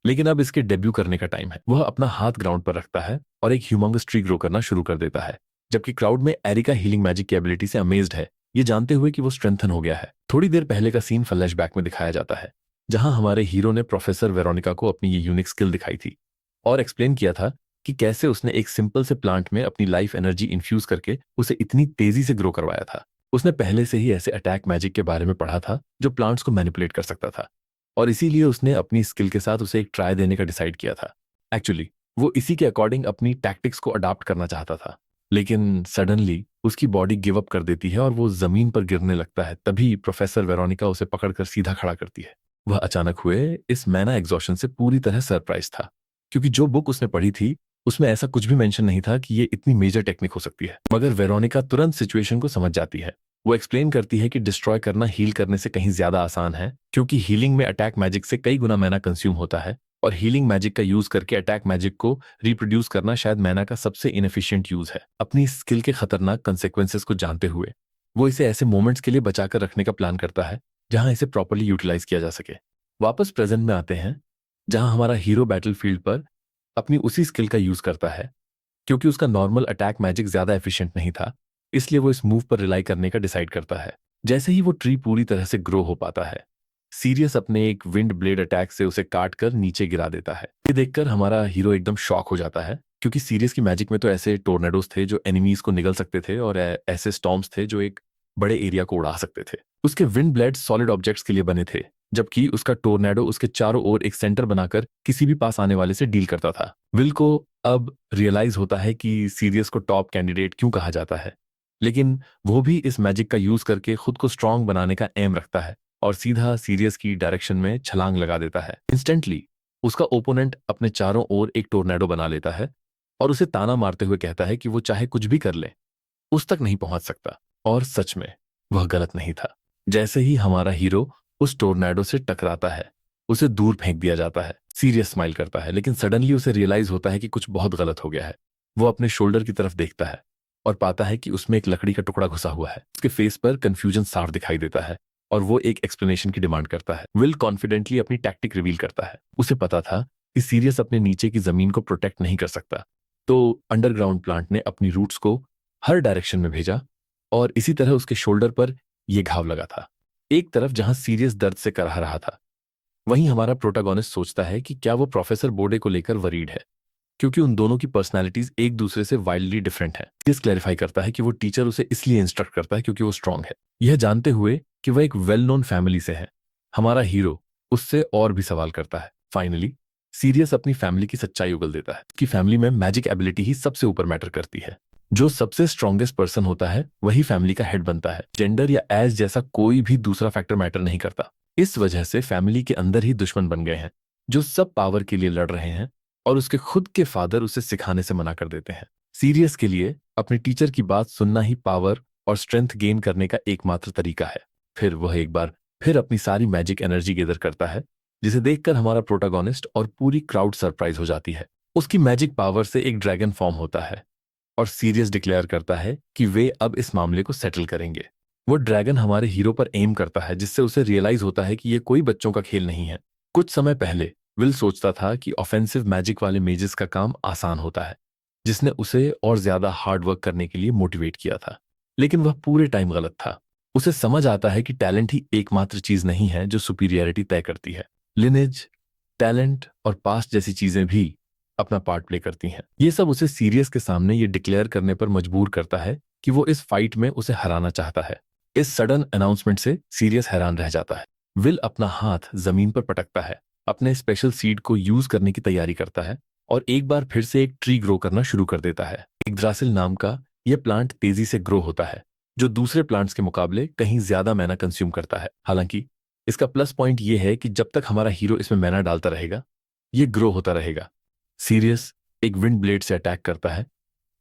लेकिन अब इसके डेब्यू करने का टाइम है। वह अपना हाथ ग्राउंड पर रखता है और एक ह्यूमंगस ट्री ग्रो करना शुरू कर देता है, जबकि क्राउड में एरिका हीलिंग मैजिक की एबिलिटी से अमेज्ड है, ये जानते हुए कि वो स्ट्रेंथन हो गया है। थोड़ी देर पहले का सीन फ्लैशबैक में दिखाया जाता है, जहां हमारे हीरो ने प्रोफेसर वेरोनिका को अपनी ये यूनिक स्किल दिखाई थी और एक्सप्लेन किया था कि कैसे उसने एक सिंपल से प्लांट में अपनी लाइफ एनर्जी इन्फ्यूज करके उसे इतनी तेजी से ग्रो करवाया था। उसने पहले से ही ऐसे अटैक मैजिक के बारे में पढ़ा था जो प्लांट्स को मैनिपुलेट कर सकता था, और इसीलिए उसने अपनी स्किल के साथ उसे एक ट्राई देने का डिसाइड किया था। एक्चुअली वो इसी के अकॉर्डिंग अपनी टैक्टिक्स को अडॉप्ट करना चाहता था, लेकिन सडनली उसकी बॉडी गिव अप कर देती है और वो जमीन पर गिरने लगता है। तभी प्रोफेसर वेरोनिका उसे पकड़कर सीधा खड़ा करती है। वह अचानक हुए इस मैना एग्जॉशन से पूरी तरह सरप्राइज था, क्योंकि जो बुक उसने पढ़ी थी उसमें ऐसा कुछ भी मेंशन नहीं था कि ये इतनी मेजर टेक्निक हो सकती है। मगर वेरोनिका तुरंत सिचुएशन को समझ जाती है। वो एक्सप्लेन करती है कि डिस्ट्रॉय करना हील करने से कहीं ज्यादा आसान है, क्योंकि हीलिंग में अटैक मैजिक से कई गुना मैना कंज्यूम होता है और हीलिंग मैजिक का यूज करके अटैक मैजिक को रिप्रोड्यूस करना शायद मैना का सबसे इनएफिशिएंट यूज है। अपनी स्किल के खतरनाक कंसेक्वेंसेस को जानते हुए वो इसे ऐसे मोमेंट्स के लिए बचाकर रखने का प्लान करता है जहां इसे प्रॉपर्ली यूटिलाइज किया जा सके। वापस प्रेजेंट में आते हैं, जहां हमारा हीरो बैटलफील्ड पर अपनी उसी स्किल का यूज करता है। क्योंकि उसका नॉर्मल अटैक मैजिक ज्यादा एफिशिएंट नहीं था, इसलिए वो इस मूव पर रिलाई करने का डिसाइड करता है। जैसे ही वो ट्री पूरी तरह से ग्रो हो पाता है, सीरियस अपने एक विंड ब्लेड अटैक से उसे काट कर नीचे गिरा देता है। ये देखकर हमारा हीरो एकदम शॉक हो जाता है, क्योंकि सीरियस की मैजिक में तो ऐसे टोर्नेडोज थे जो एनिमीज को निगल सकते थे और ऐसे स्टॉर्म्स थे जो एक बड़े एरिया को उड़ा सकते थे। उसके विंड ब्लेड सॉलिड ऑब्जेक्ट्स के लिए बने थे, जबकि उसका टोर्नेडो उसके चारों ओर एक सेंटर बनाकर किसी भी पास आने वाले से डील करता था। विल को अब रियलाइज होता है कि सीरियस को टॉप कैंडिडेट क्यों कहा जाता है, लेकिन वो भी इस मैजिक का यूज करके खुद को स्ट्रांग बनाने का एम रखता है और सीधा सीरियस की डायरेक्शन में छलांग लगा देता है। इंस्टेंटली उसका ओपोनेंट अपने चारों ओर एक टोर्नेडो बना लेता है और उसे ताना मारते हुए कहता है कि वो चाहे कुछ भी कर ले, उस तक नहीं पहुंच सकता। और सच में वह गलत नहीं था। जैसे ही हमारा हीरो उस टोर्नेडो से टकराता है, उसे दूर फेंक दिया जाता है। सीरियस स्माइल करता है, लेकिन सडनली उसे रियलाइज होता है कि कुछ बहुत गलत हो गया है। वो अपने शोल्डर की तरफ देखता है और पाता है कि उसमें एक लकड़ी का टुकड़ा घुसा हुआ है। उसके फेस पर कंफ्यूजन साफ दिखाई देता है और वो एक एक्सप्लेनेशन की डिमांड करता है। विल कॉन्फिडेंटली अपनी टैक्टिक रिवील करता है। उसे पता था कि सीरियस अपने नीचे की जमीन को प्रोटेक्ट नहीं कर सकता, तो अंडरग्राउंड प्लांट ने अपनी रूट्स को हर डायरेक्शन में भेजा और इसी तरह उसके शोल्डर पर यह घाव लगा था। एक तरफ जहां सीरियस दर्द से कराह रहा था, वहीं हमारा प्रोटागोनिस्ट सोचता है कि क्या वो प्रोफेसर बोर्डे को लेकर वरीड है, क्योंकि उन दोनों की पर्सनालिटीज एक दूसरे से वाइल्डली डिफरेंट है। सीरियस क्लैरिफाई करता है कि वो टीचर उसे इसलिए इंस्ट्रक्ट करता है क्योंकि वो स्ट्रांग है, यह जानते हुए कि वह एक वेल नोन फैमिली से है। हमारा हीरो उससे और भी सवाल करता है। फाइनली सीरियस अपनी फैमिली की सच्चाई उगल देता है कि फैमिली में मैजिक एबिलिटी ही सबसे ऊपर मैटर करती है। जो सबसे स्ट्रॉन्गेस्ट पर्सन होता है वही फैमिली का हेड बनता है। जेंडर या एज जैसा कोई भी दूसरा फैक्टर मैटर नहीं करता। इस वजह से फैमिली के अंदर ही दुश्मन बन गए हैं, जो सब पावर के लिए लड़ रहे हैं, और उसके खुद के फादर उसे सिखाने से मना कर देते हैं। सीरियस के लिए अपने टीचर की बात सुनना ही पावर और स्ट्रेंथ गेन करने का एकमात्र तरीका है। फिर वह एक बार फिर अपनी सारी मैजिक एनर्जी गैदर करता है, जिसे देखकर हमारा प्रोटागोनिस्ट और पूरी क्राउड सरप्राइज हो जाती है। उसकी मैजिक पावर से एक ड्रैगन फॉर्म होता है और सीरियस डिक्लेयर करता है कि वे अब इस मामले को सेटल करेंगे। वो ड्रैगन हमारे हीरो पर एम करता है, जिससे उसे रियलाइज होता है कि ये कोई बच्चों का खेल नहीं है। कुछ समय पहले विल सोचता था कि ऑफेंसिव मैजिक वाले मेजेस का काम आसान होता है, जिसने उसे और ज्यादा हार्ड वर्क करने के लिए मोटिवेट किया था। लेकिन वह पूरे टाइम गलत था। उसे समझ आता है कि टैलेंट ही एकमात्र चीज नहीं है जो सुपीरियरिटी तय करती है। लिनेज, टैलेंट और पास्ट जैसी चीजें भी अपना पार्ट प्ले करती हैं। ये सब उसे सीरियस के सामने ये डिक्लेयर करने पर मजबूर करता है कि वो इस फाइट में उसे हराना चाहता है। इस सडन अनाउंसमेंट से सीरियस हैरान रह जाता है। विल अपना हाथ जमीन पर पटकता है, अपने स्पेशल सीड को यूज करने की तैयारी करता है और एक बार फिर से एक ट्री ग्रो करना शुरू कर देता है। इग्द्रासिल नाम का यह प्लांट तेजी से ग्रो होता है, जो दूसरे प्लांट्स के मुकाबले कहीं ज्यादा मैना कंज्यूम करता है। हालांकि इसका प्लस पॉइंट यह है कि जब तक हमारा हीरो इसमें मैना डालता रहेगा, ये ग्रो होता रहेगा। सीरियस एक विंड ब्लेड से अटैक करता है,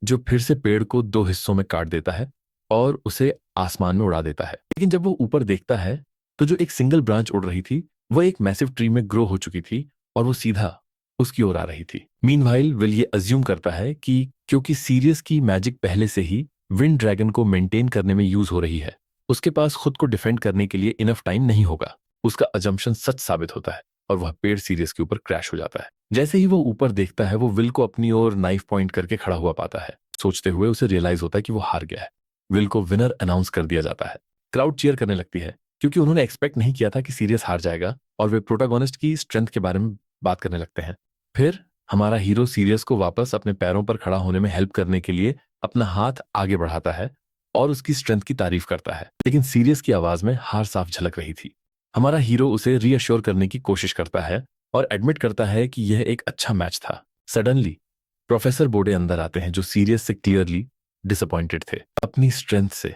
जो फिर से पेड़ को दो हिस्सों में काट देता है और उसे आसमान में उड़ा देता है। लेकिन जब वो ऊपर देखता है तो जो एक सिंगल ब्रांच उड़ रही थी वह एक मैसिव ट्री में ग्रो हो चुकी थी और वो सीधा उसकी ओर आ रही थी। मीनवाइल विल ये अज्यूम करता है कि क्योंकि सीरियस की मैजिक पहले से ही विंड ड्रैगन को मेंटेन करने में यूज हो रही है, उसके पास खुद को डिफेंड करने के लिए इनफ टाइम नहीं होगा। उसका अजम्पशन सच साबित होता है और वह पेड़ सीरियस के ऊपर क्रैश हो जाता है। जैसे ही वो ऊपर देखता है, वो विल को अपनी ओर नाइफ पॉइंट करके खड़ा हुआ पाता है। सोचते हुए उसे रियलाइज होता है कि वो हार गया है। विल को विनर अनाउंस कर दिया जाता है। क्राउड चीयर करने लगती है, क्योंकि उन्होंने एक्सपेक्ट नहीं किया था कि सीरियस हार जाएगा, और वे प्रोटागोनिस्ट की स्ट्रेंथ के बारे में बात करने लगते हैं। फिर हमारा हीरो सीरियस को वापस अपने पैरों पर खड़ा होने में हेल्प करने के लिए अपना हाथ आगे बढ़ाता है और उसकी स्ट्रेंथ की तारीफ करता है। लेकिन सीरियस की आवाज में हार साफ झलक रही थी। हमारा हीरो उसे रीअश्योर करने की कोशिश करता है और एडमिट करता है कि यह एक अच्छा मैच था। सडनली प्रोफेसर बोर्डे अंदर आते हैं, जो सीरियस से क्लियरली डिसअपॉइंटेड थे। अपनी स्ट्रेंथ से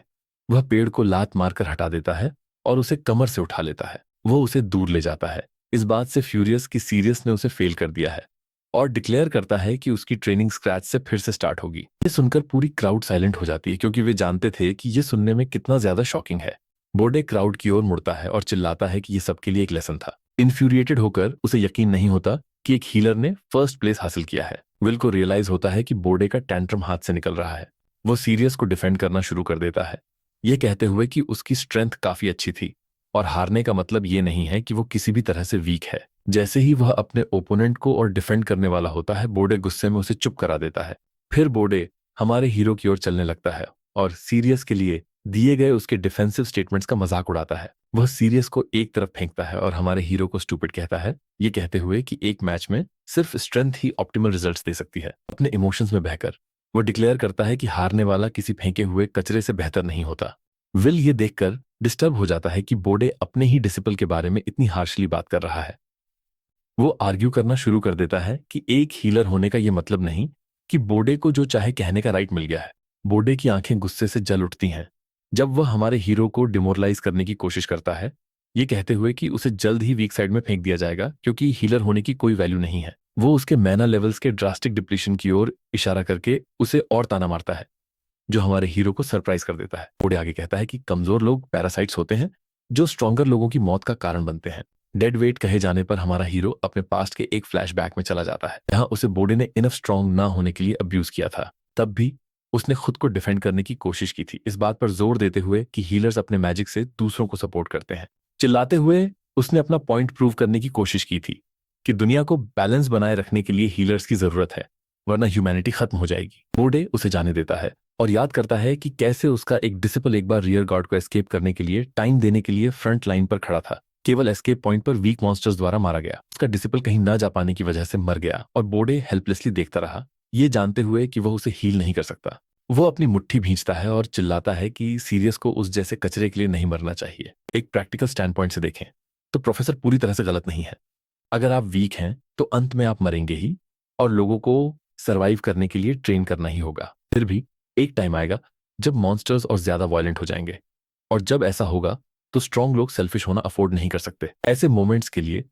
वह पेड़ को लात मारकर हटा देता है और उसे कमर से उठा लेता है। वो उसे दूर ले जाता है, इस बात से फ्यूरियस कि सीरियस ने उसे फेल कर दिया है, और डिक्लेयर करता है कि उसकी ट्रेनिंग स्क्रैच से फिर से स्टार्ट होगी। ये सुनकर पूरी क्राउड साइलेंट हो जाती है, क्योंकि वे जानते थे कि ये सुनने में कितना ज्यादा शॉकिंग है। बोर्डे क्राउड की ओर मुड़ता है और चिल्लाता है कि ये सबके लिए एक लेसन था। इन्फ्यूरिएटेड होकर उसे यकीन नहीं होता कि एक हीलर ने फर्स्ट प्लेस हासिल किया है। विल को रियलाइज होता है कि बोर्डे का टैंट्रम हाथ से निकल रहा है। वो सीरियस को डिफेंड करना शुरू कर देता है, ये कहते हुए कि उसकी स्ट्रेंथ काफी अच्छी थी और हारने का मतलब ये नहीं है कि वो किसी भी तरह से वीक है। जैसे ही वह अपने ओपोनेंट को और डिफेंड करने वाला होता है, बोर्डे गुस्से में उसे चुप करा देता है। फिर बोर्डे हमारे हीरो की ओर चलने लगता है और सीरियस के लिए दिए गए उसके डिफेंसिव स्टेटमेंट्स का मजाक उड़ाता है। वह सीरियस को एक तरफ फेंकता है और हमारे हीरो को स्टूपिड कहता है, ये कहते हुए कि एक मैच में सिर्फ स्ट्रेंथ ही ऑप्टिमल रिजल्ट्स दे सकती है। अपने इमोशंस में बहकर वो डिक्लेयर करता है कि हारने वाला किसी फेंके हुए कचरे से बेहतर नहीं होता। विल ये देखकर डिस्टर्ब हो जाता है कि बोर्डे अपने ही डिसिपल के बारे में इतनी हार्शली बात कर रहा है। वो आर्ग्यू करना शुरू कर देता है कि एक हीलर होने का यह मतलब नहीं कि बोर्डे को जो चाहे कहने का राइट मिल गया है। बोर्डे की आंखें गुस्से से जल उठती हैं जब वह हमारे हीरो को डिमोरलाइज करने की कोशिश करता है, ये कहते हुए कि उसे जल्द ही वीक साइड में फेंक दिया जाएगा, क्योंकि हीलर होने की कोई वैल्यू नहीं है। वो उसके मैना लेवल्स के ड्रास्टिक डिप्लीशन की ओर इशारा करके उसे और ताना मारता है, जो हमारे हीरो को सरप्राइज कर देता है। बोर्डे आगे कहता है कि कमजोर लोग पैरासाइट्स होते हैं जो स्ट्रॉन्गर लोगों की मौत का कारण बनते हैं। डेड वेट कहे जाने पर हमारा हीरो अपने पास्ट के एक फ्लैशबैक में चला जाता है, जहां उसे बोर्डे ने इनफ स्ट्रॉन्ग ना होने के लिए अब्यूज किया था। तब भी उसने खुद को डिफेंड करने की कोशिश की थी, इस बात पर जोर देते हुए कि हीलर्स अपने मैजिक से दूसरों को सपोर्ट करते हैं। चिल्लाते हुए उसने अपना पॉइंट प्रूव करने की कोशिश की थी कि दुनिया को बैलेंस बनाए रखने के लिए हीलर्स की जरूरत है, वरना ह्यूमैनिटी खत्म हो जाएगी। बोर्डे उसे जाने देता है और याद करता है कि कैसे उसका एक डिसिपल एक बार रियर गार्ड को एस्केप करने के लिए टाइम देने के लिए फ्रंट लाइन पर खड़ा था। केवल एस्केप पॉइंट पर वीक मॉन्स्टर्स द्वारा मारा गया। उसका डिसिपल कहीं न जा पाने की वजह से मर गया और बोडे हेल्पलेसली देखता रहा, ये जानते हुए कि वह उसे हील नहीं कर सकता। वो अपनी मुट्ठी भींचता है और चिल्लाता है कि सीरियस को उस जैसे कचरे के लिए नहीं मरना चाहिए। एक प्रैक्टिकल स्टैंड पॉइंट से देखें तो प्रोफेसर पूरी तरह से गलत नहीं है। अगर आप वीक हैं तो अंत में आप मरेंगे ही और लोगों को सरवाइव करने के लिए ट्रेन करना ही होगा। फिर भी एक टाइम आएगा जब मॉन्स्टर्स और ज्यादा वायलेंट हो जाएंगे, और जब ऐसा होगा तो स्ट्रांग लोग सेल्फिश होना अफोर्ड नहीं कर सकते। ऐसे मोमेंट्स के लिए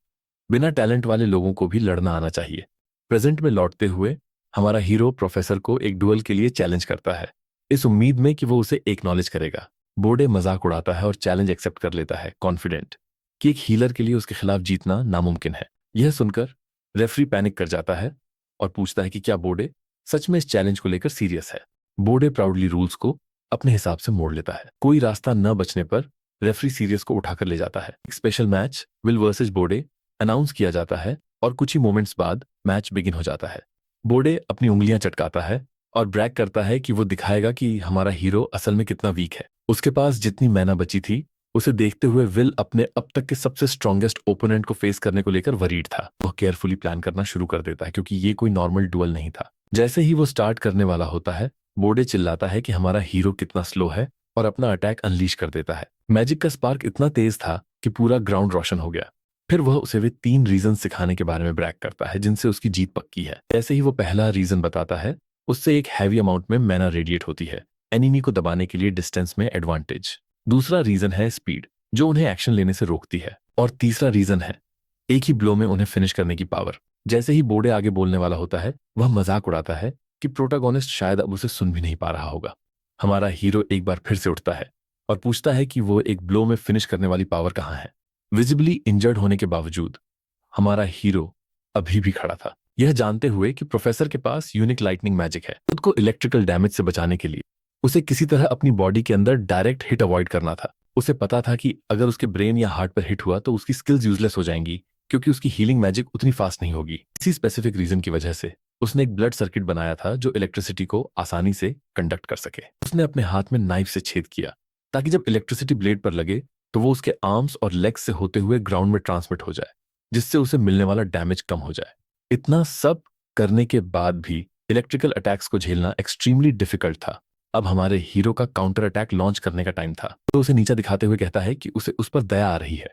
बिना टैलेंट वाले लोगों को भी लड़ना आना चाहिए। प्रेजेंट में लौटते हुए हमारा हीरो प्रोफेसर को एक डुअल के लिए चैलेंज करता है, इस उम्मीद में कि वो उसे एक्नॉलेज करेगा। बोर्डे मजाक उड़ाता है और चैलेंज एक्सेप्ट कर लेता है, कॉन्फिडेंट कि एक हीलर के लिए उसके खिलाफ जीतना नामुमकिन है। यह सुनकर रेफरी पैनिक कर जाता है और पूछता है कि क्या बोर्डे सच में इस चैलेंज को लेकर सीरियस है। बोर्डे प्राउडली रूल्स को अपने हिसाब से मोड़ लेता है। कोई रास्ता न बचने पर रेफरी सीरियस को उठाकर ले जाता है। एक special match will versus board announce किया जाता है और कुछ ही मोमेंट्स बाद मैच बिगिन हो जाता है। बोर्डे अपनी उंगलियां चटकाता है और ब्रैग करता है कि वो दिखाएगा कि हमारा हीरो असल में कितना वीक है। उसके पास जितनी मैना बची थी उसे देखते हुए विल अपने अब तक के सबसे स्ट्रॉन्गेस्ट ओपोनेंट को फेस करने को लेकर वरीड था। वह केयरफुली प्लान करना शुरू कर देता है क्योंकि ये कोई नॉर्मल डुअल नहीं था। जैसे ही वो स्टार्ट करने वाला होता है, बोर्डे चिल्लाता है कि हमारा हीरो कितना स्लो है और अपना अटैक अनलीश कर देता है। मैजिक का स्पार्क इतना तेज था कि पूरा ग्राउंड रोशन हो गया। फिर वह उसे वे 3 रीजन सिखाने के बारे में ब्रैग करता है जिनसे उसकी जीत पक्की है। जैसे ही वो पहला रीजन बताता है, उससे एक हैवी अमाउंट में मैना रेडिएट होती है, एनिमी को दबाने के लिए डिस्टेंस में एडवांटेज। दूसरा रीजन है स्पीड, जो उन्हें एक्शन लेने से रोकती है। और तीसरा रीजन है एक ही ब्लो में उन्हें फिनिश करने की पावर। जैसे ही बोर्डे आगे बोलने वाला होता है, वह मजाक उड़ाता है कि प्रोटागोनिस्ट शायद अब उसे सुन भी नहीं पा रहा होगा। हमारा हीरो एक बार फिर से उठता है और पूछता है कि वो एक ब्लो में फिनिश करने वाली पावर कहाँ है। विजिबली इंजर्ड होने के बावजूद हमारा हीरो अभी भी खड़ा था, यह जानते हुए कि प्रोफेसर के पास यूनिक लाइटनिंग मैजिक है। खुद को इलेक्ट्रिकल डैमेज से बचाने के लिए उसे किसी तरह अपनी बॉडी के अंदर डायरेक्ट हिट अवॉइड करना था। उसे पता था कि अगर उसके ब्रेन या हार्ट पर हिट हुआ तो उसकी स्किल्स यूजलेस हो जाएंगी क्योंकि उसकी हीलिंग मैजिक उतनी फास्ट नहीं होगी। इसी स्पेसिफिक रीजन की वजह से उसने एक ब्लड सर्किट बनाया था जो इलेक्ट्रिसिटी को आसानी से कंडक्ट कर सके। उसने अपने हाथ में नाइफ से छेद किया ताकि जब इलेक्ट्रिसिटी ब्लेड पर लगे तो वो उसके आर्म्स और लेग्स से होते हुए ग्राउंड में ट्रांसमिट हो जाए, जिससे उसे मिलने वाला डैमेज कम हो जाए। इतना सब करने के बाद भी इलेक्ट्रिकल अटैक्स को झेलना एक्सट्रीमली डिफिकल्ट था। अब हमारे हीरो का काउंटर अटैक लॉन्च करने का टाइम था, तो उसे नीचा दिखाते हुए कहता है कि उसे उस पर दया आ रही है,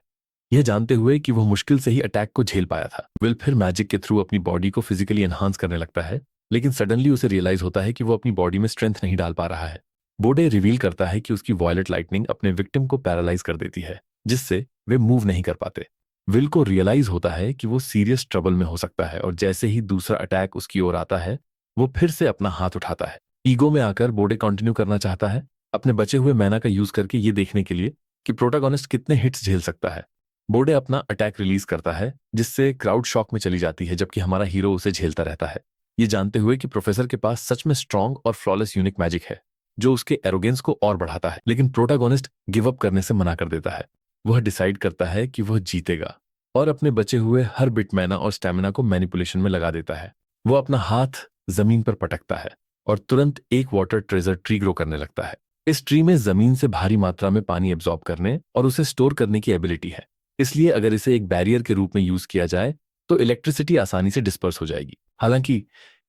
यह जानते हुए कि वह मुश्किल से ही अटैक को झेल पाया था। विल फिर मैजिक के थ्रू अपनी बॉडी को फिजिकली एनहांस करने लगता है, लेकिन सडनली उसे रियलाइज होता है कि वो अपनी बॉडी में स्ट्रेंथ नहीं डाल पा रहा है। बोर्डे रिवील करता है कि उसकी वॉयलेट लाइटनिंग अपने विक्टिम को पैरालाइज कर देती है, जिससे वे मूव नहीं कर पाते। विल को रियलाइज होता है कि वो सीरियस ट्रबल में हो सकता है और जैसे ही दूसरा अटैक उसकी ओर आता है, वो फिर से अपना हाथ उठाता है। ईगो में आकर बोर्डे कंटिन्यू करना चाहता है, अपने बचे हुए मैना का यूज करके ये देखने के लिए कि प्रोटागोनिस्ट कितने हिट्स झेल सकता है। बोर्डे अपना अटैक रिलीज करता है जिससे क्राउड शॉक में चली जाती है, जबकि हमारा हीरो उसे झेलता रहता है, ये जानते हुए कि प्रोफेसर के पास सच में स्ट्रांग और फ्लॉलेस यूनिक मैजिक है जो उसके एरोगेंस को और बढ़ाता है। लेकिन प्रोटागोनिस्ट गिव अप करने से मना कर देता है। वह डिसाइड करता है कि वह जीतेगा और अपने बचे हुए हर बिट मैना और स्टैमिना को मैनिपुलेशन में लगा देता है। वो अपना हाथ जमीन पर पटकता है और तुरंत एक वाटर ट्रेजर ट्री ग्रो करने लगता है। इस ट्री में जमीन से भारी मात्रा में पानी एब्जॉर्ब करने और उसे स्टोर करने की एबिलिटी है, इसलिए अगर इसे एक बैरियर के रूप में यूज किया जाए तो इलेक्ट्रिसिटी आसानी से डिस्पर्स हो जाएगी। हालांकि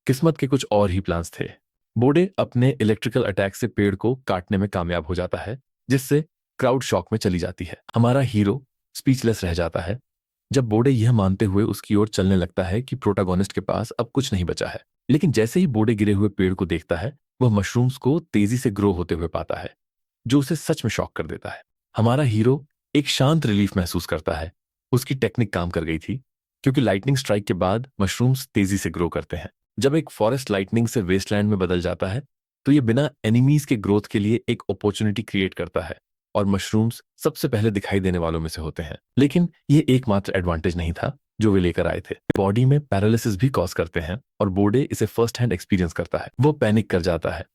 किस्मत के कुछ और ही प्लान्स थे। बोर्डे अपने इलेक्ट्रिकल अटैक से पेड़ को काटने में कामयाब हो जाता है, जिससे क्राउड शॉक में चली जाती है। हमारा हीरो स्पीचलेस रह जाता है जब बोर्डे यह मानते हुए उसकी ओर चलने लगता है कि प्रोटागोनिस्ट के पास अब कुछ नहीं बचा है। लेकिन जैसे ही बोर्डे गिरे हुए पेड़ को देखता है, वह मशरूम्स को तेजी से ग्रो होते हुए पाता है, जो उसे सच में शॉक कर देता है। हमारा हीरो एक शांत रिलीफ महसूस करता है। उसकी टेक्निक काम कर गई थी, क्योंकि लाइटनिंग स्ट्राइक के बाद मशरूम्स तेजी से ग्रो करते हैं। जब एक फॉरेस्ट लाइटनिंग से वेस्टलैंड में बदल जाता है तो ये बिना एनिमीज के ग्रोथ के लिए एक अपॉर्चुनिटी क्रिएट करता है और मशरूम्स सबसे पहले दिखाई देने वालों में से होते हैं। लेकिन ये एकमात्र एडवांटेज नहीं था जो वे लेकर आए थे। बॉडी में पैरालिसिस भी कॉज करते हैं और बोर्डे इसे फर्स्ट हैंड एक्सपीरियंस करता है। वो पैनिक कर जाता है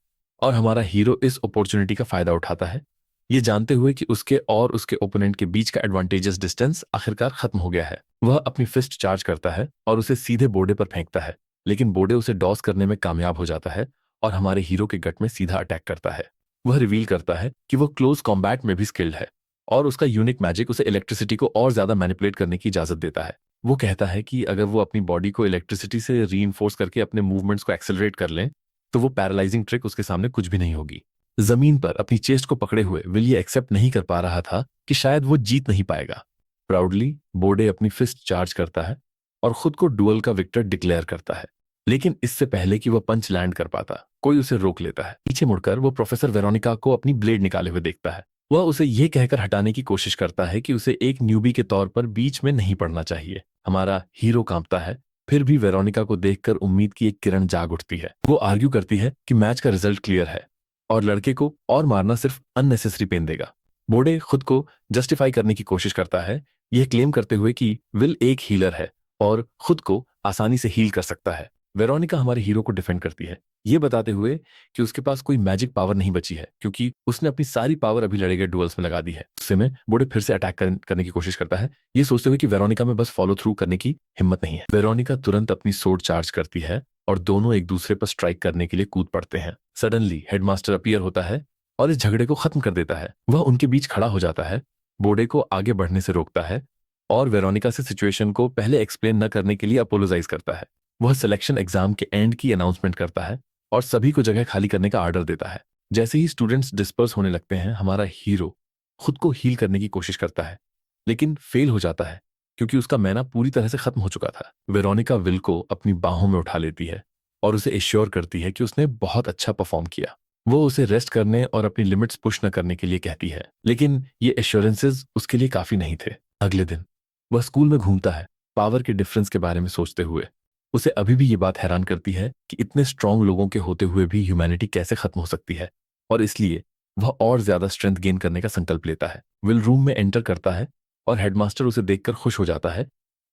और हमारा हीरो इस अपॉर्चुनिटी का फायदा उठाता है, ये जानते हुए कि उसके और उसके ओपोनेंट के बीच का एडवांटेजेस डिस्टेंस आखिरकार खत्म हो गया है। वह अपनी फिस्ट चार्ज करता है और उसे सीधे बोर्डे पर फेंकता है, लेकिन बोर्डे उसे डॉस करने में कामयाब हो जाता है और हमारे हीरो के गट में सीधा अटैक करता है। वह रिवील करता है कि वो क्लोज कॉम्बैट में भी स्किल्ड है और उसका यूनिक मैजिक उसे इलेक्ट्रिसिटी को और ज्यादा मैनिपुलेट करने की इजाजत देता है। वो कहता है कि अगर वो अपनी बॉडी को इलेक्ट्रिसिटी से रीइंफोर्स करके अपने मूवमेंट्स को एक्सेलरेट कर लें तो वो पैरालाइजिंग ट्रिक उसके सामने कुछ भी नहीं होगी। जमीन पर अपनी चेस्ट को पकड़े हुए विल ये एक्सेप्ट नहीं कर पा रहा था कि शायद वो जीत नहीं पाएगा। प्राउडली बोर्डे अपनी फिस्ट चार्ज करता है और खुद को डुअल का विक्टर डिक्लेयर करता है, लेकिन इससे पहले कि वह पंच लैंड कर पाता कोई उसे रोक लेता है। पीछे मुड़कर वो प्रोफेसर वेरोनिका को अपनी ब्लेड निकाले हुए देखता है। वह उसे यह कहकर हटाने की कोशिश करता है कि उसे एक न्यूबी के तौर पर बीच में नहीं पड़ना चाहिए। हमारा हीरो कांपता है, फिर भी वेरोनिका को देखकर उम्मीद की एक किरण जाग उठती है। वो आर्ग्यू करती है कि मैच का रिजल्ट क्लियर है और लड़के को और मारना सिर्फ अननेसेसरी पेन देगा। बोर्डे खुद को जस्टिफाई करने की कोशिश करता है, यह क्लेम करते हुए कि विल एक हीलर है और खुद को आसानी से हील कर सकता है। वेरोनिका हमारे हीरो को डिफेंड करती है, ये बताते हुए कि उसके पास कोई मैजिक पावर नहीं बची है क्योंकि उसने अपनी सारी पावर अभी लड़े गए डुअल्स में लगा दी है। उससे में बोर्डे फिर से अटैक करने की कोशिश करता है, ये सोचते हुए कि वेरोनिका में बस फॉलो थ्रू करने की हिम्मत नहीं है। वेरोनिका तुरंत अपनी सोर्ड चार्ज करती है और दोनों एक दूसरे पर स्ट्राइक करने के लिए कूद पड़ते हैं। सडनली हेडमास्टर अपीयर होता है और इस झगड़े को खत्म कर देता है। वह उनके बीच खड़ा हो जाता है, बोर्डे को आगे बढ़ने से रोकता है और वेरोनिका से सिचुएशन को पहले एक्सप्लेन न करने के लिए अपोलोजाइज करता है। वह सिलेक्शन एग्जाम के एंड की अनाउंसमेंट करता है और सभी को जगह खाली करने का ऑर्डर देता है। जैसे ही स्टूडेंट्स डिस्पर्स होने लगते हैं, हमारा हीरो खुद को हील करने की कोशिश करता है लेकिन फेल हो जाता है क्योंकि उसका मैना पूरी तरह से खत्म हो चुका था। वेरोनिका विल को अपनी बाहों में उठा लेती है और उसे एश्योर करती है कि उसने बहुत अच्छा परफॉर्म किया। वो उसे रेस्ट करने और अपनी लिमिट्स पुश न करने के लिए कहती है, लेकिन ये एश्योरेंसेस उसके लिए काफी नहीं थे। अगले दिन वह स्कूल में घूमता है, पावर के डिफरेंस के बारे में सोचते हुए। उसे अभी भी ये बात हैरान करती है कि इतने स्ट्रांग लोगों के होते हुए भी ह्यूमैनिटी कैसे खत्म हो सकती है, और इसलिए वह और ज्यादा स्ट्रेंथ गेन करने का संकल्प लेता है। विल रूम में एंटर करता है और हेडमास्टर उसे देखकर खुश हो जाता है,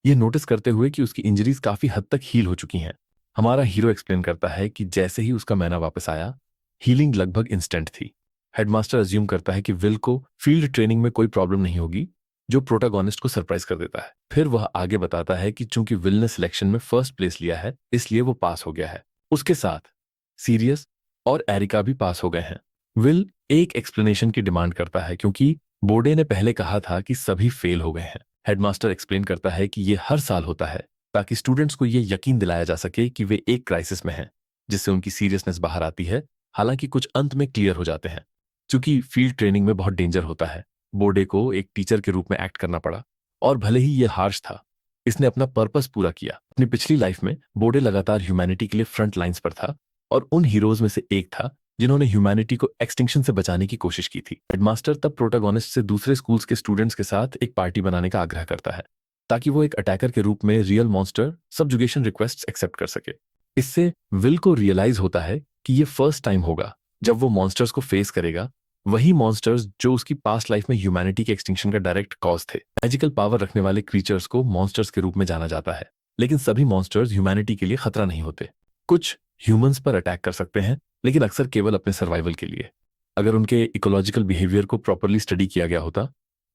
ये नोटिस करते हुए कि उसकी इंजरीज काफी हद तक हील हो चुकी हैं। हमारा हीरो एक्सप्लेन करता है कि जैसे ही उसका मैना वापस आया, हीलिंग लगभग इंस्टेंट थी। हेडमास्टर अज्यूम करता है कि विल को फील्ड ट्रेनिंग में कोई प्रॉब्लम नहीं होगी, जो प्रोटागोनिस्ट को सरप्राइज कर देता है। फिर वह आगे बताता है कि चूंकि विल ने सिलेक्शन में फर्स्ट प्लेस लिया है इसलिए वो पास हो गया है। उसके साथ सीरियस और एरिका भी पास हो गए हैं। विल एक एक्सप्लेनेशन की डिमांड करता है क्योंकि बोर्डे ने पहले कहा था कि सभी फेल हो गए हैं। हेडमास्टर एक्सप्लेन करता है कि ये हर साल होता है ताकि स्टूडेंट्स को ये यकीन दिलाया जा सके कि वे एक क्राइसिस में हैं, जिससे उनकी सीरियसनेस बाहर आती है। हालांकि कुछ अंत में क्लियर हो जाते हैं। चूंकि फील्ड ट्रेनिंग में बहुत डेंजर होता है, बोर्डे को एक टीचर के रूप में एक्ट करना पड़ा और भले ही यह हार्श था, इसने अपना पर्पस पूरा किया। अपनी पिछली लाइफ में बोर्डे लगातार ह्यूमैनिटी के लिए फ्रंट लाइंस पर था और उन हीरोज में से एक था जिन्होंने ह्यूमैनिटी को एक्सटिंक्शन से बचाने की कोशिश की थी। हेडमास्टर तब प्रोटागोनिस्ट से दूसरे स्कूल्स के स्टूडेंट्स के साथ एक पार्टी बनाने का आग्रह करता है ताकि वो एक अटैकर के रूप में रियल मॉन्स्टर सबजुगेशन रिक्वेस्ट एक्सेप्ट कर सके। इससे विल को रियलाइज होता है कि ये फर्स्ट टाइम होगा जब वो मॉन्स्टर्स को फेस करेगा, वही मॉन्स्टर्स जो उसकी पास्ट लाइफ में ह्यूमैनिटी के एक्सटिंक्शन का डायरेक्ट कॉज थे। मैजिकल पावर रखने वाले क्रीचर्स को मॉन्स्टर्स के रूप में जाना जाता है, लेकिन सभी मॉन्स्टर्स ह्यूमैनिटी के लिए खतरा नहीं होते। कुछ ह्यूमंस पर अटैक कर सकते हैं, लेकिन अक्सर केवल अपने सर्वाइवल के लिए। अगर उनके इकोलॉजिकल बिहेवियर को प्रॉपरली स्टडी किया गया होता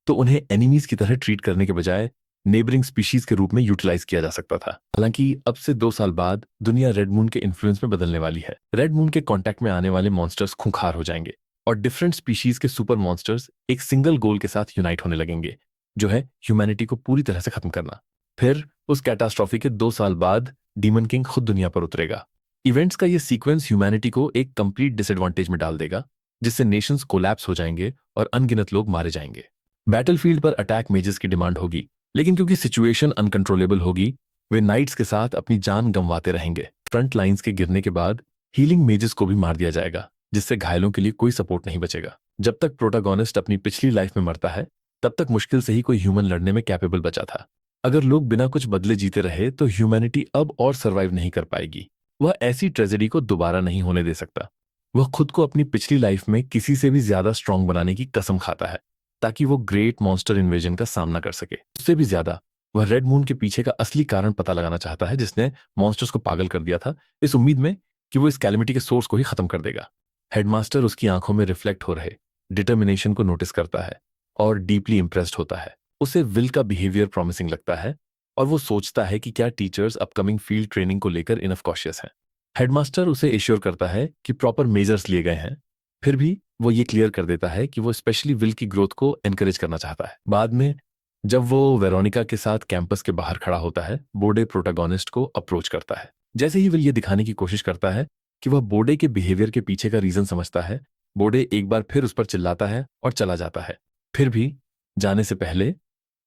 तो उन्हें एनिमीज की तरह ट्रीट करने के बजाय नेबरिंग स्पीशीज के रूप में यूटिलाइज किया जा सकता था। हालांकि अब से 2 साल बाद दुनिया रेड मून के इन्फ्लुएंस में बदलने वाली है। रेड मून के कांटेक्ट में आने वाले मॉन्स्टर्स खूंखार हो जाएंगे और डिफरेंट स्पीशीज के सुपर मॉन्स्टर्स एक सिंगल गोल के साथ यूनाइट होने लगेंगे, जो है ह्यूमैनिटी को पूरी तरह से खत्म करना। फिर उस कैटास्ट्रॉफी के 2 साल बाद डीमन किंग खुद दुनिया पर उतरेगा। इवेंट्स का ये सीक्वेंस ह्यूमैनिटी को एक कंप्लीट डिसएडवांटेज में डाल देगा, जिससे नेशंस कोलैप्स हो जाएंगे और अनगिनत लोग मारे जाएंगे। बैटलफील्ड पर अटैक मेजेस की डिमांड होगी, लेकिन क्योंकि सिचुएशन अनकंट्रोलेबल होगी, वे नाइट्स के साथ अपनी जान गंवाते रहेंगे। फ्रंट लाइंस के गिरने के बाद हीलिंग मेजेस को भी मार दिया जाएगा, जिससे घायलों के लिए कोई सपोर्ट नहीं बचेगा। जब तक प्रोटागोनिस्ट अपनी पिछली लाइफ में मरता है, तब तक मुश्किल से ही कोई ह्यूमन लड़ने में कैपेबल बचा था। अगर लोग बिना कुछ बदले जीते रहे तो ह्यूमैनिटी अब और सर्वाइव नहीं कर पाएगी। वह ऐसी ट्रेजेडी को दोबारा नहीं होने दे सकता। वह खुद को अपनी पिछली लाइफ में किसी से भी ज्यादा स्ट्रांग बनाने की कसम खाता है ताकि वो ग्रेट मॉन्स्टर इन्वेजन का सामना कर सके। उससे भी ज्यादा वह रेड मून के पीछे का असली कारण पता लगाना चाहता है, जिसने मॉन्स्टर्स को पागल कर दिया था, इस उम्मीद में कि वो इस कैलेमिटी के सोर्स को ही खत्म कर देगा। हेडमास्टर उसकी आंखों में रिफ्लेक्ट हो रहे डिटर्मिनेशन को नोटिस करता है और डीपली इंप्रेस्ड होता है। उसे विल का बिहेवियर प्रॉमिसिंग लगता है और वो सोचता है कि क्या टीचर्स अपकमिंग फील्ड ट्रेनिंग को लेकर इनफ कॉशियस हैं। हेडमास्टर उसे एश्योर करता है कि प्रॉपर मेजर्स लिए गए हैं, फिर भी वो ये क्लियर कर देता है कि वो स्पेशली विल की ग्रोथ को एनकरेज करना चाहता है। बाद में जब वो वेरोनिका के साथ कैंपस के बाहर खड़ा होता है, बोडे प्रोटागोनिस्ट को अप्रोच करता है। जैसे ही विल ये दिखाने की कोशिश करता है कि वह बोडे के बिहेवियर के पीछे का रीजन समझता है, बोडे एक बार फिर उस पर चिल्लाता है और चला जाता है। फिर भी जाने से पहले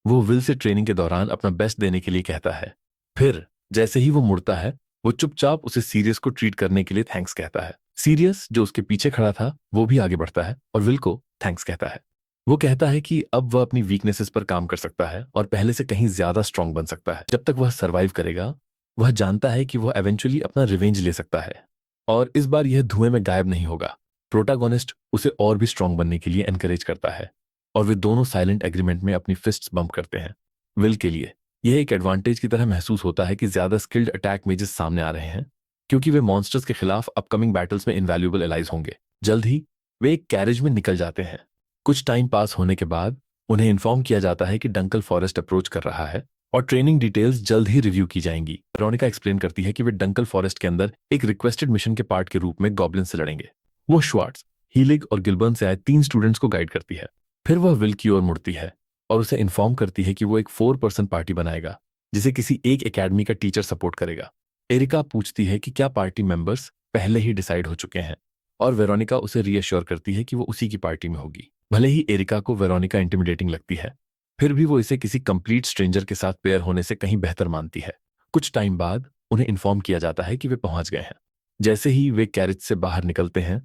वो विल से ट्रेनिंग के दौरान अपना बेस्ट देने के लिए कहता है। फिर जैसे ही वो मुड़ता है, वो चुपचाप उसे सीरियस को ट्रीट करने के लिए थैंक्स कहता है। सीरियस जो उसके पीछे खड़ा था वो भी आगे बढ़ता है और विल को थैंक्स कहता है। वो कहता है कि अब वह अपनी वीकनेसेस पर काम कर सकता है और पहले से कहीं ज्यादा स्ट्रांग बन सकता है। जब तक वह सरवाइव करेगा, वह जानता है कि वह एवेंचुअली अपना रिवेंज ले सकता है और इस बार यह धुएं में गायब नहीं होगा। प्रोटागोनिस्ट उसे और भी स्ट्रांग बनने के लिए एनकरेज करता है और वे दोनों साइलेंट एग्रीमेंट में अपनी फिस्ट्स बम्प करते हैं। विल के लिए यह एक एडवांटेज की तरह महसूस होता है कि ज्यादा स्किल्ड अटैक मेजेस सामने आ रहे हैं, क्योंकि वे मॉन्स्टर्स के खिलाफ अपकमिंग बैटल्स में इनवैल्यूएबल एलाइज होंगे। जल्द ही वे एक कैरेज में निकल जाते हैं। कुछ टाइम पास होने के बाद उन्हें इन्फॉर्म किया जाता है कि डंकल फॉरेस्ट अप्रोच कर रहा है और ट्रेनिंग डिटेल्स जल्द ही रिव्यू की जाएंगी। वेरोनिका एक्सप्लेन करती है कि वे डंकल फॉरेस्ट के अंदर एक रिक्वेस्टेड मिशन के पार्ट के रूप में गॉब्लिन से लड़ेंगे। वो श्वार्ट्ज, हीलिग और गिल्बर्न से आए 3 स्टूडेंट्स को गाइड करती है। फिर वह विल की ओर मुड़ती है और उसे इन्फॉर्म करती है कि वो एक 4 पर्सन पार्टी बनाएगा जिसे किसी एक एकेडमी का टीचर सपोर्ट करेगा। एरिका पूछती है कि क्या पार्टी मेंबर्स पहले ही डिसाइड हो चुके हैं और वेरोनिका उसे रीअश्योर करती है कि वो उसी की पार्टी में होगी। भले ही एरिका को वेरोनिका इंटिमिडेटिंग लगती है, फिर भी वो इसे किसी कंप्लीट स्ट्रेंजर के साथ पेयर होने से कहीं बेहतर मानती है। कुछ टाइम बाद उन्हें इन्फॉर्म किया जाता है कि वे पहुंच गए हैं। जैसे ही वे कैरेज से बाहर निकलते हैं,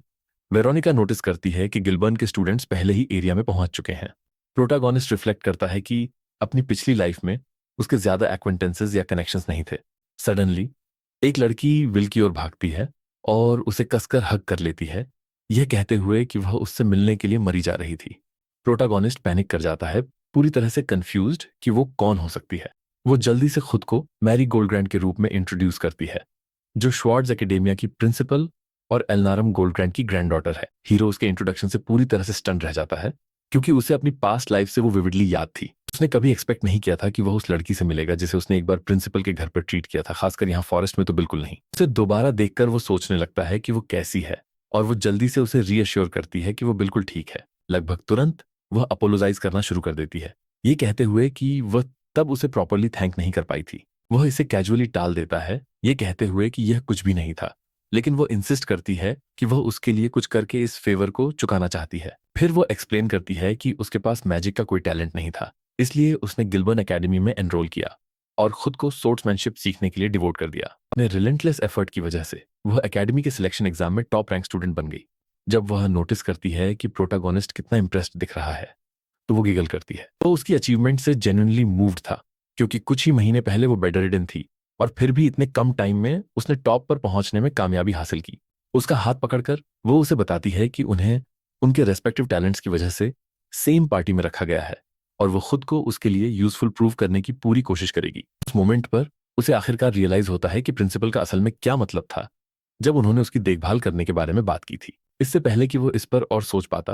वेरोनिका नोटिस करती है कि गिल्बर्न के स्टूडेंट्स पहले ही एरिया में पहुंच चुके हैं। प्रोटागोनिस्ट रिफ्लेक्ट करता है कि अपनी पिछली लाइफ में उसके ज्यादा एक्वेंटेंसेस या कनेक्शंस नहीं थे। सडनली एक लड़की विल की ओर भागती है और उसे कसकर हग कर लेती है, यह कहते हुए कि वह उससे मिलने के लिए मरी जा रही थी। प्रोटागोनिस्ट पैनिक कर जाता है, पूरी तरह से कंफ्यूज्ड कि वो कौन हो सकती है। वो जल्दी से खुद को मैरी गोल्डग्रैंड के रूप में इंट्रोड्यूस करती है, जो श्वार्ट्ज एकेडेमिया की प्रिंसिपल और एलनारम गोल्डग्रैंड की ग्रैंड डॉटर है। हीरो उसके इंट्रोडक्शन से पूरी तरह से स्टन रह जाता है, क्योंकि उसे अपनी पास्ट लाइफ से वो विविडली याद थी। उसने कभी एक्सपेक्ट नहीं किया था कि वह उस लड़की से मिलेगा जिसे उसने एक बार प्रिंसिपल के घर पर ट्रीट किया था, खासकर यहाँ फॉरेस्ट में तो बिल्कुल नहीं। उसे दोबारा देखकर वो सोचने लगता है कि वो कैसी है और वो जल्दी से उसे रीअश्योर करती है कि वो बिल्कुल ठीक है। लगभग तुरंत वह अपोलोजाइज करना शुरू कर देती है, ये कहते हुए कि वह तब उसे प्रॉपरली थैंक नहीं कर पाई थी। वह इसे कैजुअली टाल देता है, ये कहते हुए कि यह कुछ भी नहीं था, लेकिन वो इंसिस्ट करती है कि वह उसके लिए कुछ करके इस फेवर को चुकाना चाहती है। फिर वो एक्सप्लेन करती है कि उसके पास मैजिक का कोई टैलेंट नहीं था, इसलिए उसने गिल्बर्न एकेडमी में एनरोल किया और खुद को सोर्ट्समैनशिप सीखने के लिए डिवोट कर दिया। अपने रिलेंटलेस एफर्ट की वजह से वह एकेडमी के सिलेक्शन एग्जाम में टॉप रैंक स्टूडेंट बन गई। जब वह नोटिस करती है कि प्रोटागोनिस्ट कितना इंप्रेस्ड दिख रहा है, तो वो गिगल करती है। तो उसकी अचीवमेंट से जेन्युइनली मूव्ड था, क्योंकि कुछ ही महीने पहले वो बेडरिडन थी और फिर भी इतने कम टाइम में उसने टॉप पर पहुंचने में कामयाबी हासिल की। उसका हाथ पकड़कर वो उसे बताती है कि उन्हें उनके रेस्पेक्टिव टैलेंट्स की वजह से सेम पार्टी में रखा गया है और वो खुद को उसके लिए यूजफुल प्रूव करने की पूरी कोशिश करेगी। उस मोमेंट पर उसे आखिरकार रियलाइज होता है कि प्रिंसिपल का असल में क्या मतलब था जब उन्होंने उसकी देखभाल करने के बारे में बात की थी। इससे पहले कि वो इस पर और सोच पाता,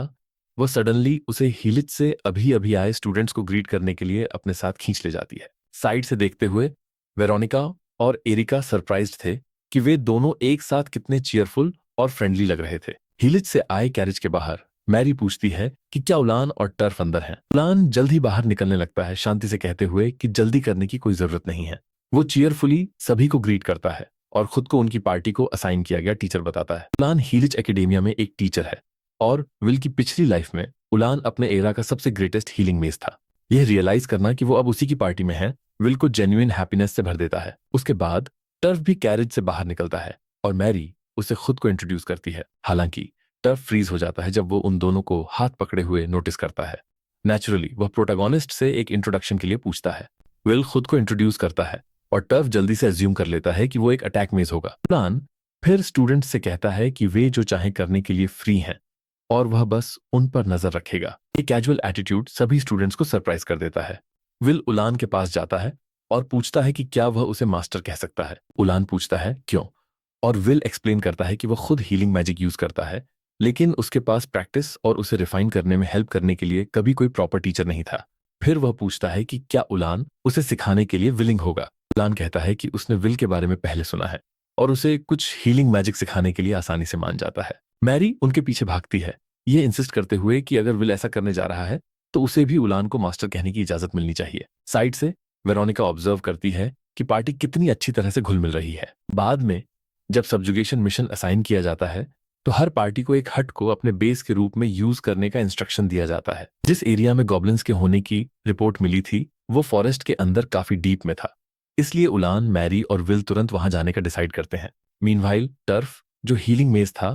वो सडनली उसे हीलिच से अभी अभी आए स्टूडेंट्स को ग्रीट करने के लिए अपने साथ खींच ले जाती है। साइड से देखते हुए वेरोनिका और एरिका सरप्राइज्ड थे कि वे दोनों एक साथ कितने चीयरफुल और फ्रेंडली लग रहे थे। हीलिच से आए कैरेज के बाहर मैरी पूछती है कि क्या उलान और टर्फ अंदर हैं। उलान जल्द ही बाहर निकलने लगता है, शांति से कहते हुए कि जल्दी करने की कोई जरूरत नहीं है। वो चीयरफुली सभी को ग्रीट करता है और खुद को उनकी पार्टी को असाइन किया गया टीचर बताता है। उलान हीलिच एकेडेमिया में एक टीचर है और विल की पिछली लाइफ में उलान अपने एरा का सबसे ग्रेटेस्ट हीलिंग मेज था। यह रियलाइज करना कि वो अब उसी की पार्टी में है विल को जेन्युइन हैप्पीनेस से भर देता है। उसके बाद टर्फ भी कैरेज से बाहर निकलता है और मैरी उसे खुद को इंट्रोड्यूस करती है। हालांकि टर्फ फ्रीज हो जाता है जब वो उन दोनों को हाथ पकड़े हुए नोटिस करता है। नेचुरली वह प्रोटागोनिस्ट से एक इंट्रोडक्शन के लिए पूछता है। विल खुद को इंट्रोड्यूस करता है और टर्फ जल्दी से अज्यूम कर लेता है कि वो एक अटैक मेज होगा। प्लान फिर स्टूडेंट्स से कहता है कि वे जो चाहे करने के लिए फ्री हैं और वह बस उन पर नजर रखेगा। ये कैजुअल एटीट्यूड सभी स्टूडेंट्स को सरप्राइज कर देता है। विल उलान के पास जाता है और पूछता है कि क्या वह उसे मास्टर कह सकता है। उलान पूछता है क्यों, और विल एक्सप्लेन करता है कि वह खुद हीलिंग मैजिक यूज करता है, लेकिन उसके पास प्रैक्टिस और उसे रिफाइन करने में हेल्प करने के लिए कभी कोई प्रॉपर टीचर नहीं था। फिर वह पूछता है कि क्या उलान उसे सिखाने के लिए विलिंग होगा। उलान कहता है कि उसने विल के बारे में पहले सुना है और उसे कुछ हीलिंग मैजिक सिखाने के लिए आसानी से मान जाता है। मैरी उनके पीछे भागती है, ये इंसिस्ट करते हुए कि अगर विल ऐसा करने जा रहा है तो उसे भी उलान को मास्टर कहने की इजाजत मिलनी चाहिए। साइड से वेरोनिका ऑब्जर्व करती है कि पार्टी कितनी अच्छी तरह से घुल मिल रही है। बाद में जब सब्जुगेशन मिशन असाइन किया जाता है तो हर पार्टी को एक हट को अपने बेस के रूप में यूज करने का इंस्ट्रक्शन दिया जाता है। जिस एरिया में गॉब्लिन्स के होने की रिपोर्ट मिली थी वो फॉरेस्ट के अंदर काफी डीप में था, इसलिए उलान, मैरी और विल तुरंत वहां जाने का डिसाइड करते हैं। मीनवाइल टर्फ, जो हीलिंग मेज था,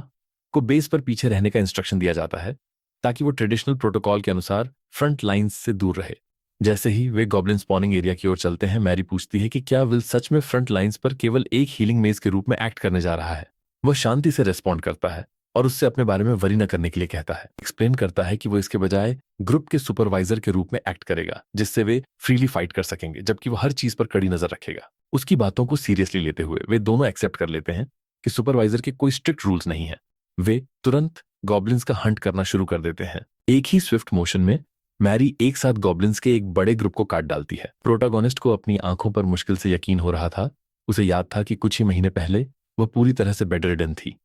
को बेस पर पीछे रहने का इंस्ट्रक्शन दिया जाता है ताकि वो ट्रेडिशनल प्रोटोकॉल के अनुसार फ्रंट लाइंस से दूर रहे। जैसे ही वे गॉब्लिन स्पॉनिंग एरिया की ओर चलते हैं, मैरी पूछती है कि क्या विल सच में फ्रंट लाइंस पर केवल एक हीलिंग मेज के रूप में एक्ट करने जा रहा है। वह शांति से रेस्पॉन्ड करता है और उससे अपने बारे में वरी न करने के लिए कहता है। एक्सप्लेन करता है कि वो इसके बजाय ग्रुप के सुपरवाइजर के रूप में एक्ट करेगा, जिससे वे फ्रीली फाइट कर सकेंगे, जबकि वो हर चीज पर कड़ी नजर रखेगा। उसकी बातों को सीरियसली लेते हुए वे दोनों एक्सेप्ट कर लेते हैं कि सुपरवाइजर के कोई स्ट्रिक्ट रूल्स नहीं है। वे तुरंत गॉब्लिन्स का हंट करना शुरू कर देते हैं। एक ही स्विफ्ट मोशन में मैरी एक साथ गॉब्लिन्स के एक बड़े ग्रुप को काट डालती है। प्रोटागोनिस्ट को अपनी आंखों पर मुश्किल से यकीन हो रहा था। उसे याद था कि कुछ ही महीने पहले वह पूरी तरह से बेड रिडन थी।